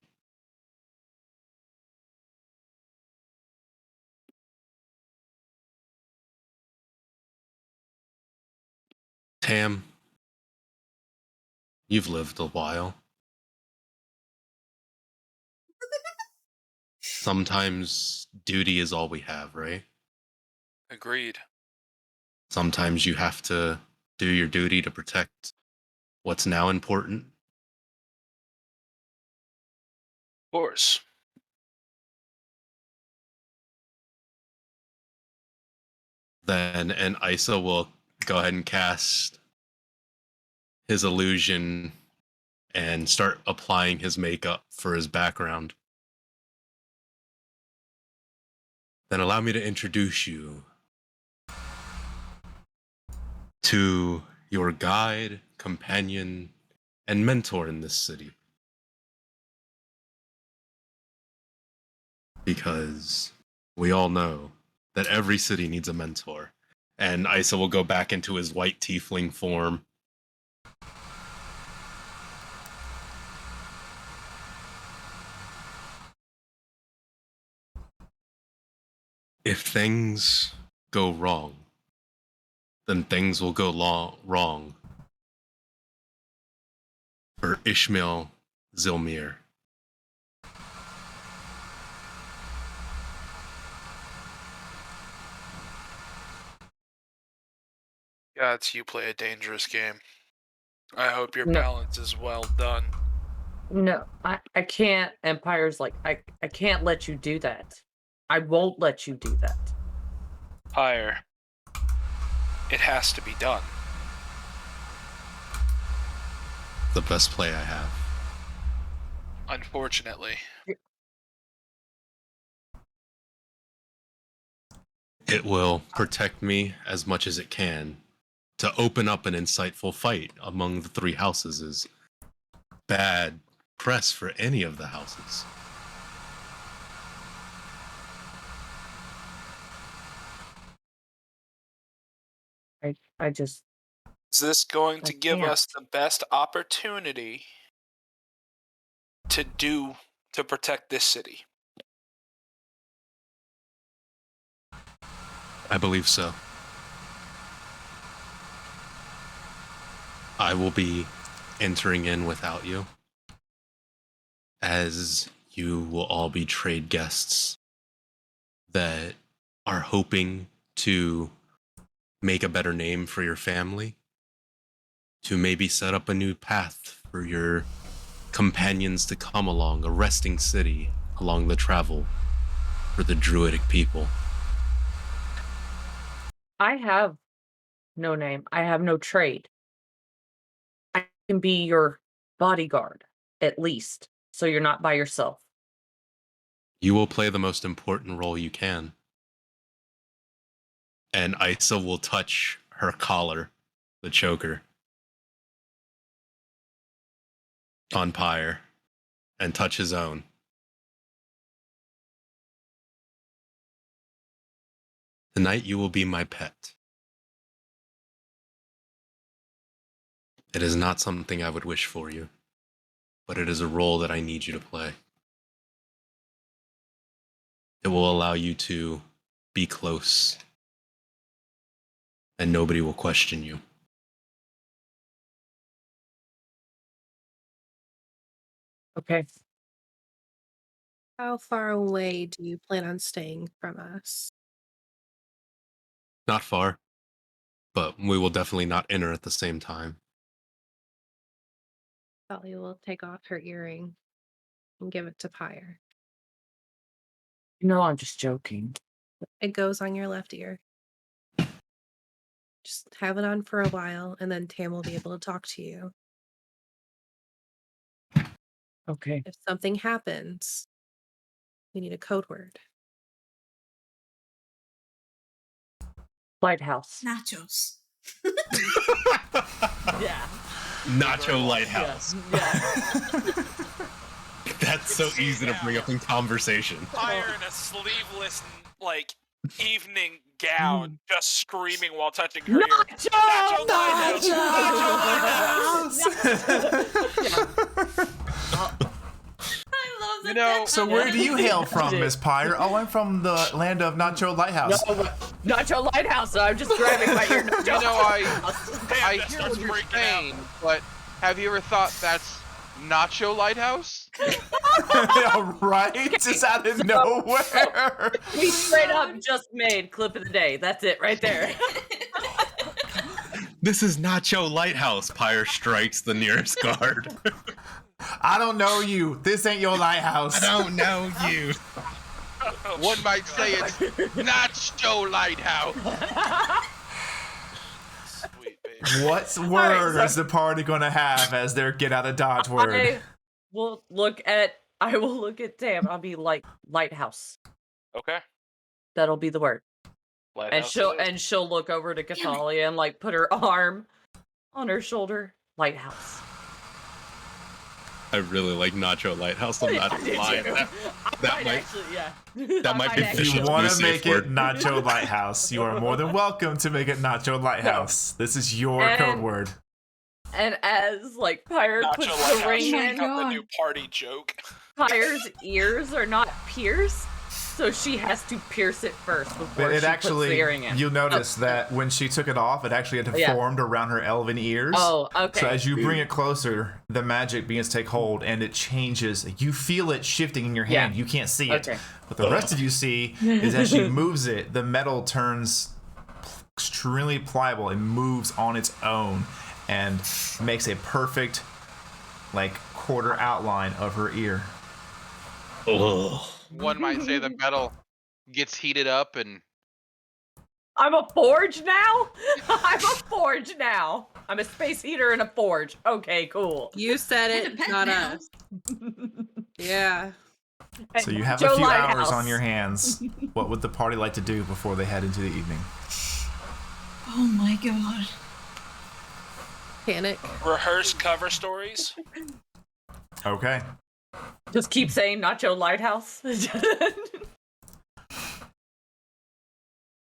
Tam. You've lived a while. Sometimes duty is all we have, right? Agreed. Sometimes you have to do your duty to protect what's now important. course. Then and Isa will go ahead and cast his illusion and start applying his makeup for his background. Then allow me to introduce you to your guide, companion, and mentor in this city. Because we all know that every city needs a mentor. And Isa will go back into his white tiefling form. If things go wrong, then things will go wrong for Ishmael Zilmir. Gods, you play a dangerous game. I hope your No. balance is well done. No, I can't. Empire's like, I can't let you do that. I won't let you do that. Pyre, it has to be done. The best play I have. Unfortunately. It will protect me as much as it can. To open up an insightful fight among the three houses is bad press for any of the houses. I just, Is this going I to give can't. us the best opportunity to protect this city? I believe so. I will be entering in without you, as you will all be trade guests that are hoping to make a better name for your family, to maybe set up a new path for your companions to come along, a resting city along the travel for the druidic people. I have no name. I have no trade. I can be your bodyguard, at least, so you're not by yourself. You will play the most important role you can. And Isa will touch her collar, the choker, on Pyre, and touch his own. Tonight you will be my pet. It is not something I would wish for you, but it is a role that I need you to play. It will allow you to be close, and nobody will question you. Okay. How far away do you plan on staying from us? Not far, but we will definitely not enter at the same time. Sally will take off her earring and give it to Pyre. No, I'm just joking. It goes on your left ear. Just have it on for a while, and then Tam will be able to talk to you. Okay. If something happens, we need a code word. Lighthouse. Nachos. Yeah. Nacho Lighthouse. Yeah. That's so easy to bring up in conversation. Pyre in a sleeveless, like, evening gown, just screaming while touching her ear. Nacho! Lighthouse! I love that. You know, So where do you hail from, Miss Pyre? Oh, I'm from the land of Nacho Lighthouse. No, Nacho Lighthouse. I'm just grabbing my ear. Nacho. You know, I that hear starts what you're freaking saying, but have you ever thought that's Nacho Lighthouse? Right? It's out of nowhere. We straight up just made clip of the day. That's it right there. This is Nacho Lighthouse. Pyre strikes the nearest guard. I don't know you. This ain't your lighthouse. I don't know you. One might say it's Nacho Lighthouse. Sweet baby. What word Alright, so- is the party gonna have as their get out of Dodge word? I will look at Tam. I'll be like lighthouse. Okay. That'll be the word. Lighthouse And it is. she'll look over to Cathalia and like put her arm on her shoulder. Lighthouse. I really like Nacho Lighthouse. I'm not lying. That might actually, yeah. that might be If Bishop's you want new to safe make word. it Nacho Lighthouse, you are more than welcome to make it Nacho Lighthouse. This is your code word. And as like Pyre Nacho puts the Lighthouse ring should in, become the new party joke. Pyre's ears are not pierced, so she has to pierce it first before But it she actually, puts the earring in. you'll notice that when she took it off, it actually had Yeah. formed around her elven ears. Oh, okay. So as you bring it closer, the magic begins to take hold, and it changes. You feel it shifting in your hand. Yeah. You can't see it. Okay. What the rest of you see is as she moves it, the metal turns extremely pliable and moves on its own and makes a perfect, like, quarter outline of her ear. One might say the metal gets heated up and I'm a forge now? I'm a forge now. I'm a space heater and a forge. Okay, cool. You said And a it, pet not now. us. Yeah. So you have Joe a few Lighthouse. hours on your hands. What would the party like to do before they head into the evening? Oh my god. Panic. Rehearse cover stories. Okay. Just keep saying Nacho Lighthouse.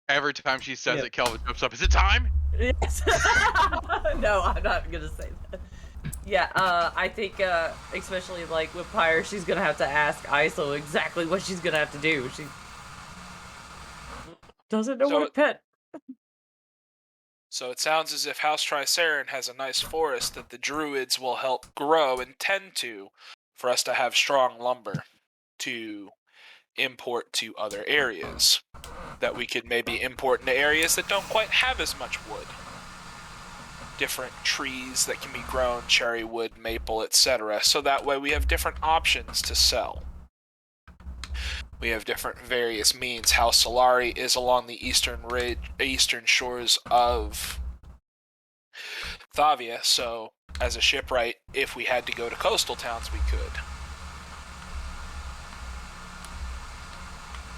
every time she says Yeah. it, Kelvin jumps up. Is it time? Yes. No, I'm not gonna say that. Yeah, I think, especially like with Pyre, she's gonna have to ask ISO exactly what she's gonna have to do. She doesn't know So- what a pet. So it sounds as if House Triceran has a nice forest that the druids will help grow and tend to for us to have strong lumber to import to other areas that we could maybe import into areas that don't quite have as much wood. Different trees that can be grown, cherry wood, maple, etc. So that way we have different options to sell. We have different various means. House Solari is along the eastern shores of Thavia, so as a shipwright, if we had to go to coastal towns, we could.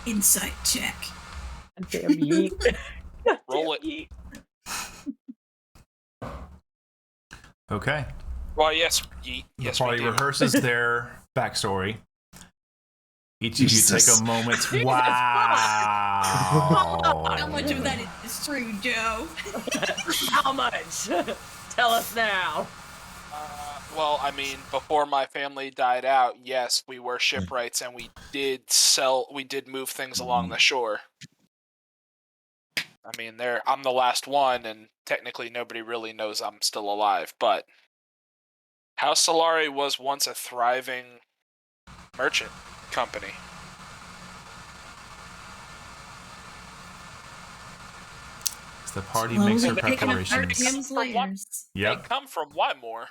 Insight check. Damn yeet. Roll it. Yeet. Okay. Well, yes, The yes, party we do. rehearses their backstory. Each of you take Jesus. a moment. How Wow. much of that is true, Joe? How much? Tell us now. Well, I mean, before my family died out, yes, we were shipwrights, and we did move things along the shore. I mean, I'm the last one, and technically nobody really knows I'm still alive, but House Solari was once a thriving merchant company. As the party Slowly makes her picking apart preparations. Tim's For what? layers. They Yep. come from Wymore.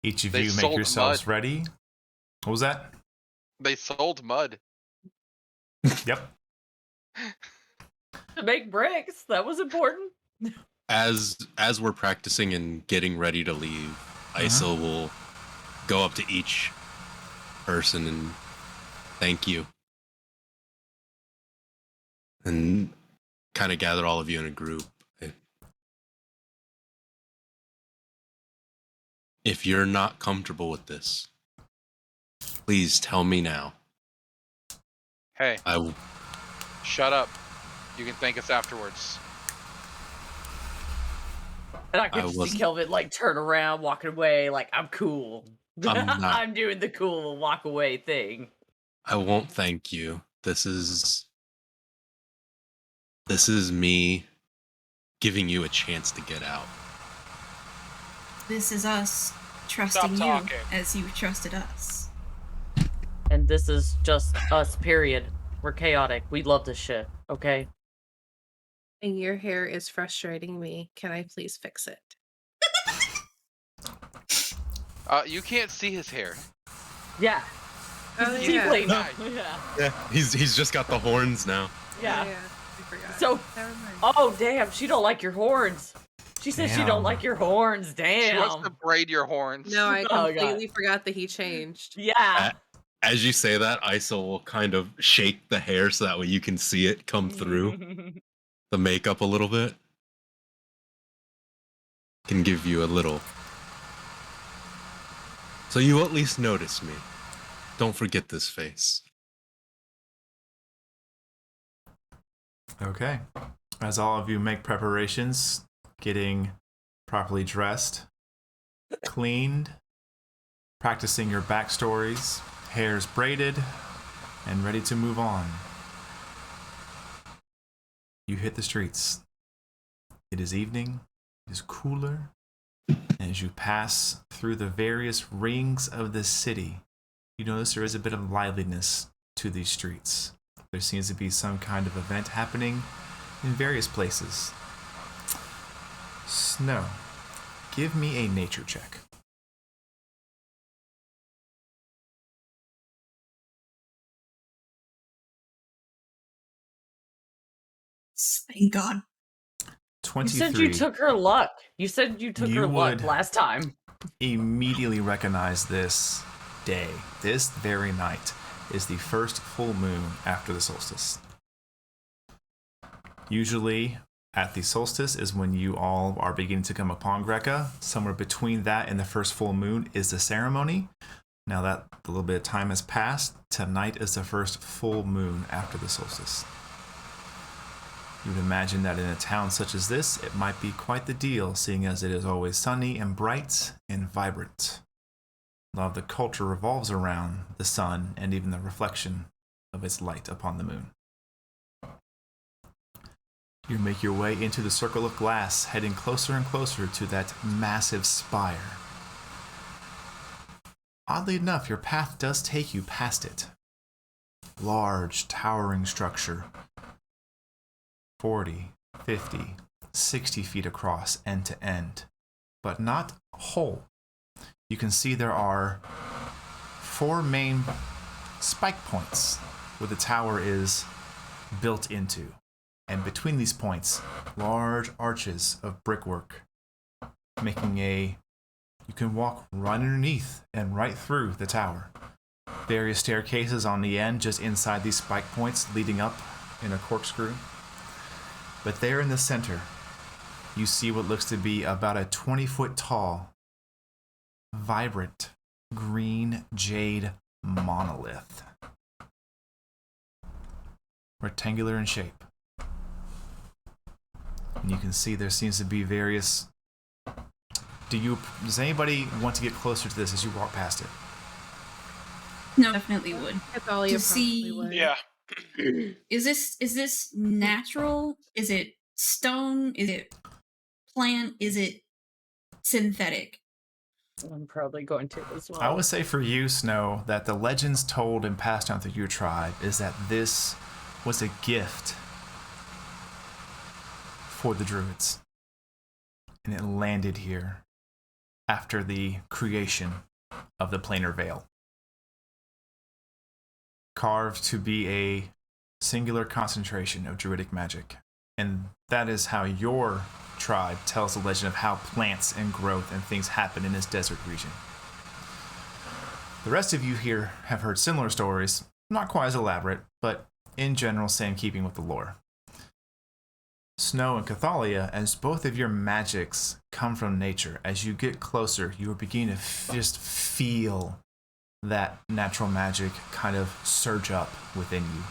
Each of They you make sold yourselves mud. ready. What was that? They sold mud. Yep. To make bricks. That was important. As we're practicing and getting ready to leave, Isa will go up to each person and thank you. And kind of gather all of you in a group. If you're not comfortable with this, please tell me now. Hey, I will. shut up. You can thank us afterwards. And I could I just see wasn't- Kelvin like turn around, walking away, like I'm cool. I'm not. I'm doing the cool walk away thing. I won't thank you. This is me giving you a chance to get out. This is us trusting you talking. as you trusted us. And this is just us, period. We're chaotic. We love this shit, okay? And your hair is frustrating me. Can I please fix it? You can't see his hair. Yeah. Oh, He's a yeah. tiefling. Nice. Yeah. Yeah, he's just got the horns now. Yeah. I forgot. So, Never mind. oh damn, she don't like your horns. She says she don't Damn. like your horns. She wants to Damn. braid your horns. No, I Oh, God. completely forgot that he changed. Yeah. As you say that, Isa will kind of shake the hair so that way you can see it come through the makeup a little bit. Can give you a little. So you at least notice me. Don't forget this face. Okay. As all of you make preparations, getting properly dressed, cleaned, practicing your backstories, hair's braided, and ready to move on, you hit the streets. It is evening, it is cooler, and as you pass through the various rings of the city, you notice there is a bit of liveliness to these streets. There seems to be some kind of event happening in various places. Snow, give me a nature check. Thank God. You 23. said you took her luck. You said you took You her luck would- last time. Immediately recognize this day. This very night is the first full moon after the solstice. Usually, at the solstice is when you all are beginning to come upon Greca. Somewhere between that and the first full moon is the ceremony. Now that a little bit of time has passed, tonight is the first full moon after the solstice. You would imagine that in a town such as this, it might be quite the deal, seeing as it is always sunny and bright and vibrant. A lot of the culture revolves around the sun and even the reflection of its light upon the moon. You make your way into the circle of glass, heading closer and closer to that massive spire. Oddly enough, your path does take you past it. Large, towering structure. 40, 50, 60 feet across end to end, but not whole. You can see there are 4 main spike points where the tower is built into. And between these points, large arches of brickwork, making you can walk right underneath and right through the tower. Various staircases on the end just inside these spike points leading up in a corkscrew. But there in the center, you see what looks to be about a 20-foot tall, vibrant, green jade monolith. Rectangular in shape. And you can see there seems to be various... Does anybody want to get closer to this as you walk past it? No, definitely would. Athalia To probably see- would. Yeah. Is this natural? Is it stone? Is it plant? Is it synthetic? I'm probably going to as well. I would say for you, Snow, that the legends told and passed down through your tribe is that this was a gift for the druids. And it landed here after the creation of the planar veil. Carved to be a singular concentration of druidic magic. And that is how your tribe tells the legend of how plants and growth and things happen in this desert region. The rest of you here have heard similar stories, not quite as elaborate, but in general same keeping with the lore. Snow and Cathalia, as both of your magics come from nature, as you get closer, you are beginning to just feel that natural magic kind of surge up within you.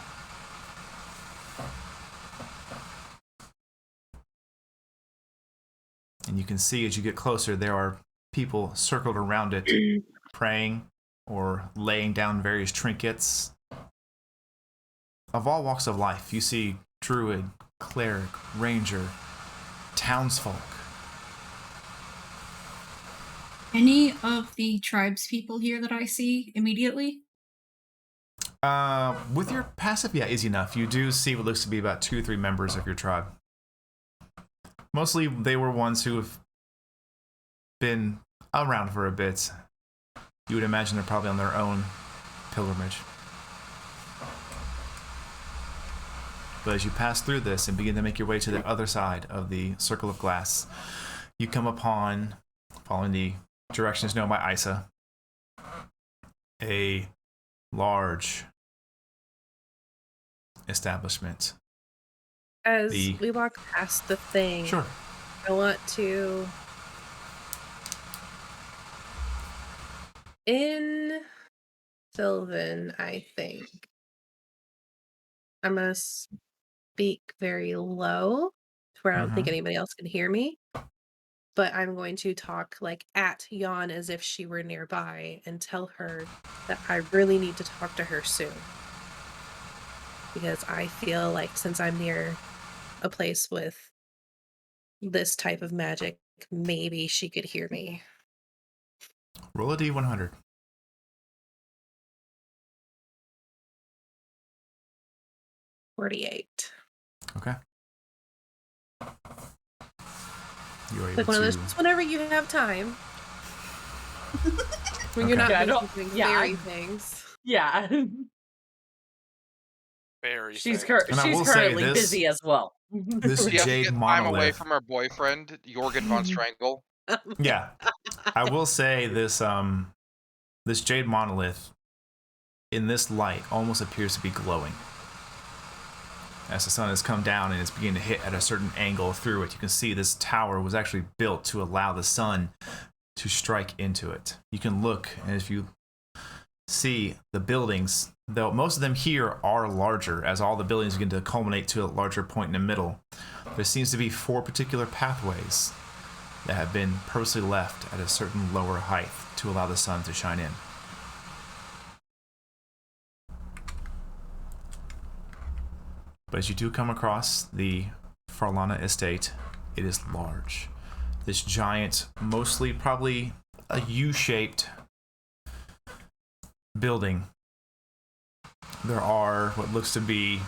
And you can see as you get closer, there are people circled around it, praying or laying down various trinkets. Of all walks of life, you see druid, cleric, ranger, townsfolk. Any of the tribes people here that I see immediately? With your passive, yeah, easy enough. You do see what looks to be about 2 or 3 members of your tribe. Mostly they were ones who have been around for a bit You would imagine they're probably on their own pilgrimage. But as you pass through this and begin to make your way to the other side of the circle of glass, you come upon, following the directions known by Isa, a large establishment. As we walk past the thing, Sure. I want to... In Sylvan, I think. I'm going to speak very low to where I don't think anybody else can hear me. But I'm going to talk like at Yon as if she were nearby and tell her that I really need to talk to her soon. Because I feel like since I'm near a place with this type of magic, maybe she could hear me. Roll a D100. $48. Okay. You are able Like one of those, to... just whenever you have time. When you're not doing fairy things. Yeah. Very she's fair. she's currently busy as well. This She has to jade get time away monolith. from her boyfriend, Jorgen von Strangle. Yeah, I will say this. This jade monolith, in this light, almost appears to be glowing. As the sun has come down and is beginning to hit at a certain angle through it, you can see this tower was actually built to allow the sun to strike into it. You can look, and if you see the buildings, though most of them here are larger, as all the buildings begin to culminate to a larger point in the middle, there seems to be 4 particular pathways that have been purposely left at a certain lower height to allow the sun to shine in. But as you do come across the Farlana estate, it is large. This giant, mostly probably a U-shaped building. There are what looks to be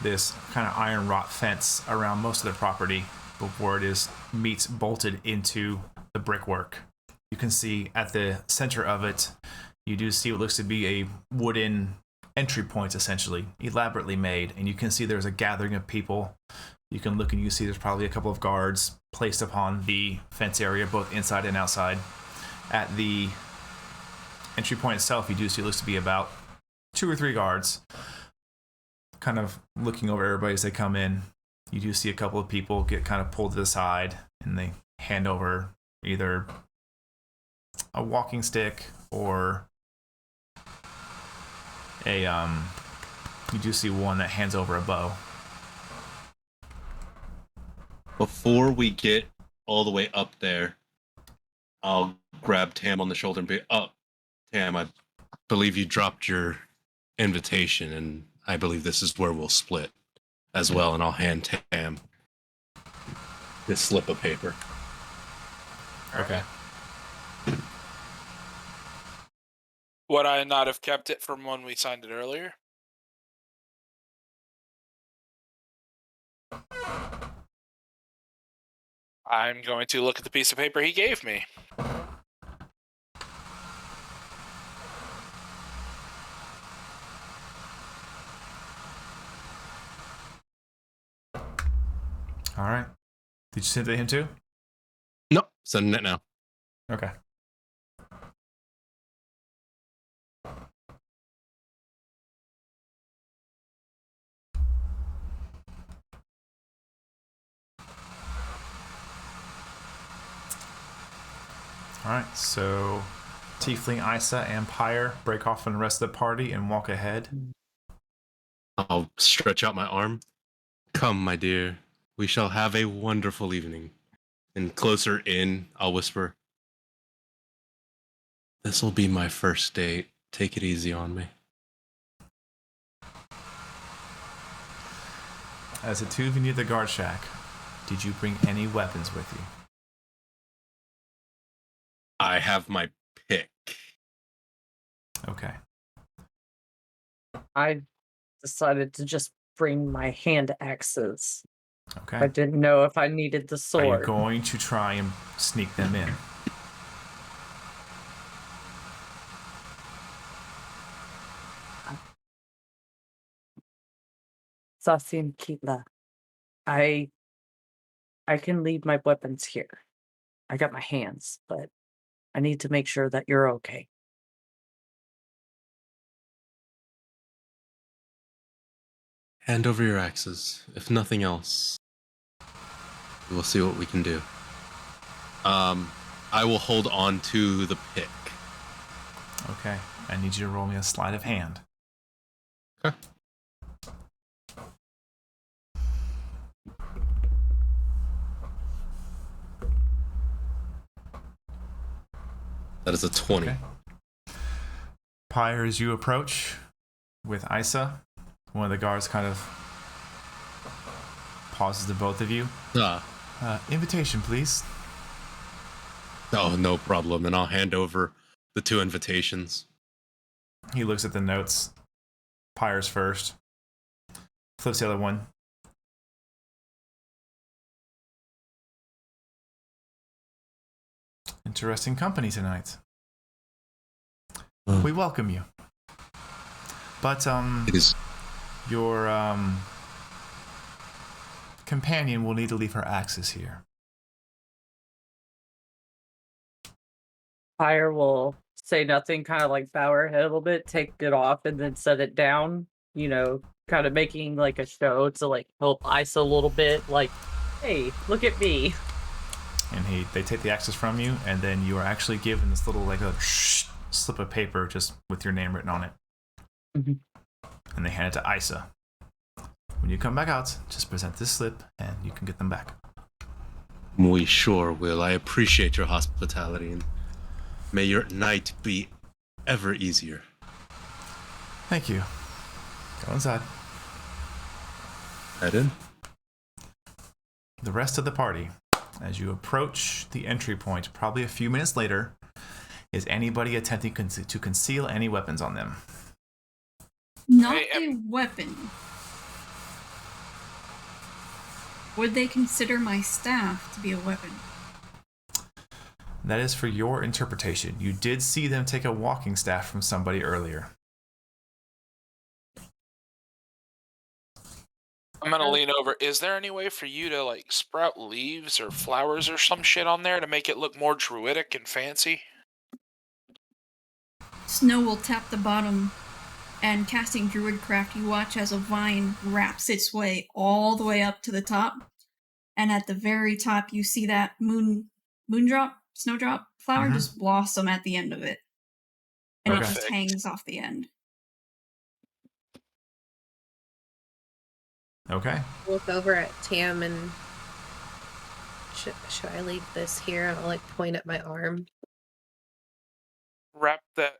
this kind of iron wrought fence around most of the property before it meets bolted into the brickwork. You can see at the center of it, you do see what looks to be a wooden entry point, essentially, elaborately made, and you can see there's a gathering of people. You can look and you see there's probably a couple of guards placed upon the fence area, both inside and outside. At the entry point itself, you do see it looks to be about 2 or 3 guards, kind of looking over everybody as they come in. You do see a couple of people get kind of pulled to the side, and they hand over either a walking stick or a you do see one that hands over a bow. Before we get all the way up there, I'll grab Tam on the shoulder and be, "Oh, Tam, I believe you dropped your invitation, and I believe this is where we'll split as well." And I'll hand Tam this slip of paper. Okay. Would I not have kept it from when we signed it earlier? I'm going to look at the piece of paper he gave me. All right. Did you send it to him too? Nope, sending it now. Okay. All right, so Tiefling, Isa, and Pyre break off from the rest of the party and walk ahead. I'll stretch out my arm. "Come, my dear. We shall have a wonderful evening." And closer in, I'll whisper, "This will be my first date. Take it easy on me." As the two of you near the guard shack, did you bring any weapons with you? I have my pick. Okay. I decided to just bring my hand axes. Okay. I didn't know if I needed the Are sword. you going to try and sneak them in? Sasim Kitla. I I can leave my weapons here. I got my hands, but I need to make sure that you're okay. Hand over your axes. If nothing else, we'll see what we can do. I will hold on to the pick. Okay. I need you to roll me a sleight of hand. Okay. That is a 20. Okay. Pyre, as you approach with Isa, one of the guards kind of pauses to both of you. Invitation, please. Oh, no problem. And I'll hand over the 2 invitations. He looks at the notes. Pyre's first. Flips the other one. Interesting company tonight. We welcome you. But It is. your companion will need to leave her axes here. Fire will say nothing, kind of like bow her head a little bit, take it off, and then set it down. Kind of making like a show to like help Isa a little bit. Like, hey, look at me. And they take the axes from you, and then you are actually given this little like a slip of paper just with your name written on it. Mm-hmm. And they hand it to Isa. When you come back out, just present this slip, and you can get them back. We sure will. I appreciate your hospitality, and may your night be ever easier. Thank you. Go inside. Head in. The rest of the party, as you approach the entry point, probably a few minutes later, is anybody attempting to conceal any weapons on them? Not a weapon. Would they consider my staff to be a weapon? That is for your interpretation. You did see them take a walking staff from somebody earlier. I'm gonna lean over. Is there any way for you to like sprout leaves or flowers or some shit on there to make it look more druidic and fancy? Snow will tap the bottom, and casting Druidcraft, you watch as a vine wraps its way all the way up to the top. And at the very top, you see that snowdrop flower just blossom at the end of it. And it just hangs off the end. Okay. Look over at Tam and should I leave this here? And I'll like point at my arm. Wrap that.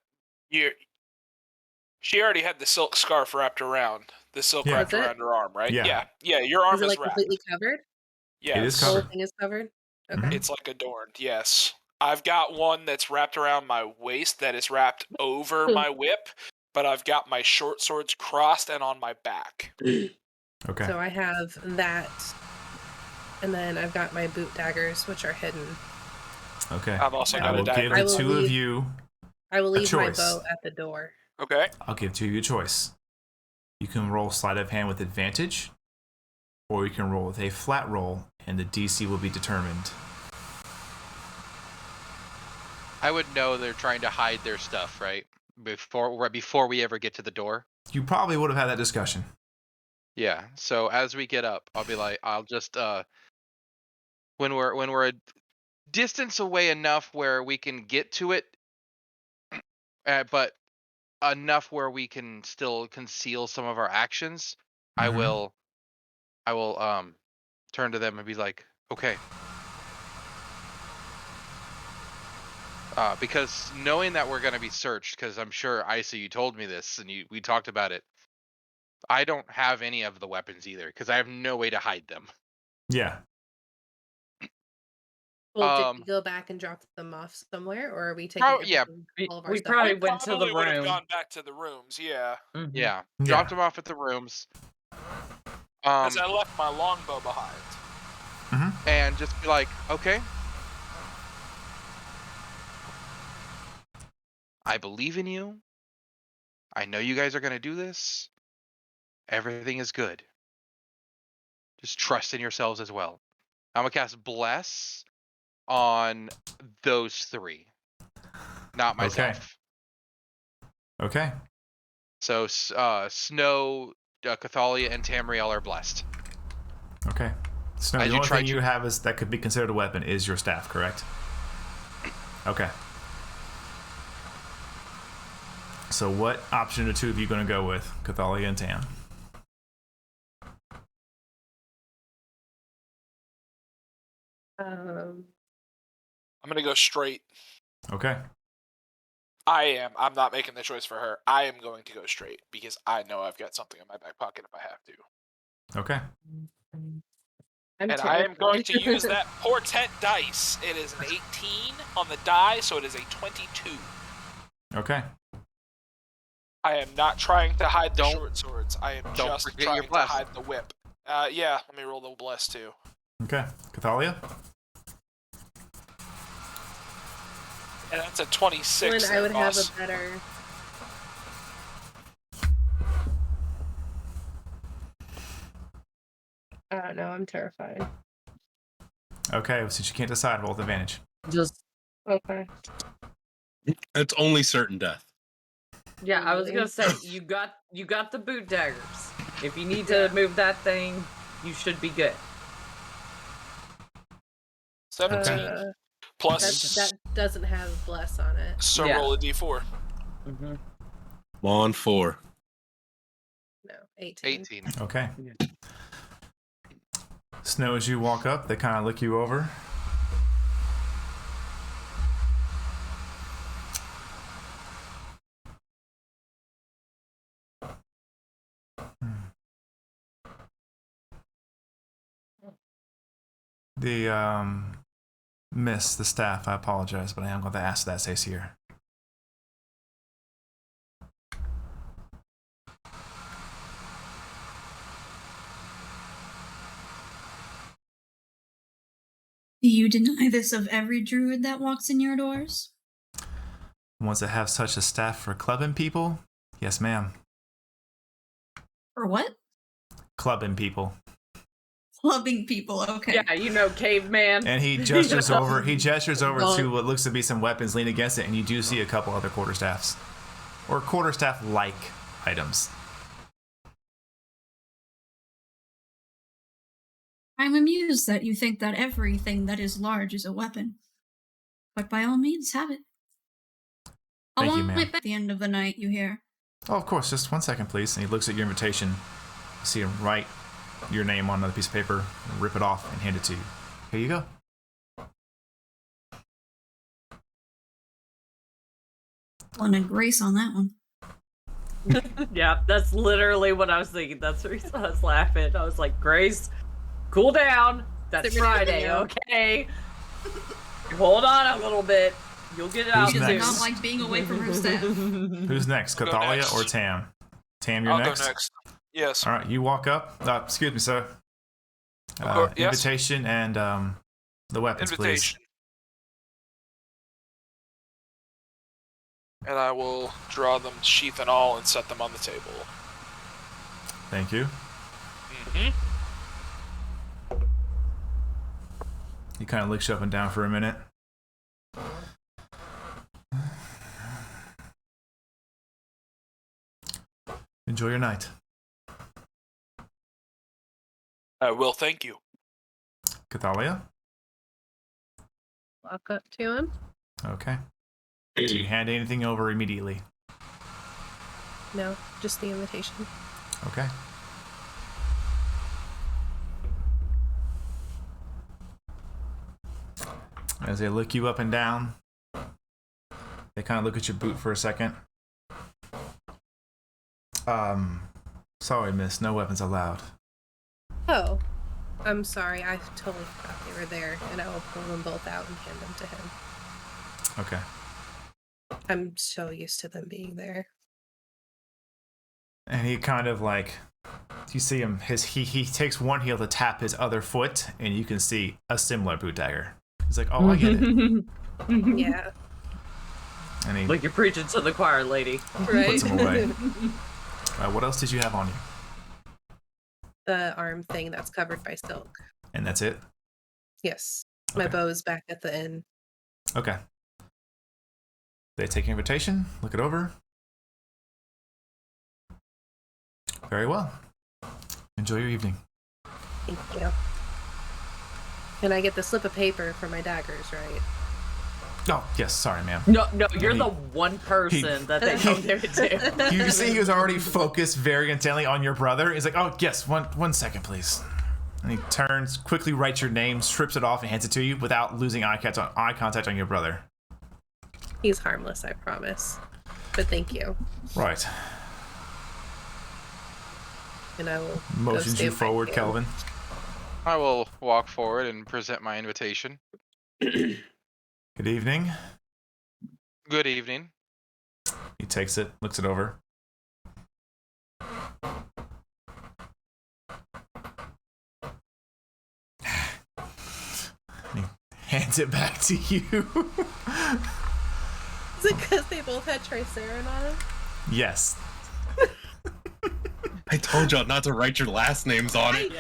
She already had the silk scarf wrapped around. The silk wrapped around her arm, right? Yeah. Yeah. Your arm Is it like wrapped. completely covered? Yeah. It is The whole covered. thing is covered. Okay. It's like adorned. Yes. I've got one that's wrapped around my waist that is wrapped over my whip, but I've got my short swords crossed and on my back. Okay. So I have that, and then I've got my boot daggers, which are hidden. Okay. I've also I got a will dagger. give the two of you I will leave my choice. bow at the door. Okay. I'll give to you a choice. You can roll sleight of hand with advantage, or you can roll with a flat roll, and the DC will be determined. I would know they're trying to hide their stuff, right? Before we ever get to the door. You probably would have had that discussion. Yeah. So as we get up, I'll be like, I'll just when we're a distance away enough where we can get to it, but enough where we can still conceal some of our actions, I will turn to them and be like, okay. Because knowing that we're going to be searched, because I'm sure, Isa, you told me this and we talked about it. I don't have any of the weapons either because I have no way to hide them. Yeah. Well, did we go back and drop them off somewhere, or are we taking all of our We stuff? probably We went to the probably would have room. gone back to the rooms, yeah. Mhm. Yeah. Dropped them off at the rooms. Because I left my longbow behind. And just be like, okay. I believe in you. I know you guys are going to do this. Everything is good. Just trust in yourselves as well. I'm gonna cast Bless on those 3, not myself. Okay. So Snow, Cathalia, and Tamriel are blessed. Okay. Snow, As the you only try thing to- you have is that could be considered a weapon is your staff, correct? Okay. So what option or two of you going to go with, Cathalia and Tam? Um, I'm gonna go straight. Okay. I'm not making the choice for her. I am going to go straight because I know I've got something in my back pocket if I have to. Okay. I'm And I am going terrified. to use that portent dice. It is an 18 on the die, so it is a 22. Okay. I am not trying to hide the Don't- short swords. I am don't just forget your trying to bless. hide the whip. Yeah, let me roll the bless too. Okay. Cathalia? And that's a 26. When I would boss. have a better. I don't know. I'm terrified. Okay, since you can't decide, roll with advantage. Just Okay. It's only certain death. yeah, I was gonna say you got the boot daggers. If you need to move that thing, you should be good. 17 plus. That doesn't have bless on it. So Yeah. roll a d4. Mm-hmm. I'm on 4. No, 18. 18. Okay. Snow, as you walk up, they kind of look you over. The miss the staff. I apologize, but I am going to ask that stays here. Do you deny this of every druid that walks in your doors? Ones that have such a staff for clubbing people? Yes, ma'am. Or what? Clubbing people. Clubbing people, okay. Yeah, you know, caveman. And he gestures over. He gestures over to what looks to be some weapons leaned against it, and you do see a couple other quarterstaffs, or quarterstaff-like items. I'm amused that you think that everything that is large is a weapon. But by all means, have it. I'll Thank you, want ma'am. it back at the end of the night, you hear? Oh, of course. Just 1 second, please. And he looks at your invitation. You see him write your name on another piece of paper, rip it off, and hand it to you. Here you go. One and grace on that one. Yeah, that's literally what I was thinking. That's the reason I was laughing. I was like, Grace, cool down. That's Sit right Friday, down. okay? Hold on a little bit. You'll get it out She Who's does next? not like being away from her staff. Who's next? I'll go Cathalia next. or Tam? Tam, you're I'll next? go next. Yes. All right, you walk up. Excuse me, sir. Yes? Invitation and the weapons, Invitation. And I will draw them sheath and all and set them on the table. please. Thank you. Mm-hmm. He kind of looks you up and down for a minute. Enjoy your night. I will, thank you. Cathalia? Walk up to him. Okay. Do you hand anything over immediately? No, just the invitation. Okay. As they look you up and down, they kind of look at your boot for a second. Sorry, miss, no weapons allowed. Oh, I'm sorry. I totally forgot they were there, and I will pull them both out and hand them to him. Okay. I'm so used to them being there. And he kind of like, you see him, he takes one heel to tap his other foot, and you can see a similar boot dagger. He's like, oh, I get it. Yeah. And he Like you're preaching to the choir, lady. Right. puts him away. What else did you have on you? the arm thing that's covered by silk. And that's it? Yes. My Okay. bow is back at the inn. Okay. They take your invitation, look it over. Very well. Enjoy your evening. Thank you. And I get the slip of paper for my daggers, right? Oh, yes, sorry, ma'am. No, you're He- the one person that they don't give it to. You see he was already focused very intently on your brother. He's like, oh, yes, one second, please. And he turns, quickly writes your name, strips it off, and hands it to you without losing eye contact on your brother. He's harmless, I promise. But thank you. Right. And I will go Motions you stand by forward, you. Kelvin. I will walk forward and present my invitation. Good evening. Good evening. He takes it, looks it over. And he hands it back to you. Is it because they both had Triceran on them? Yes. I told y'all not to write your last names on it.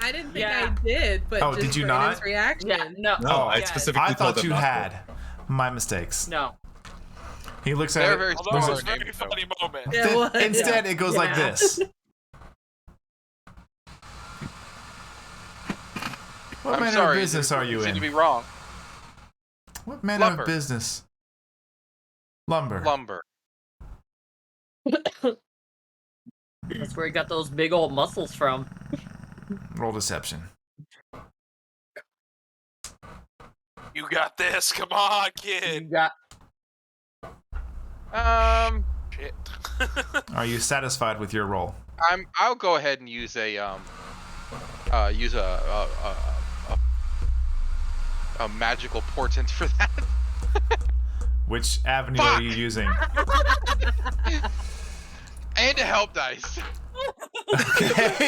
I didn't think Yeah. I did, but Oh, just did you Brandon's not? reaction. Yeah, no. No, Oh, I yeah, specifically I told thought them you not to. had. My mistakes. No. He looks at They're it. very Although it similar was a very names, though. funny moment. Yeah, it was. Instead, it goes like Yeah. this. What I'm manner sorry. of business are you seem in? to be wrong. What manner Lumber. of business? Lumber. Lumber. That's where he got those big old muscles from. Roll deception. You got this. Come on, You kid. got Shit. Are you satisfied with your roll? I'll go ahead and use a magical portent for that. Which avenue are you using? And a help dice. Okay.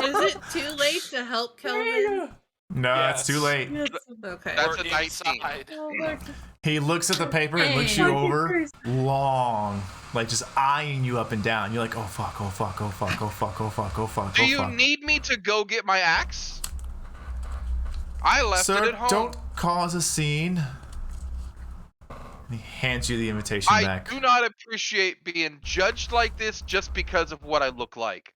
Is it too late to help Kelvin? No, it's too late. Okay. That's We're a 19. inside. He looks at the paper and looks you over long, like just eyeing you up and down. You're like, oh fuck, oh fuck, oh fuck, oh fuck, oh fuck, oh fuck, Do oh you fuck. need me to go get my axe? I left it Sir, at home. don't cause a scene. He hands you the invitation I back. do not appreciate being judged like this just because of what I look like.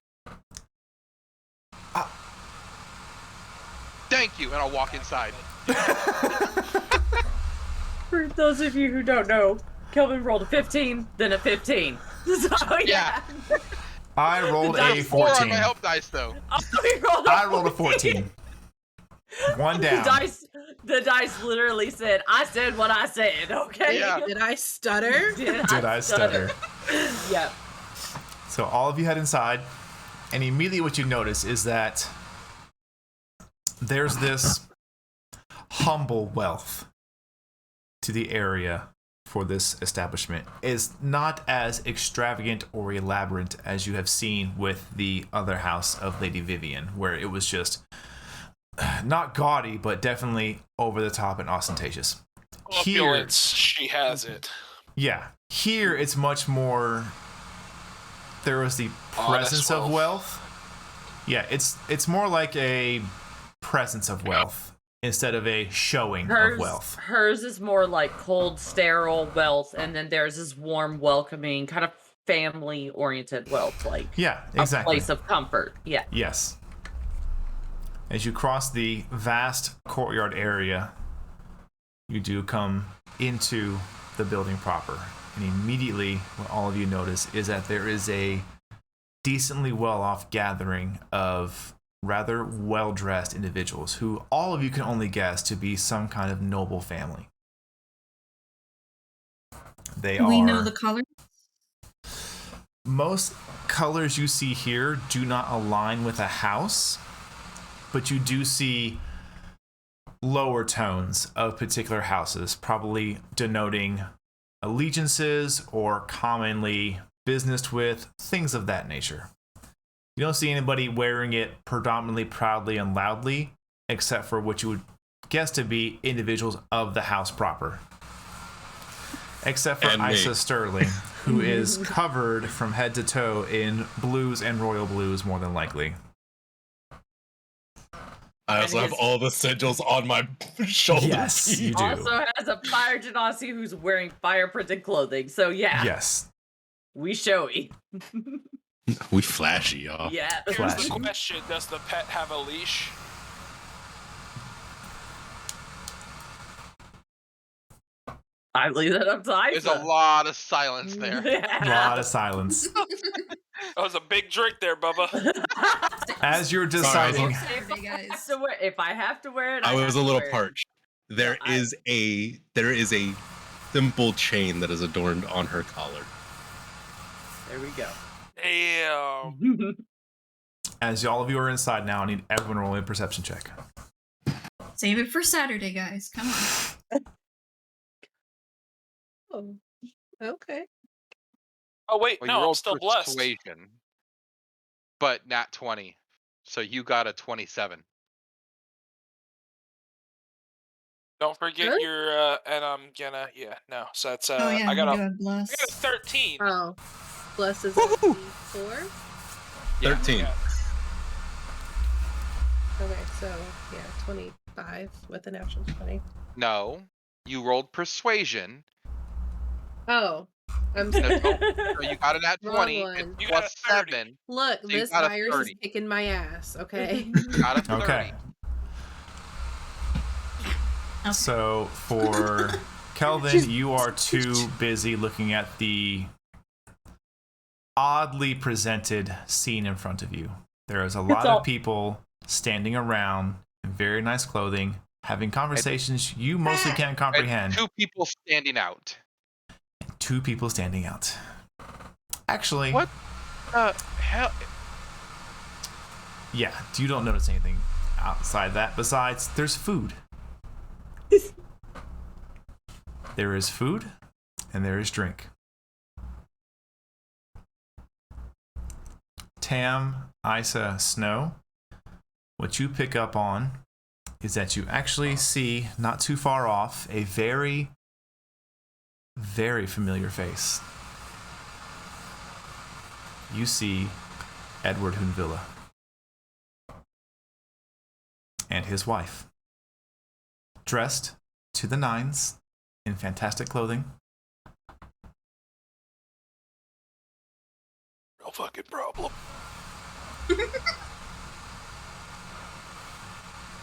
Thank you, and I'll walk inside. For those of you who don't know, Kelvin rolled a 15, then a 15. So yeah. I rolled a That's 4 on 14. my help dice, though. I rolled a 14. One down. The dice literally said, I said what I said, okay? Yeah. Did I stutter? Did I stutter? Yep. So all of you head inside, and immediately what you notice is that there's this humble wealth to the area for this establishment. Is not as extravagant or elaborate as you have seen with the other house of Lady Vivian, where it was just not gaudy, but definitely over the top and ostentatious. Opulence. She has it. Yeah. Here it's much more. There was the presence of wealth. Yeah, it's more like a presence of wealth instead of a showing of wealth. Hers is more like cold, sterile wealth, and then theirs is warm, welcoming, kind of family-oriented wealth, like Yeah, a exactly. place of comfort. Yeah. Yes. As you cross the vast courtyard area, you do come into the building proper. And immediately, what all of you notice is that there is a decently well-off gathering of rather well-dressed individuals who all of you can only guess to be some kind of noble family. They We are... know the color. Most colors you see here do not align with a house, but you do see lower tones of particular houses, probably denoting allegiances or commonly businessed with, things of that nature. You don't see anybody wearing it predominantly proudly and loudly, except for what you would guess to be individuals of the house proper. Except for And me. Isa Sterling, who is covered from head to toe in blues and royal blues, more than likely. I also have all the sigils on my shoulders. Yes, you do. Also has a fire genasi who's wearing fire printed clothing. So yeah, Yes. we showy. We flashy, y'all. Yeah. Here's Flashy. the question: does the pet have a leash? I leave that up to There's Isa. a lot of silence there. A lot of silence. That was a big drink there, Bubba. As you're Sorry, deciding, Saturday, guys. If I have to wear it, I was a little parched. There There is a simple chain that is adorned on her collar. There we go. Damn. as all of you are inside now, I need everyone to roll a perception check. Save it for Saturday, guys. Come on. Oh, okay. Oh wait, Well, no, you I'm rolled still blessed. persuasion, but not 20. So you got a 27. Don't forget Really? your and I'm gonna no. So that's Oh yeah, I got you a got bless. 13. Oh, bless is a D4. Yeah. 13. Yeah. Okay, so yeah, 25 with an actual 20. No, you rolled persuasion. Oh, I'm So sorry. you got it at Wrong 20. one. It's You got plus a 30. 7. Look, So you this got a virus is 30. kicking my ass. Okay. Got a 30. Okay. So for Kelvin, you are too busy looking at the oddly presented scene in front of you. There is a lot of people standing around in very nice clothing, having conversations you mostly can't comprehend. And 2 people standing out. 2 people standing out. Actually, What the hell? yeah, you don't notice anything outside that besides there's food. There is food and there is drink. Tam, Isa, Snow, what you pick up on is that you actually see, not too far off, a very, very familiar face. You see Edward Hoonvilla and his wife, dressed to the nines in fantastic clothing. No fucking problem.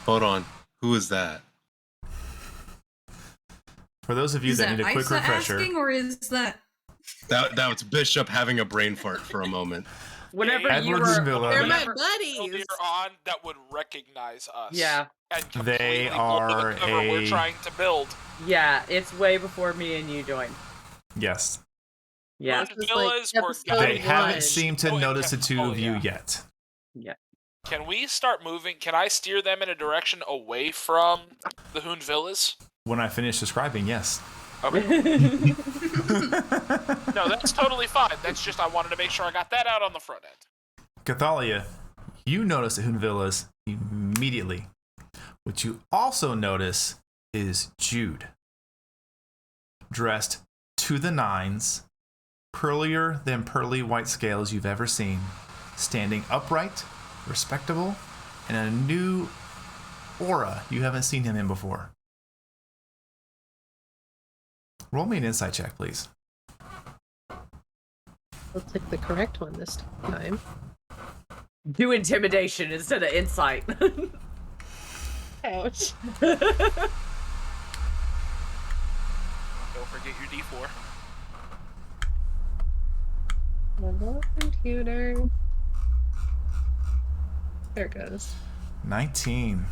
Hold on. Who is that? For those of you Is that that need a quick Isa refresher, asking, or is that? That was Bishop having a brain fart for a moment. Whenever Hey, you Edward were, Hoonvilla. They're my whenever- buddies. Later on, that would recognize us. yeah, And They completely blow are the cover we're a- trying to build. yeah, it's way before me and you joined. yes, Yeah, This was Villas like were episode they one. haven't seemed to Oh, and notice the Kev- two oh, of you yeah. yet. Can we start moving? Can I steer them in a direction away from the Hoon Villas? When I finish describing, yes. Okay. No, that's totally fine. That's just I wanted to make sure I got that out on the front end. Cathalia, you notice the Hoonvillas immediately. What you also notice is Jude, dressed to the nines, pearlier than pearly white scales you've ever seen, standing upright, respectable, and a new aura you haven't seen him in before. Roll me an insight check, please. I'll take the correct one this time. do intimidation instead of insight. Ouch. Don't forget your D4. Hello, computer. There it goes. 19.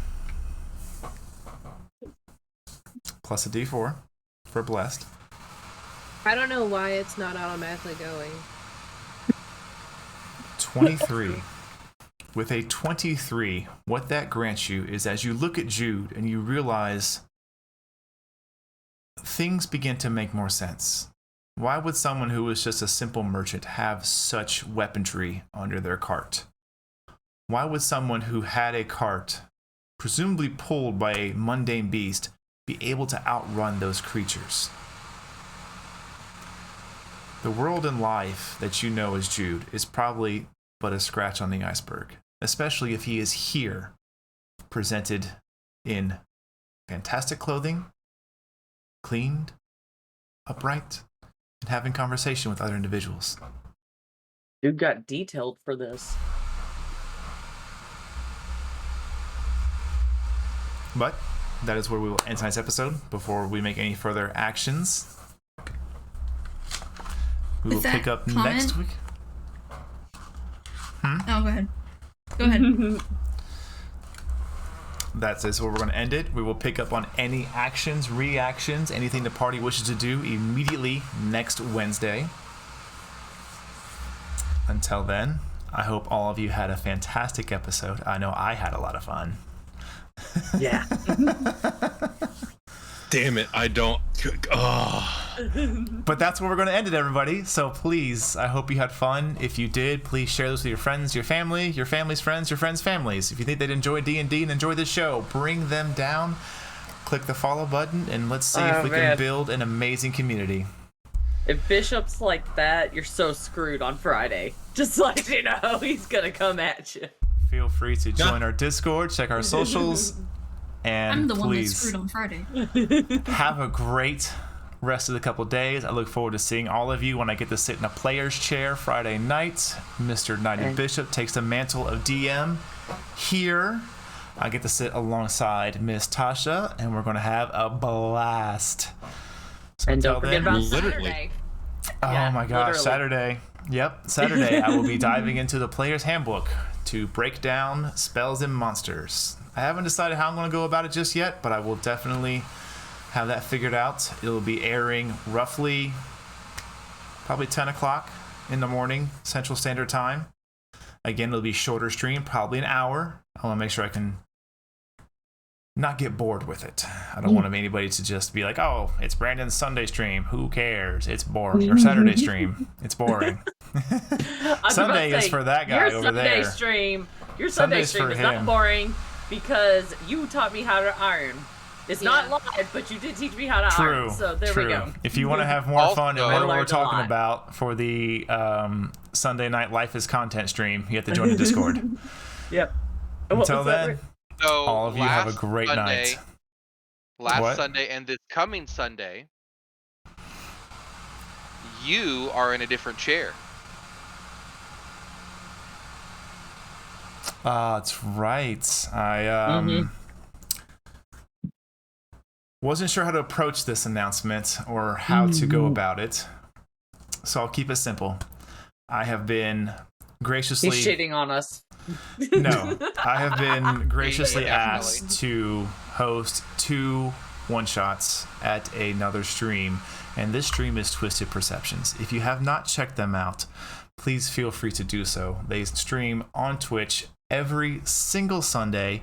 Plus a d4 for blessed. I don't know why it's not automatically going. 23. With a 23, what that grants you is as you look at Jude and you realize things begin to make more sense. Why would someone who is just a simple merchant have such weaponry under their cart? Why would someone who had a cart, presumably pulled by a mundane beast, be able to outrun those creatures? the world and life that you know as Jude is probably but a scratch on the iceberg, especially if he is here, presented in fantastic clothing, cleaned, upright, and having conversation with other individuals. Dude got detailed for this. But that is where we will end tonight's episode before we make any further actions. We will pick up next week. Oh, go ahead. Go ahead. That's it. So we're going to end it. We will pick up on any actions, reactions, anything the party wishes to do immediately next Wednesday. Until then, I hope all of you had a fantastic episode. I know I had a lot of fun. Yeah. Damn it, I don't. Oh. But that's where we're going to end it, everybody. So please, I hope you had fun. If you did, please share this with your friends, your family, your family's friends, your friends' families. If you think they'd enjoy D&D and enjoy this show, bring them down. Click the follow button, and let's see if we can build an amazing community. If Bishop's like that, you're so screwed on Friday. Just let you know, he's going to come at you. Feel free to join our Discord, check our socials, and I'm the one that's please screwed on Friday. have a great rest of the couple days. I look forward to seeing all of you when I get to sit in a player's chair Friday night. Mr. Knighted Bishop takes the mantle of DM here. I get to sit alongside Miss Tasha, and we're going to have a blast. So And don't until forget then- about Literally. Saturday. Oh Yeah, my gosh, literally. Saturday. Yep, Saturday I will be diving into the player's handbook to break down spells and monsters. I haven't decided how I'm going to go about it just yet, but I will definitely have that figured out. It'll be airing roughly probably 10 o'clock in the morning, Central Standard Time. Again, it'll be shorter stream, probably an hour. I want to make sure I can not get bored with it. I don't want anybody to just be like, oh, it's Brandon's Sunday stream. Who cares? It's boring. Or Saturday stream. It's boring. Sunday is for that guy over there. Your Sunday Sunday's stream for is him. not boring because you taught me how to iron. It's not live, but you did teach me how to iron. So there we go. If you want to have more fun and Also- learn what we're learned a talking lot. about for the Sunday night Life is Content stream, you have to join the Discord. Yep. And what Until was that, then, Rick? So all of you have a last great Sunday, night. Last What? Sunday and this coming Sunday, you are in a different chair. That's right. I wasn't sure how to approach this announcement or how to go about it, so I'll keep it simple. I have been graciously He's shitting on us. No, I have been graciously Yeah, asked to host 2 one-shots at another stream, and this stream is Twisted Perceptions. If you have not checked them out, please feel free to do so. They stream on Twitch every single Sunday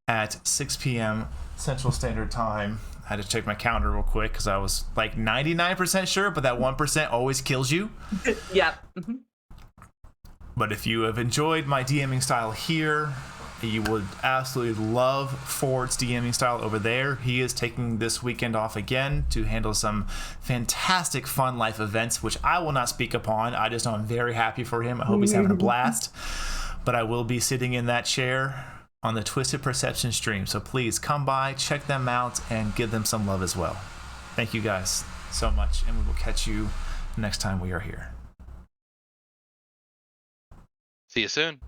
at 6 p.m. Central Standard Time. I had to check my calendar real quick because I was like 99% sure, but that 1% always kills you. Yep. But if you have enjoyed my DMing style here, you would absolutely love Ford's DMing style over there. He is taking this weekend off again to handle some fantastic fun life events, which I will not speak upon. I just know I'm very happy for him. I hope he's having a blast. But I will be sitting in that chair on the Twisted Perception stream. So please come by, check them out, and give them some love as well. Thank you guys so much, and we will catch you next time we are here. See you soon.